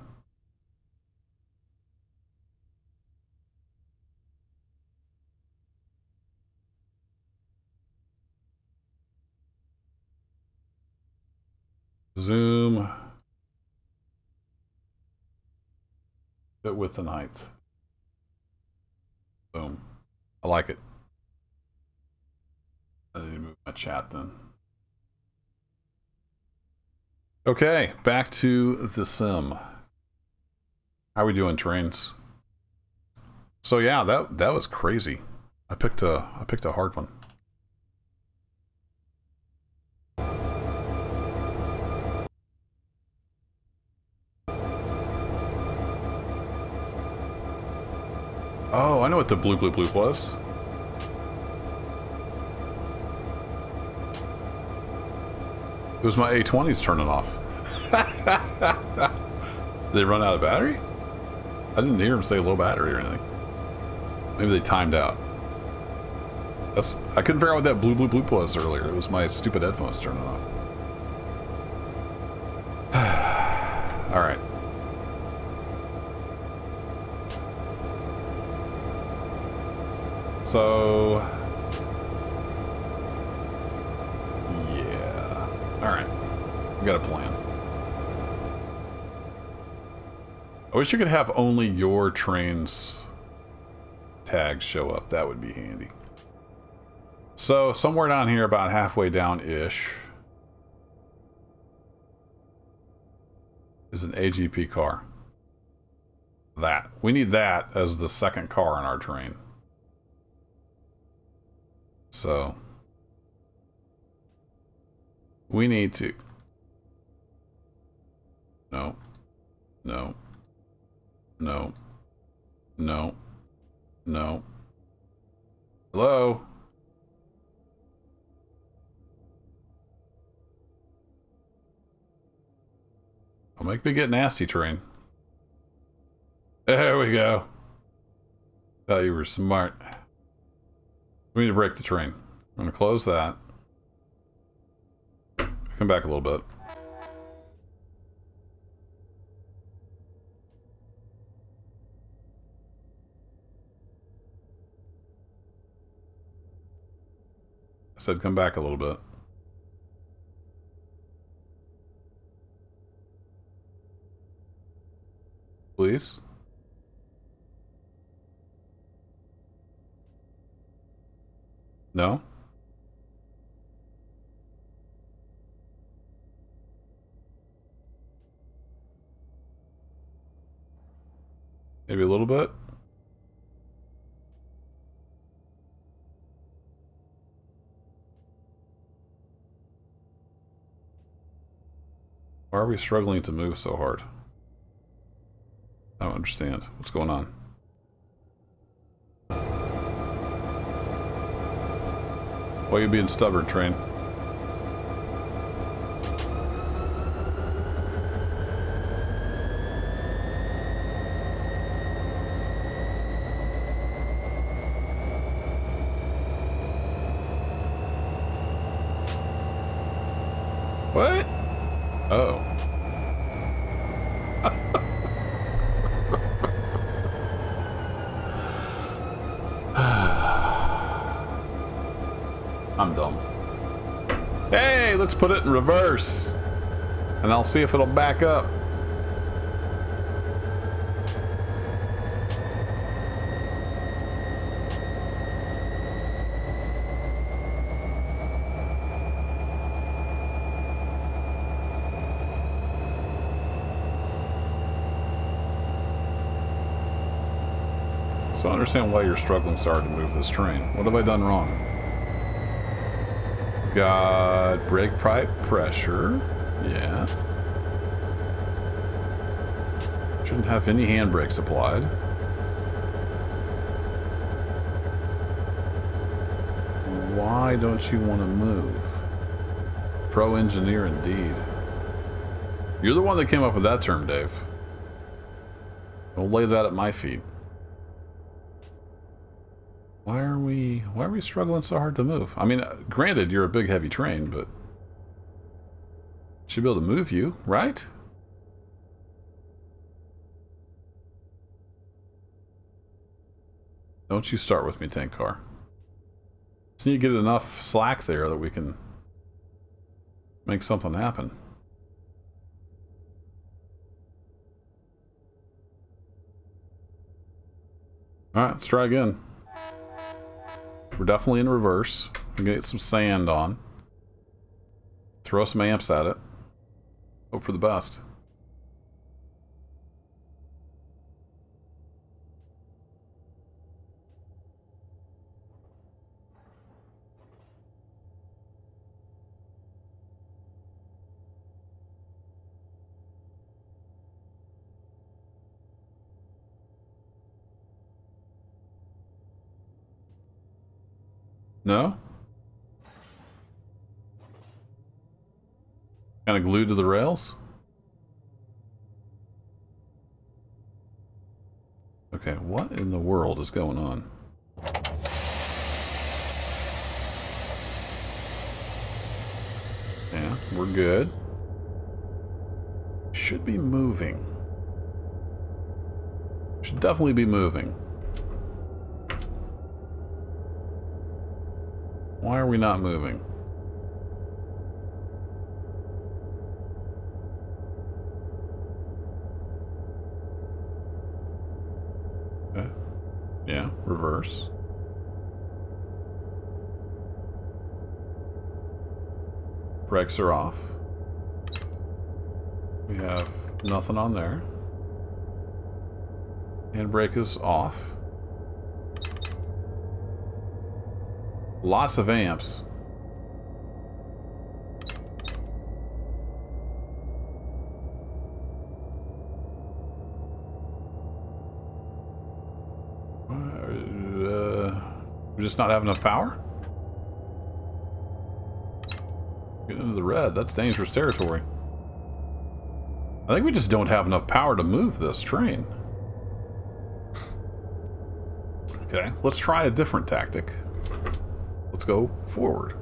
Zoom. Fit width and height. Boom. I like it. I need to move my chat then. Okay, back to the sim. How are we doing, trains? So yeah, that was crazy. I picked a hard one. Oh, I know what the bloop bloop bloop was. It was my A20s turning off. Did they run out of battery? I didn't hear them say low battery or anything. Maybe they timed out. I couldn't figure out what that bloop bloop bloop was earlier. It was my stupid headphones turning off. All right. So, yeah. All right. We got a plan. I wish you could have only your train's tags show up. That would be handy. So, somewhere down here, about halfway down-ish, is an AGP car. That. We need that as the second car in our train. So, we need to... No. No. No. No. No. Hello? I'll make me get nasty, train. There we go. Thought you were smart. We need to break the train. I'm going to close that. Come back a little bit. said come back a little bit. Please. No? Maybe a little bit? Why are we struggling to move so hard? I don't understand. What's going on? Why are you being stubborn, train? What? Oh. I'm dumb. Hey, let's put it in reverse. And I'll see if it'll back up. So I understand why you're struggling so hard to move this train. What have I done wrong? We've got brake pipe pressure. Yeah. Shouldn't have any handbrakes applied. Why don't you want to move? Pro engineer indeed. You're the one that came up with that term, Dave. Don't lay that at my feet. Why are we struggling so hard to move? I mean, granted, you're a big heavy train, but should be able to move you, right? Don't you start with me, tank car. So you get enough slack there that we can make something happen. Alright, let's try again. We're definitely in reverse. We're gonna get some sand on. Throw some amps at it. Hope for the best. No? Kind of glued to the rails? Okay, what in the world is going on? Yeah, we're good. Should be moving. Should definitely be moving. Why are we not moving? Okay. Yeah, reverse. Brakes are off. We have nothing on there. Handbrake is off. Lots of amps. We just not have enough power? Getting into the red, that's dangerous territory. I think we just don't have enough power to move this train. Okay, let's try a different tactic. Let's go forward.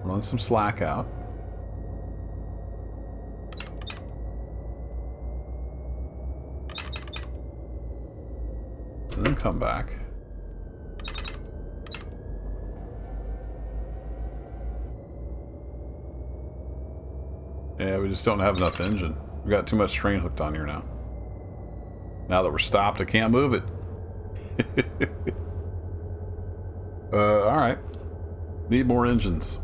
Run some slack out. And then come back. Yeah, we just don't have enough engine. We got too much train hooked on here now. Now that we're stopped, I can't move it. Alright. Need more engines.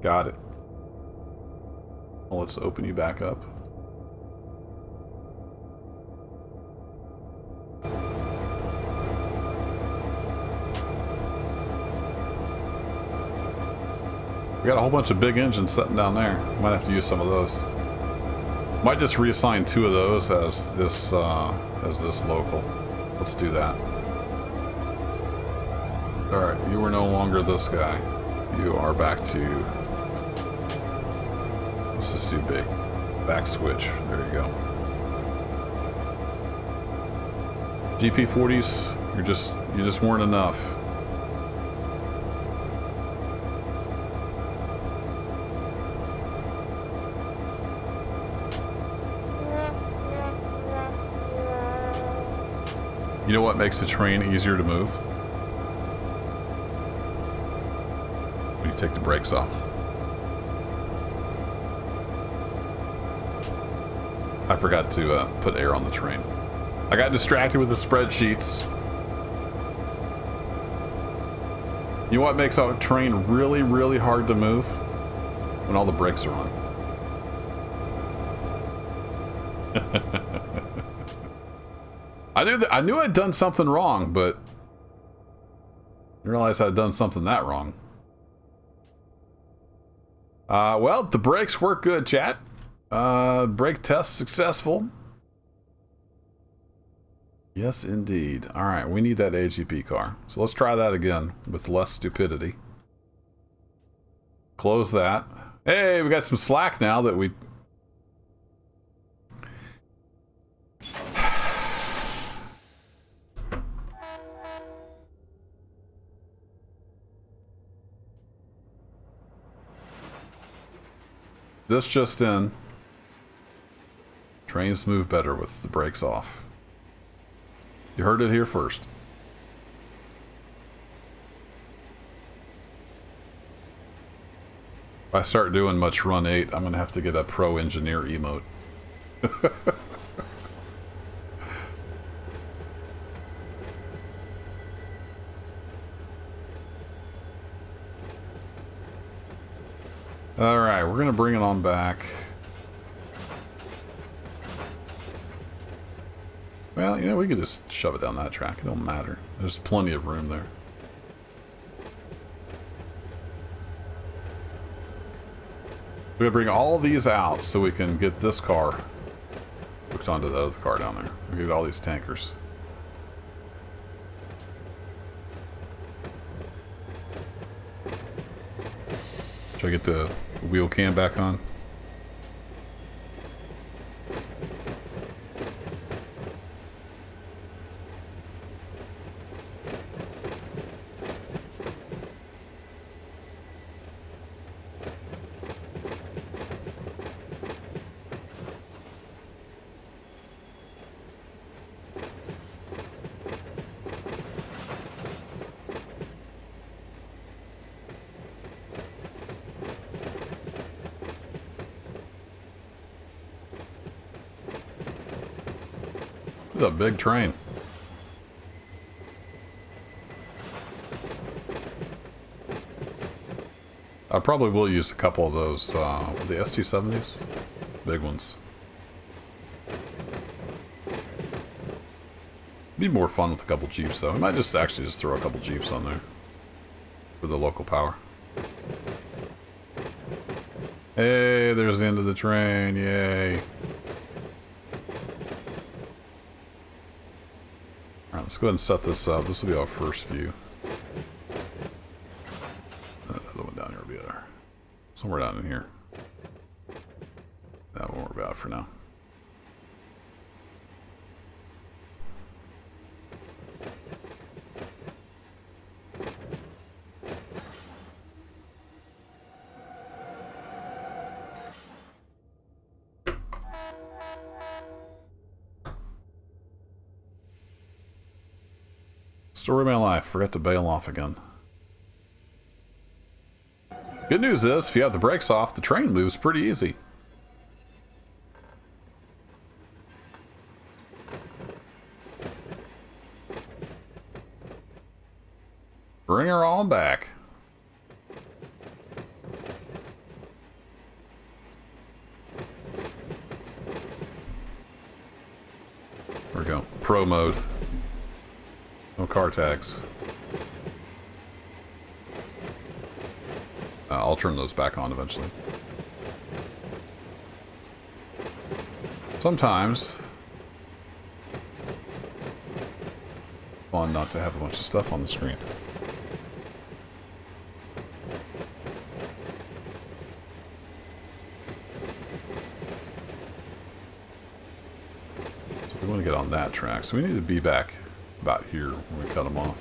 Got it. Well, let's open you back up. We got a whole bunch of big engines sitting down there. Might have to use some of those. Might just reassign 2 of those as this local. Let's do that. Alright, you are no longer this guy. You are back to... Let's just do big. Back switch. There you go. GP40s, you just weren't enough. You know what makes the train easier to move? When you take the brakes off. I forgot to put air on the train. I got distracted with the spreadsheets. You know what makes a train really, really hard to move? When all the brakes are on. I knew I'd done something wrong, but I didn't realize I'd done something that wrong. Well, the brakes work good, chat. Brake test successful. Yes, indeed. Alright, we need that AGP car. So let's try that again with less stupidity. Close that. Hey, we got some slack now that we... This just in. Trains move better with the brakes off. You heard it here first. If I start doing much run 8, I'm going to have to get a pro engineer emote. Alright, we're going to bring it on back. Well, you know, we could just shove it down that track. It don't matter. There's plenty of room there. We're going to bring all these out so we can get this car hooked onto the other car down there. We get all these tankers. Should I get the wheel cam back on? This is a big train. I probably will use a couple of those, the ST70s, big ones. Be more fun with a couple Jeeps though. I might just actually throw a couple Jeeps on there for the local power. Hey, there's the end of the train, yay. Alright, let's go ahead and set this up. This will be our first view. Another one down here will be there. Somewhere down in here. That won't worry about it for now. Story of my life. Forgot to bail off again. Good news is, if you have the brakes off, the train moves pretty easy. Bring her on back. There we go. Pro mode. No car tags. I'll turn those back on eventually. Sometimes fun not to have a bunch of stuff on the screen. So we want to get on that track, so we need to be back about here when we cut them off.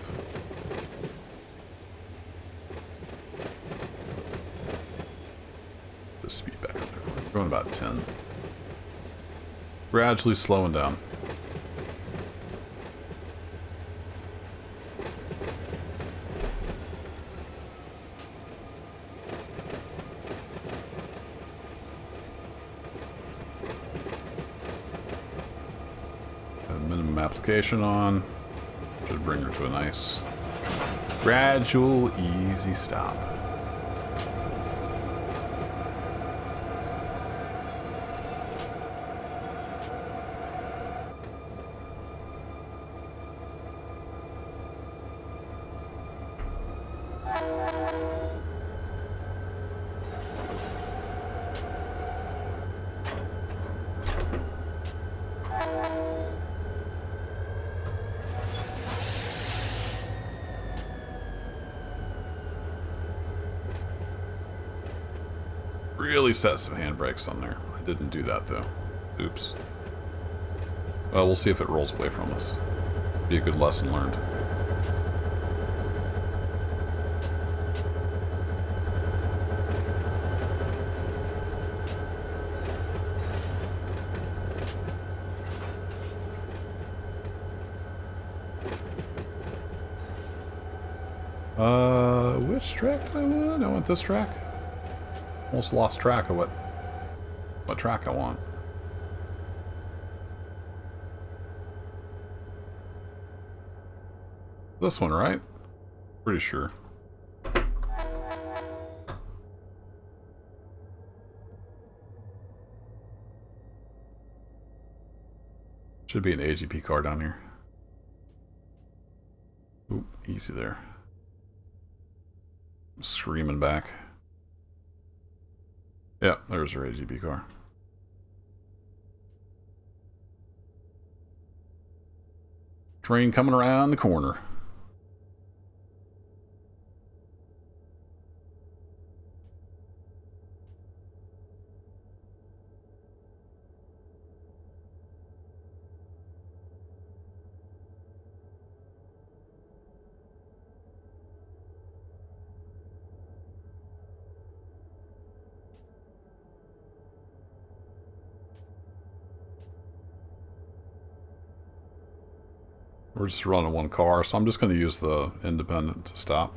The speed back up there. We're going about 10. Gradually slowing down. Minimum application on. Should bring her to a nice gradual, easy stop. Really set some handbrakes on there. I didn't do that though. Oops. Well, we'll see if it rolls away from us. Be a good lesson learned. Which track do I want? I want this track. Almost lost track of what track I want. This one, right? Pretty sure. Should be an AGP car down here. Oop, easy there. I'm screaming back. Yeah, there's our AGP car. Train coming around the corner. We're just running one car, so I'm just going to use the independent to stop.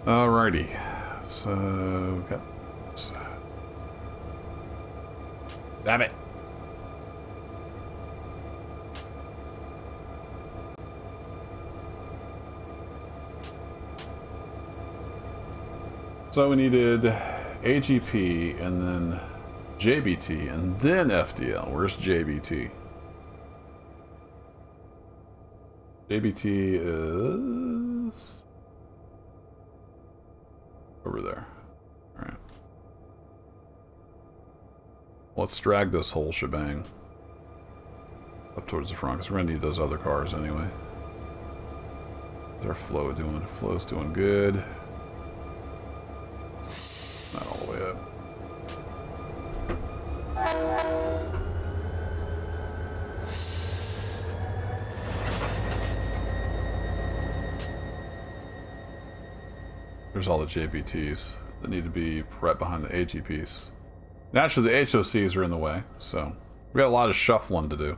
Alrighty, so got. Damn it! So we needed AGP and then JBT and then FDL. Where's JBT? JBT is over there. All right. Let's drag this whole shebang up towards the front because we're gonna need those other cars anyway. How's our flow doing? Flow's doing good. Not all the way up. There's all the JBTs that need to be right behind the AGPs. Naturally, the HOCs are in the way, so we got a lot of shuffling to do.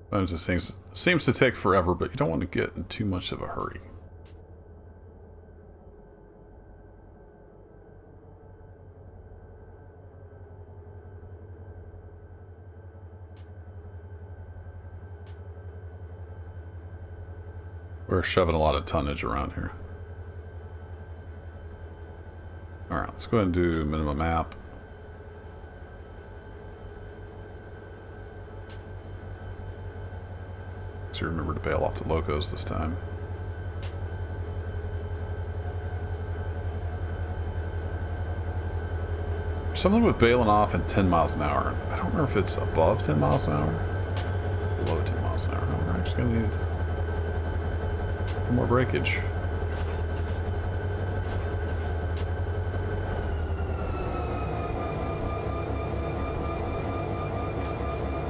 Sometimes this thing seems to take forever, but you don't want to get in too much of a hurry. We're shoving a lot of tonnage around here. Alright, let's go ahead and do minimum map. So remember to bail off the locos this time. There's something with bailing off at 10 miles an hour. I don't remember if it's above 10 miles an hour. Below 10 miles an hour. We're actually going to need more breakage.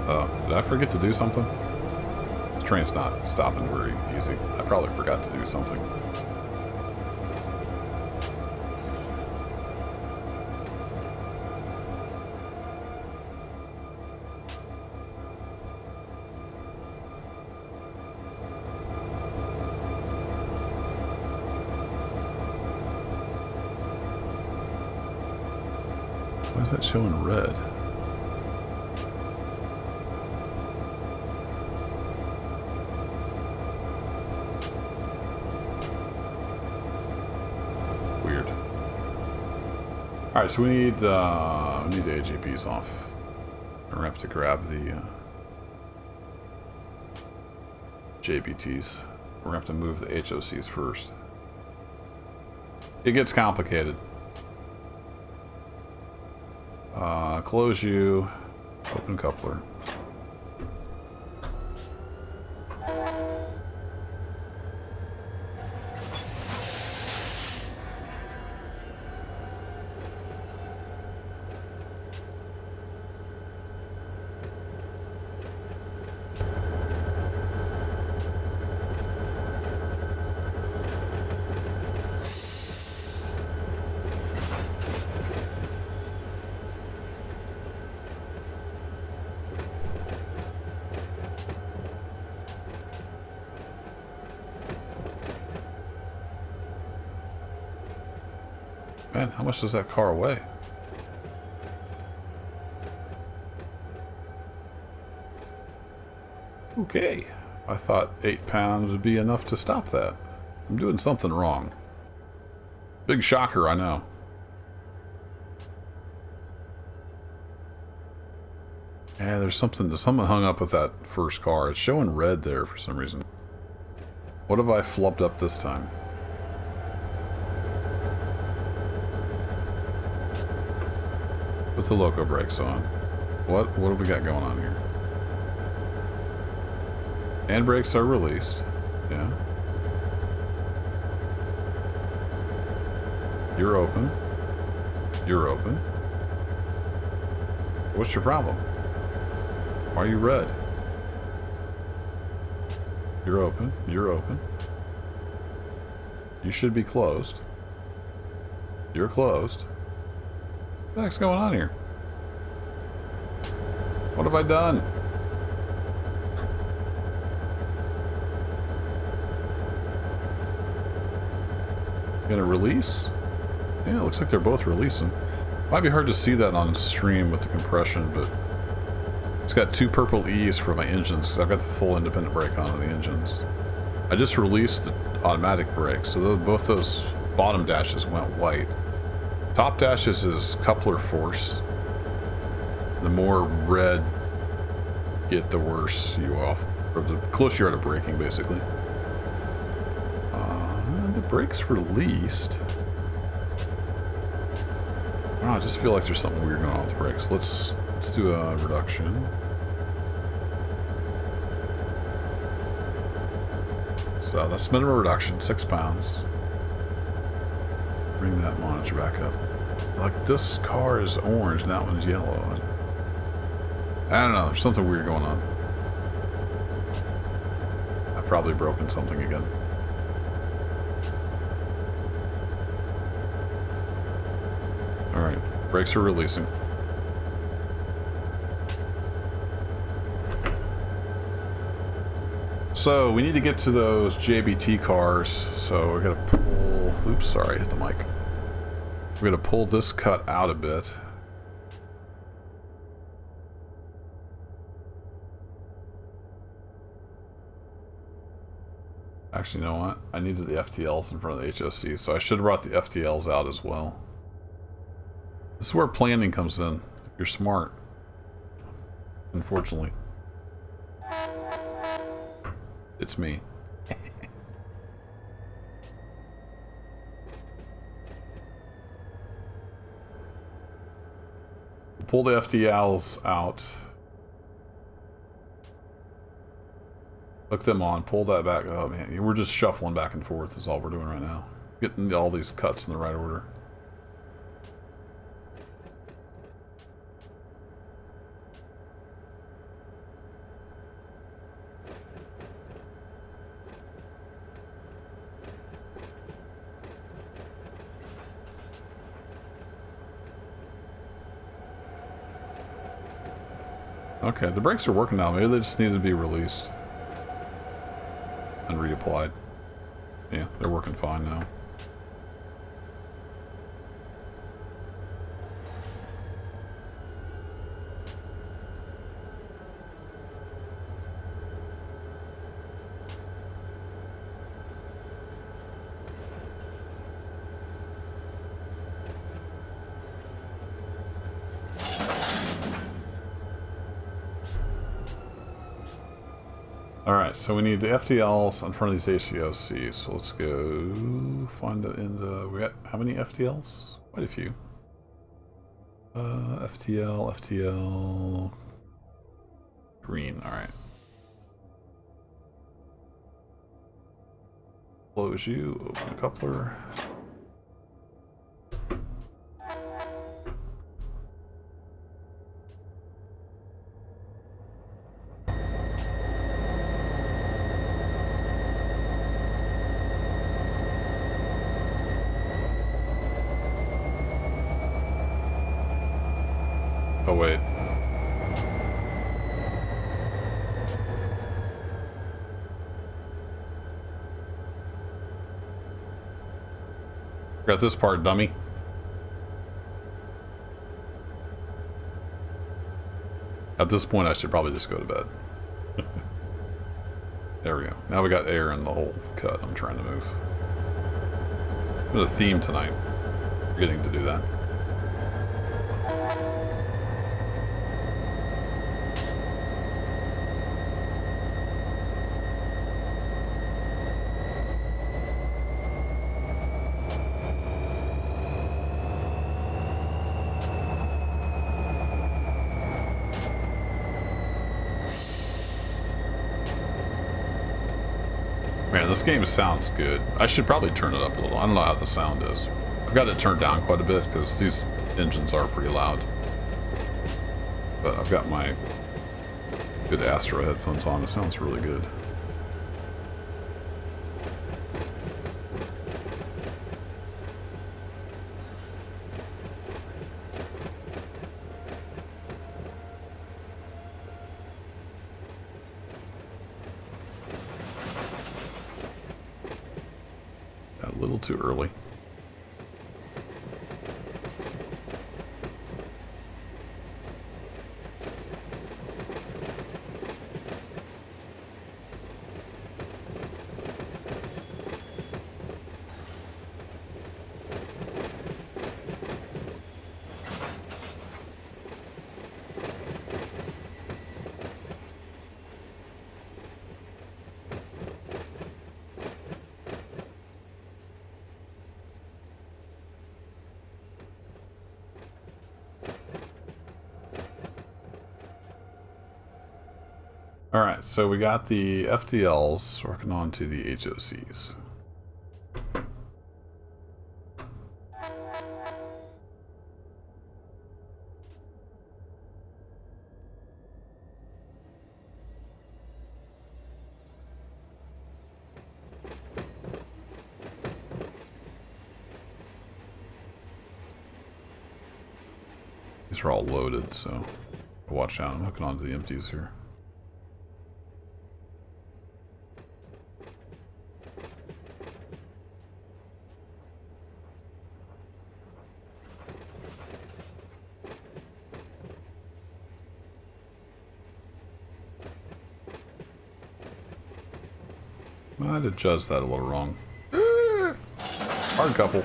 Oh, did I forget to do something? This train's not stopping very easy. I probably forgot to do something. Why is that showing red? Weird. Alright, so we need the AGPs off. We're gonna have to grab the JBTs. We're gonna have to move the HOCs first. It gets complicated. Close you, open coupler. Man, how much does that car weigh? Okay. I thought 8 pounds would be enough to stop that. I'm doing something wrong. Big shocker, I know. Yeah, there's something hung up with that first car. It's showing red there for some reason. What have I flubbed up this time? Put the loco brakes on. What have we got going on here? Handbrakes are released. Yeah. You're open. You're open. What's your problem? Why are you red? You're open. You're open. You should be closed. You're closed. What the heck's going on here? What have I done? Gonna release? Yeah, it looks like they're both releasing. Might be hard to see that on stream with the compression, but it's got 2 purple E's for my engines because I've got the full independent brake on the engines. I just released the automatic brake, so both those bottom dashes went white. Top dashes is coupler force. The more red get, the worse you off, or the closer you are to braking, basically. The brake's released. Oh, I just feel like there's something weird going on with the brakes. Let's do a reduction. So that's minimum reduction, 6 pounds. Bring that monitor back up. Like, this car is orange and that one's yellow. I don't know, there's something weird going on. I've probably broken something again. Alright, brakes are releasing. So, we need to get to those JBT cars, so we're gonna pull... Oops, sorry, I hit the mic. We're gonna pull this cut out a bit. Actually, you know what? I needed the FTLs in front of the HOC, so I should have brought the FTLs out as well. This is where planning comes in. If you're smart. Unfortunately. It's me. Pull the FTLs out. Hook them on, pull that back. Oh man, we're just shuffling back and forth is all we're doing right now. Getting all these cuts in the right order. Okay, the brakes are working now. Maybe they just need to be released and reapplied. Yeah, they're working fine now. Alright, so we need the FTLs in front of these ACOCs, so let's go find it in the... We got how many FTLs? Quite a few. FTL... Green, alright. Close you, open coupler. Oh, wait. Got this part, dummy. At this point, I should probably just go to bed. There we go. Now we got air in the whole cut I'm trying to move. I'm in a theme tonight. Forgetting to do that. Man, this game sounds good. I should probably turn it up a little. I don't know how the sound is. I've got it turned down quite a bit because these engines are pretty loud. But I've got my good Astro headphones on. It sounds really good. Too early. Alright, so we got the FTLs working on to the HOCs. These are all loaded, so watch out. I'm hooking onto the empties here. Might have judged that a little wrong. Hard couple.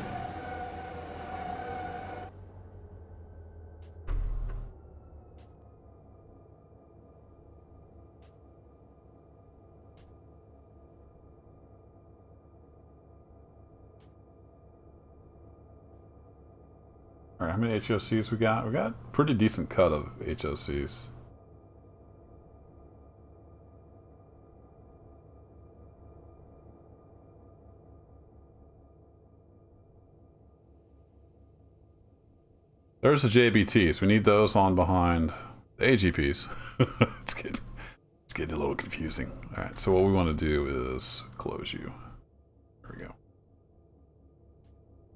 Alright, how many HOCs we got? We got a pretty decent cut of HOCs. There's the JBTs. We need those on behind the AGPs. it's getting a little confusing. Alright, so what we want to do is close you. There we go.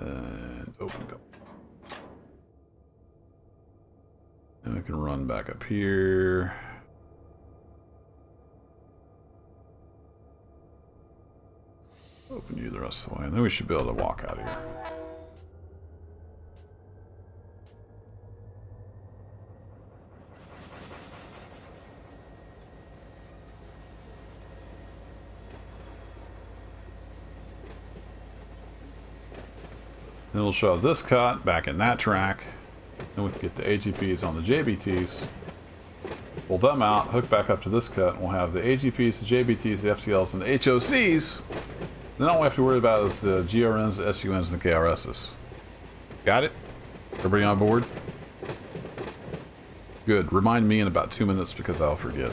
And open up. And we can run back up here. Open you the rest of the way, and then we should be able to walk out of here. Then we'll shove this cut back in that track. Then we can get the AGPs on the JBTs. Pull them out, hook back up to this cut, and we'll have the AGPs, the JBTs, the FTLs, and the HOCs. Then all we have to worry about is the GRNs, the SUNs, and the KRSs. Got it? Everybody on board? Good. Remind me in about 2 minutes because I'll forget.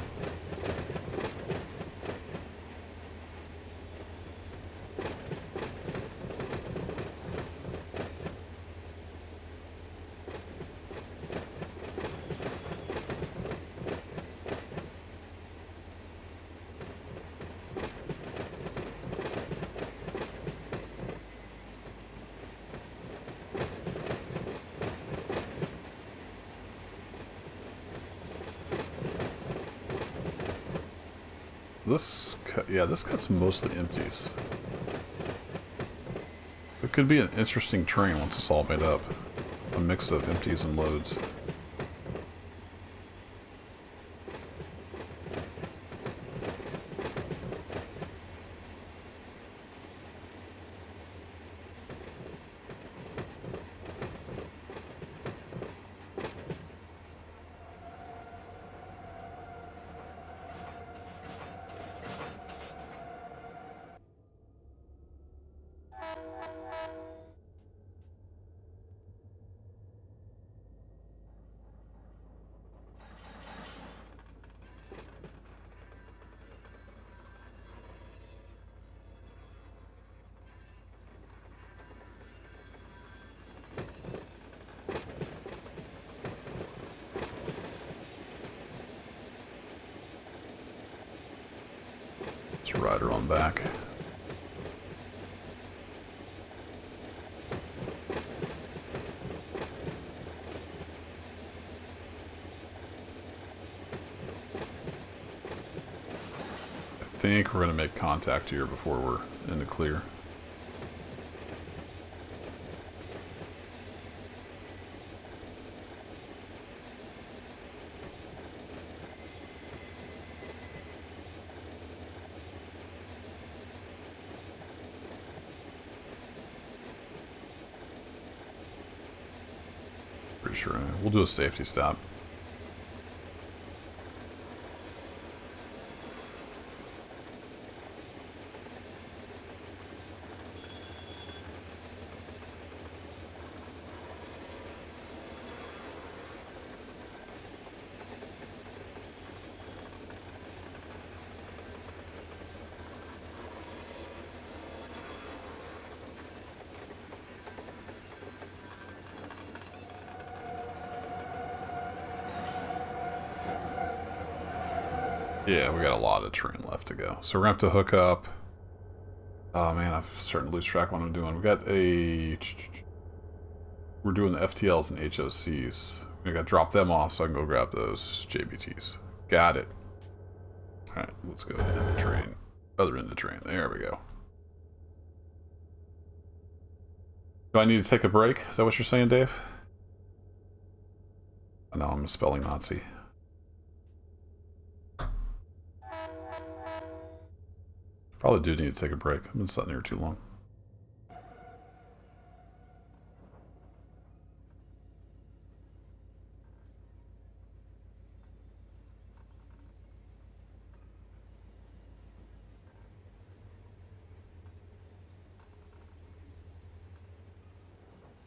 This cut, yeah, this cut's mostly empties. It could be an interesting train once it's all made up. A mix of empties and loads. Ride her on back. I think we're going to make contact here before we're in the clear. Pretty sure we'll do a safety stop. Yeah, we got a lot of terrain left to go. So we're gonna have to hook up. Oh man, I'm starting to lose track of what I'm doing. We got a. We're doing the FTLs and HOCs. We gotta drop them off so I can go grab those JBTs. Got it. Alright, let's go into the train. Other end of the train. There we go. Do I need to take a break? Is that what you're saying, Dave? I know I'm a spelling Nazi. Probably do need to take a break. I've been sitting here too long.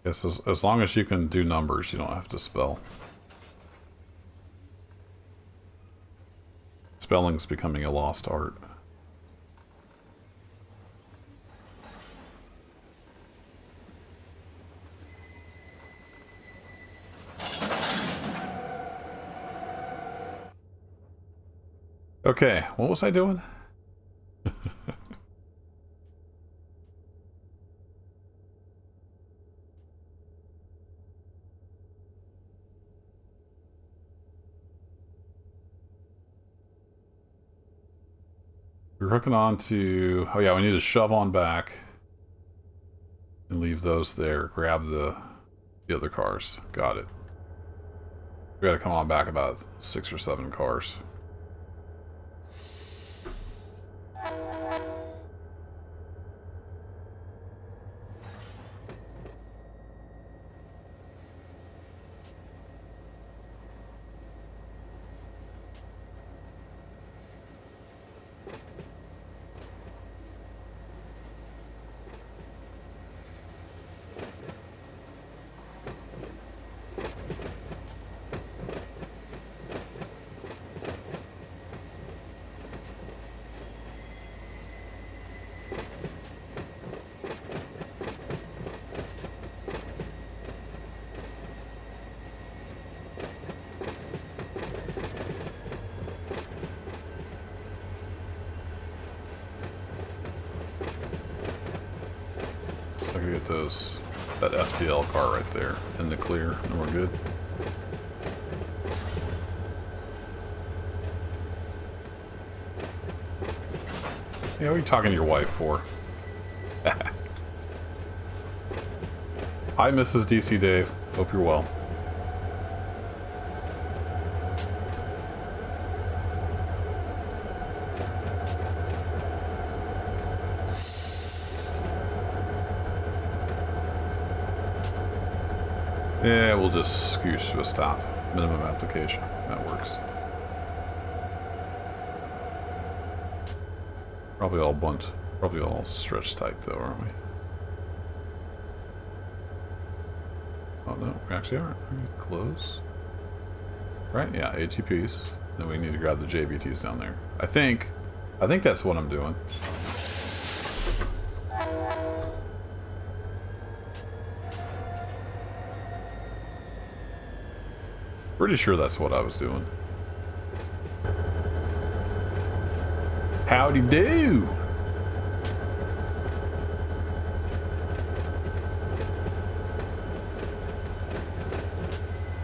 Yes, as long as you can do numbers, you don't have to spell. Spelling's becoming a lost art. Okay, what was I doing? We're hooking on to... Oh yeah, we need to shove on back. And leave those there. Grab the other cars. Got it. We gotta come on back about 6 or 7 cars. Get that FTL car right there in the clear, and we're good. Yeah, what are you talking to your wife for? Hi, Mrs. DC Dave. Hope you're well. Yeah, we'll just scooch to a stop. Minimum application. That works. Probably all bunt. Probably all stretched tight though, aren't we? Oh no, we actually aren't. Close. Right? Yeah, ATPs. Then we need to grab the JBTs down there. I think that's what I'm doing. Pretty sure that's what I was doing. Howdy do!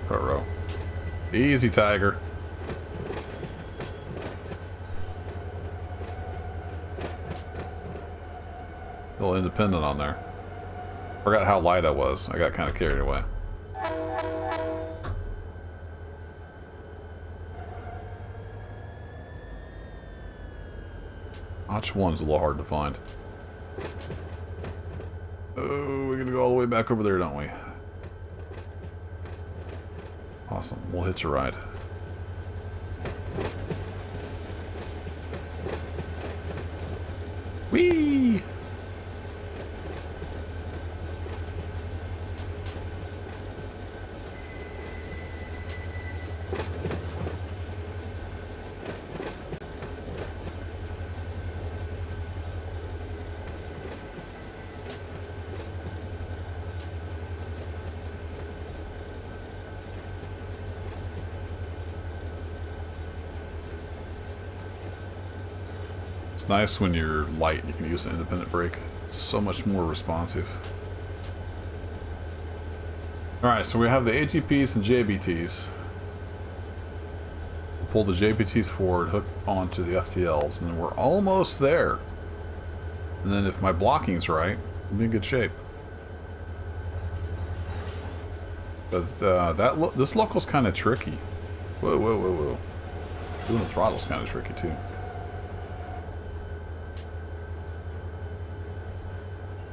Burrow. Easy, Tiger. A little independent on there. Forgot how light I was. I got kind of carried away. Notch 1's a little hard to find. Oh, we're gonna go all the way back over there, don't we? Awesome. We'll hitch a ride. Whee! It's nice when you're light and you can use an independent brake. It's so much more responsive. Alright, so we have the AGPs and JBTs. We'll pull the JBTs forward, hook onto the FTLs, and we're almost there. And then if my blocking's right, we'll be in good shape. But this local's kind of tricky. Whoa, whoa, whoa, whoa. Doing the throttle's kind of tricky too.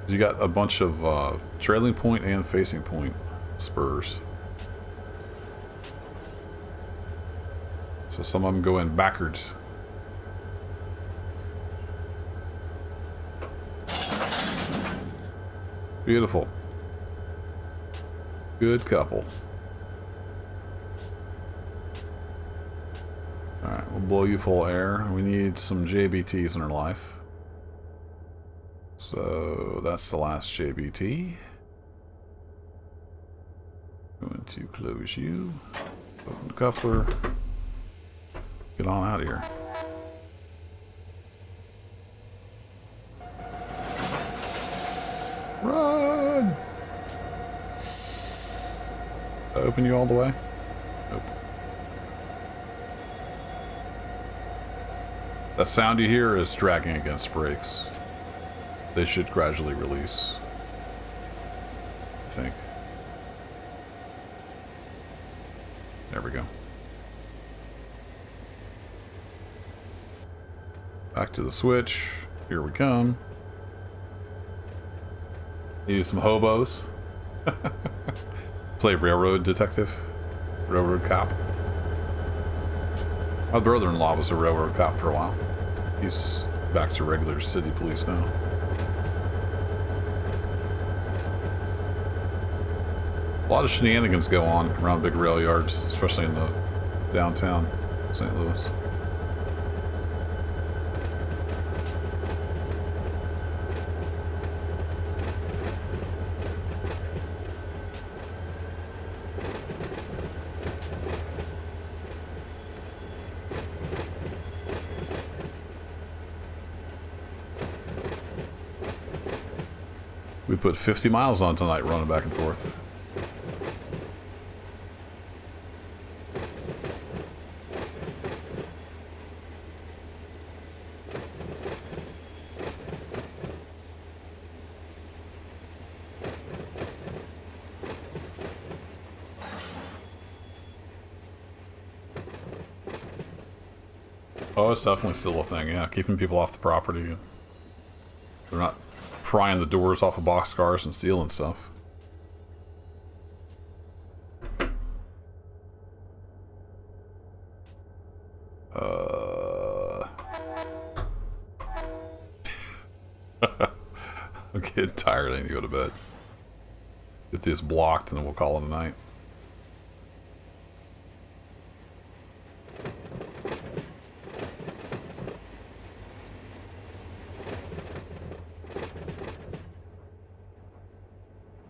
You got a bunch of trailing point and facing point spurs. So some of them go in backwards. Beautiful. Good couple. Alright, we'll blow you full air. We need some JBTs in our life. So that's the last JBT. Going to close you. Open the coupler. Get on out of here. Run! Open you all the way? Nope. That sound you hear is dragging against brakes. They should gradually release, I think. There we go. Back to the switch. Here we come. Need some hobos. Play railroad detective. Railroad cop. My brother-in-law was a railroad cop for a while. He's back to regular city police now. A lot of shenanigans go on around big rail yards, especially in the downtown St. Louis. We put 50 miles on tonight running back and forth. Oh, it's definitely still a thing, yeah. Keeping people off the property. They're not prying the doors off of boxcars and stealing stuff. I'm getting tired. I need to go to bed. Get this blocked and then we'll call it a night.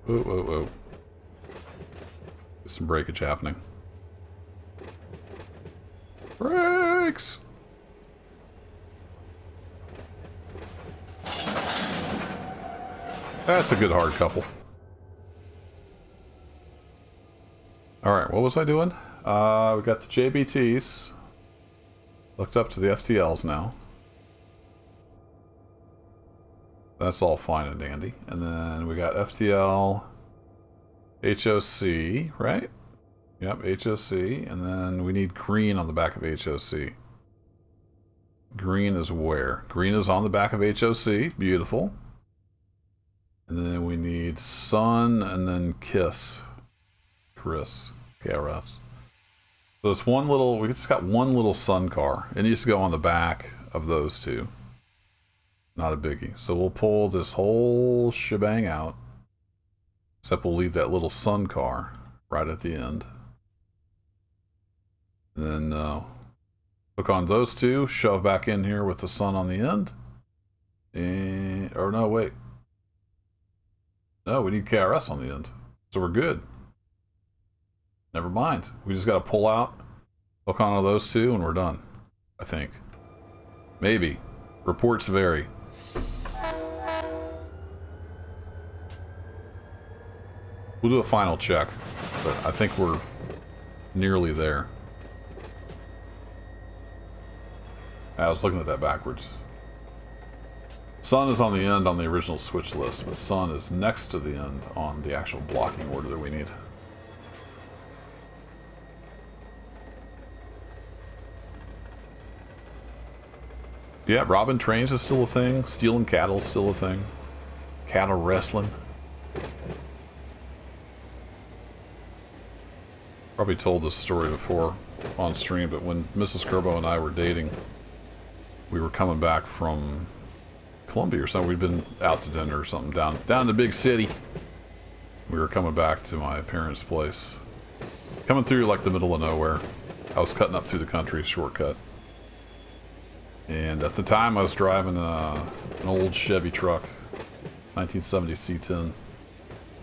Whoa, whoa, whoa. There's some breakage happening. Brakes! That's a good hard couple. Alright, what was I doing? We got the JBTs. Looked up to the FTLs now. That's all fine and dandy. And then we got FTL, HOC, right? Yep, HOC. And then we need green on the back of HOC. Green is where? Green is on the back of HOC. Beautiful. And then we need sun and then KISS. KRIS. KRS. So it's one little, we just got one little sun car. It needs to go on the back of those two. Not a biggie. So we'll pull this whole shebang out. Except we'll leave that little sun car right at the end. And then hook on those two, shove back in here with the sun on the end. And, or no, wait. No, we need KRS on the end. So we're good. Never mind. We just got to pull out, hook on those two, and we're done. I think. Maybe. Reports vary. We'll do a final check, but I think we're nearly there. I was looking at that backwards. Sun is on the end on the original switch list, but Sun is next to the end on the actual blocking order that we need. Yeah, robbing trains is still a thing. Stealing cattle is still a thing. Cattle wrestling. Probably told this story before on stream, but when Mrs. Gerbo and I were dating, we were coming back from Columbia or something. We'd been out to dinner or something down in the big city. We were coming back to my parents' place. Coming through like the middle of nowhere. I was cutting up through the country, shortcut. And at the time I was driving an old Chevy truck, 1970 C10.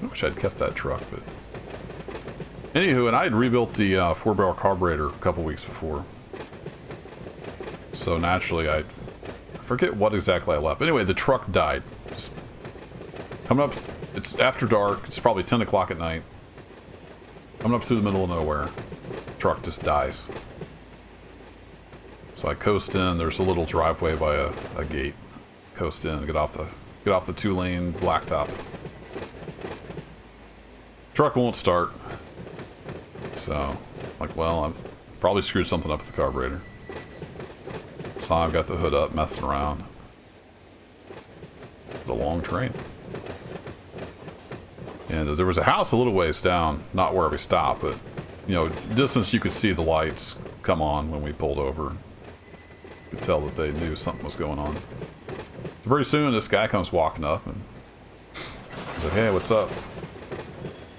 I wish I'd kept that truck, but... Anywho, and I had rebuilt the 4-barrel carburetor a couple weeks before. So naturally, I forget what exactly I left. But anyway, the truck died. Just coming up, it's after dark. It's probably 10 o'clock at night. Coming up through the middle of nowhere. Truck just dies. So I coast in. There's a little driveway by a gate. Coast in, get off the 2-lane blacktop. Truck won't start. So, like, well, I've probably screwed something up with the carburetor. So I've got the hood up, messing around. It's a long train. And there was a house a little ways down, not where we stopped, but, you know, distance you could see the lights come on when we pulled over. You could tell that they knew something was going on. So pretty soon, this guy comes walking up, and he's like, hey, what's up?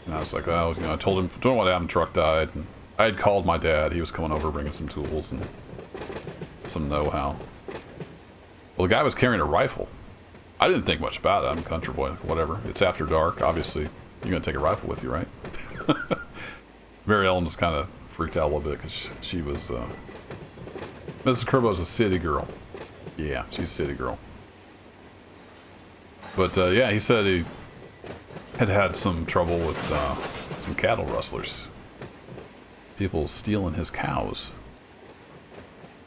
And I was like, well, you know, I told him what happened, truck died. And I had called my dad. He was coming over bringing some tools and some know-how. Well, the guy was carrying a rifle. I didn't think much about it. I'm a country boy, whatever. It's after dark. Obviously, you're going to take a rifle with you, right? Mary Ellen was kind of freaked out a little bit because she was... Mrs. Kerbo's a city girl. Yeah, she's a city girl. But, yeah, he said he had some trouble with some cattle rustlers. People stealing his cows.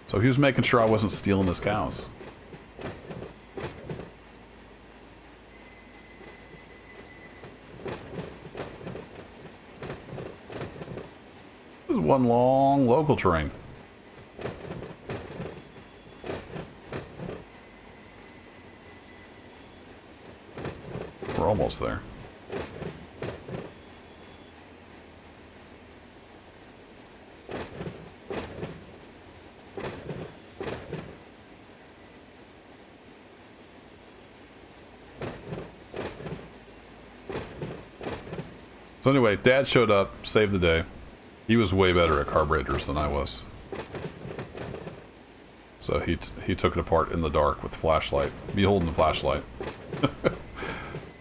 So he was making sure I wasn't stealing his cows. This is one long local train. We're almost there. So anyway, Dad showed up, saved the day. He was way better at carburetors than I was. So he took it apart in the dark with the flashlight, me holding the flashlight.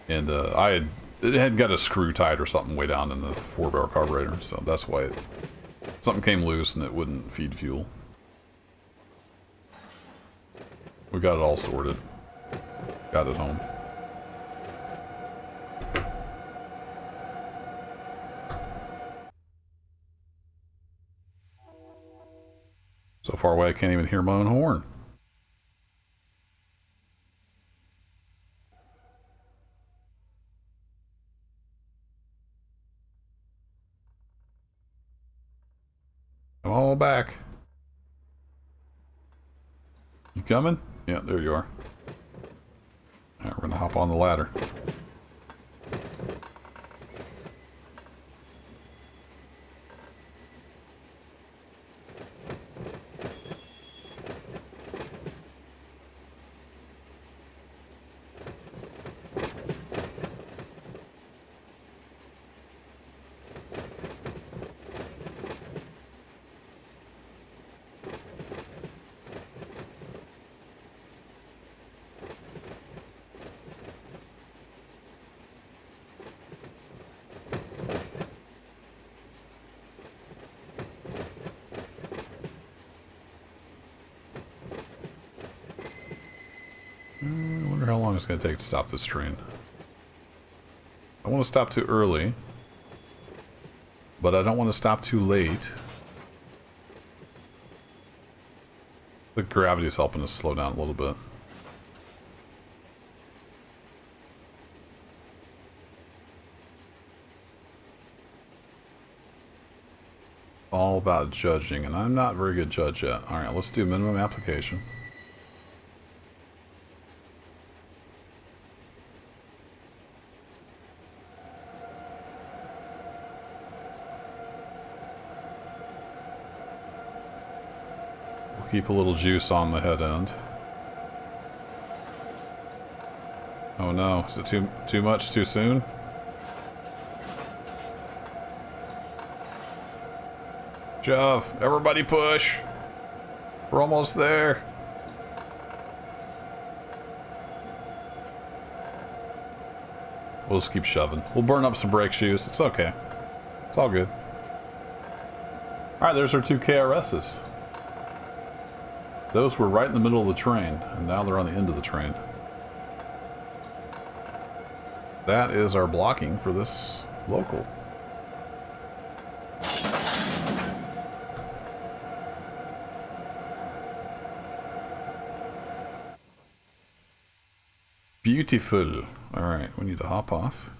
And it had got a screw tight or something way down in the 4-barrel carburetor, so that's why something came loose and it wouldn't feed fuel. We got it all sorted. Got it home. So far away I can't even hear my own horn. I'm all back. You coming? Yeah, there you are. All right, we're gonna hop on the ladder. long is it going to take to stop this train? I want to stop too early, but I don't want to stop too late. The gravity is helping us slow down a little bit. All about judging, and I'm not a very good judge yet. Alright, let's do minimum application. We'll keep a little juice on the head end. Oh no, is it too much too soon? Shove. Everybody push. We're almost there. We'll just keep shoving. We'll burn up some brake shoes. It's okay. It's all good. Alright, there's our 2 KRSs. Those were right in the middle of the train, and now they're on the end of the train. That is our blocking for this local. Beautiful. Alright, we need to hop off.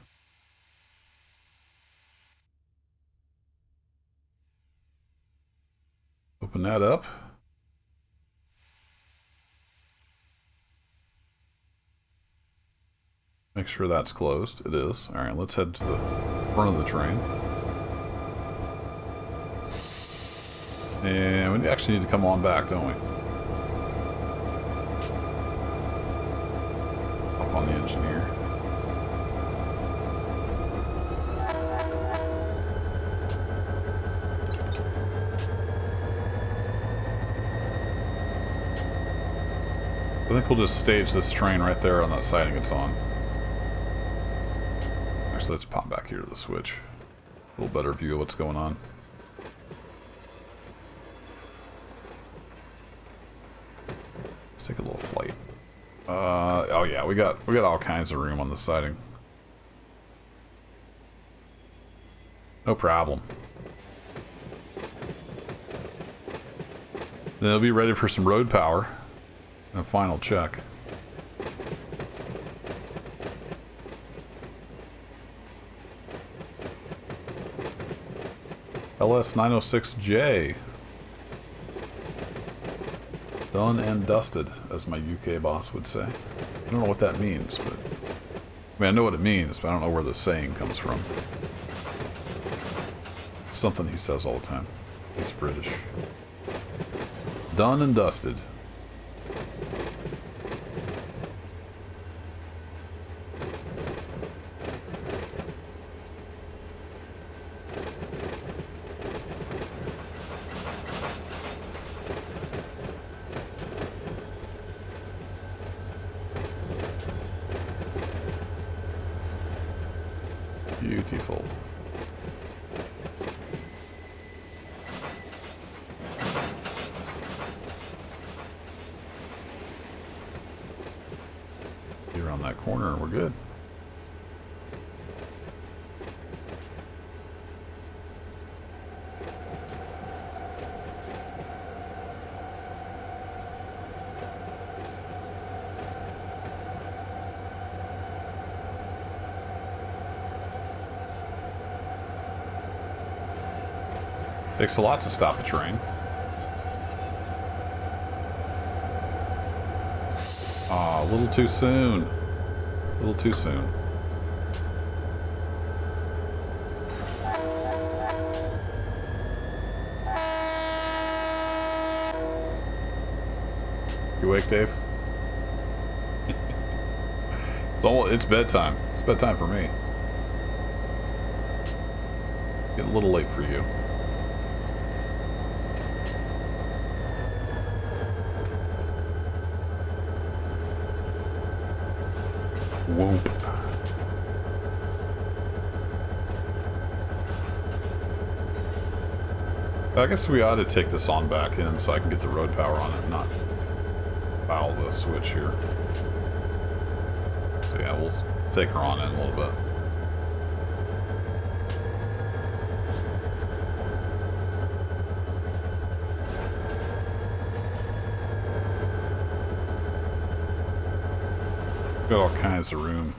Open that up. Make sure that's closed. It is. Alright, let's head to the front of the train. And we actually need to come on back, don't we? On the engineer. I think we'll just stage this train right there on that siding it's on. Actually, let's pop back here to the switch. A little better view of what's going on. Let's take a little flight. Oh yeah, we got all kinds of room on the siding. No problem. Then it'll be ready for some road power. And a final check. LS906J. Done and dusted, as my UK boss would say. I don't know what that means, but... I mean, I know what it means, but I don't know where the saying comes from. Something he says all the time. He's British. Done and dusted. Beautiful. Get around that corner and we're good. Takes a lot to stop a train. Aw, a little too soon. A little too soon. You awake, Dave? It's bedtime. It's bedtime for me. Getting a little late for you. Whoop. I guess we ought to take this on back in so I can get the road power on it and not foul the switch here. So yeah, we'll take her on in a little bit. Got all kinds of room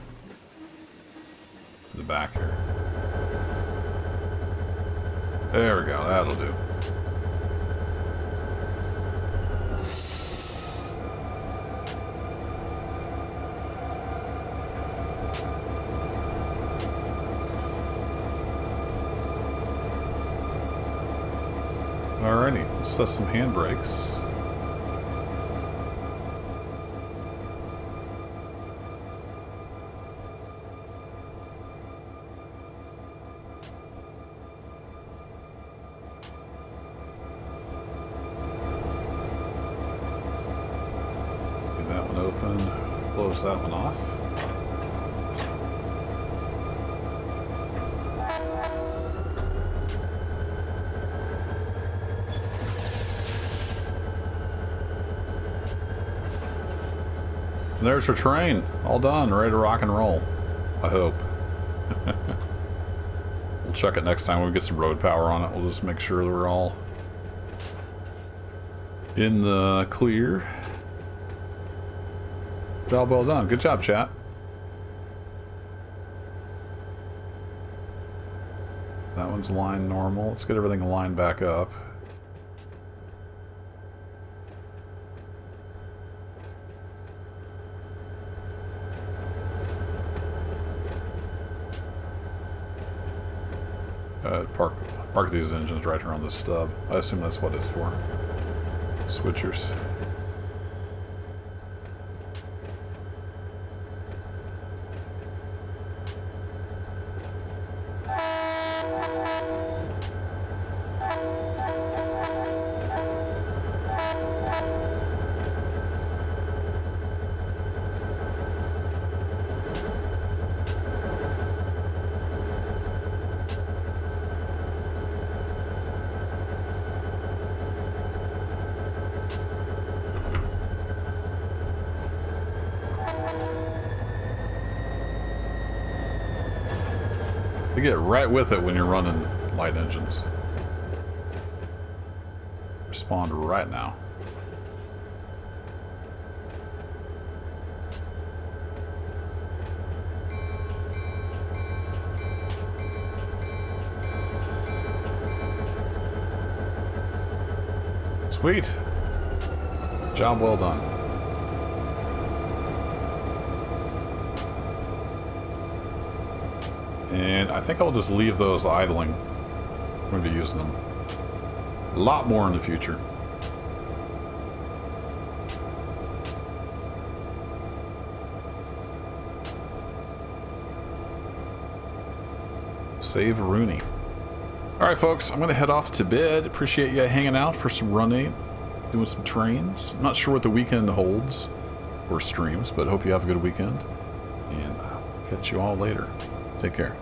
in the back here. There we go, that'll do. Alrighty, let's set some handbrakes. Close that one off. And there's her train, all done, ready to rock and roll. I hope. We'll check it next time when we get some road power on it. We'll just make sure that we're all in the clear. Job well done. Good job, chat. That one's lined normal. Let's get everything lined back up. Park these engines right around the stub. I assume that's what it's for. Switchers. You get right with it when you're running light engines. Respond right now. Sweet. Job well done. And I think I'll just leave those idling. I'm going to be using them a lot more in the future. Save Rooney. Alright folks, I'm going to head off to bed. Appreciate you hanging out for some running, doing some trains. I'm not sure what the weekend holds, or streams, but hope you have a good weekend. And I'll catch you all later. Take care.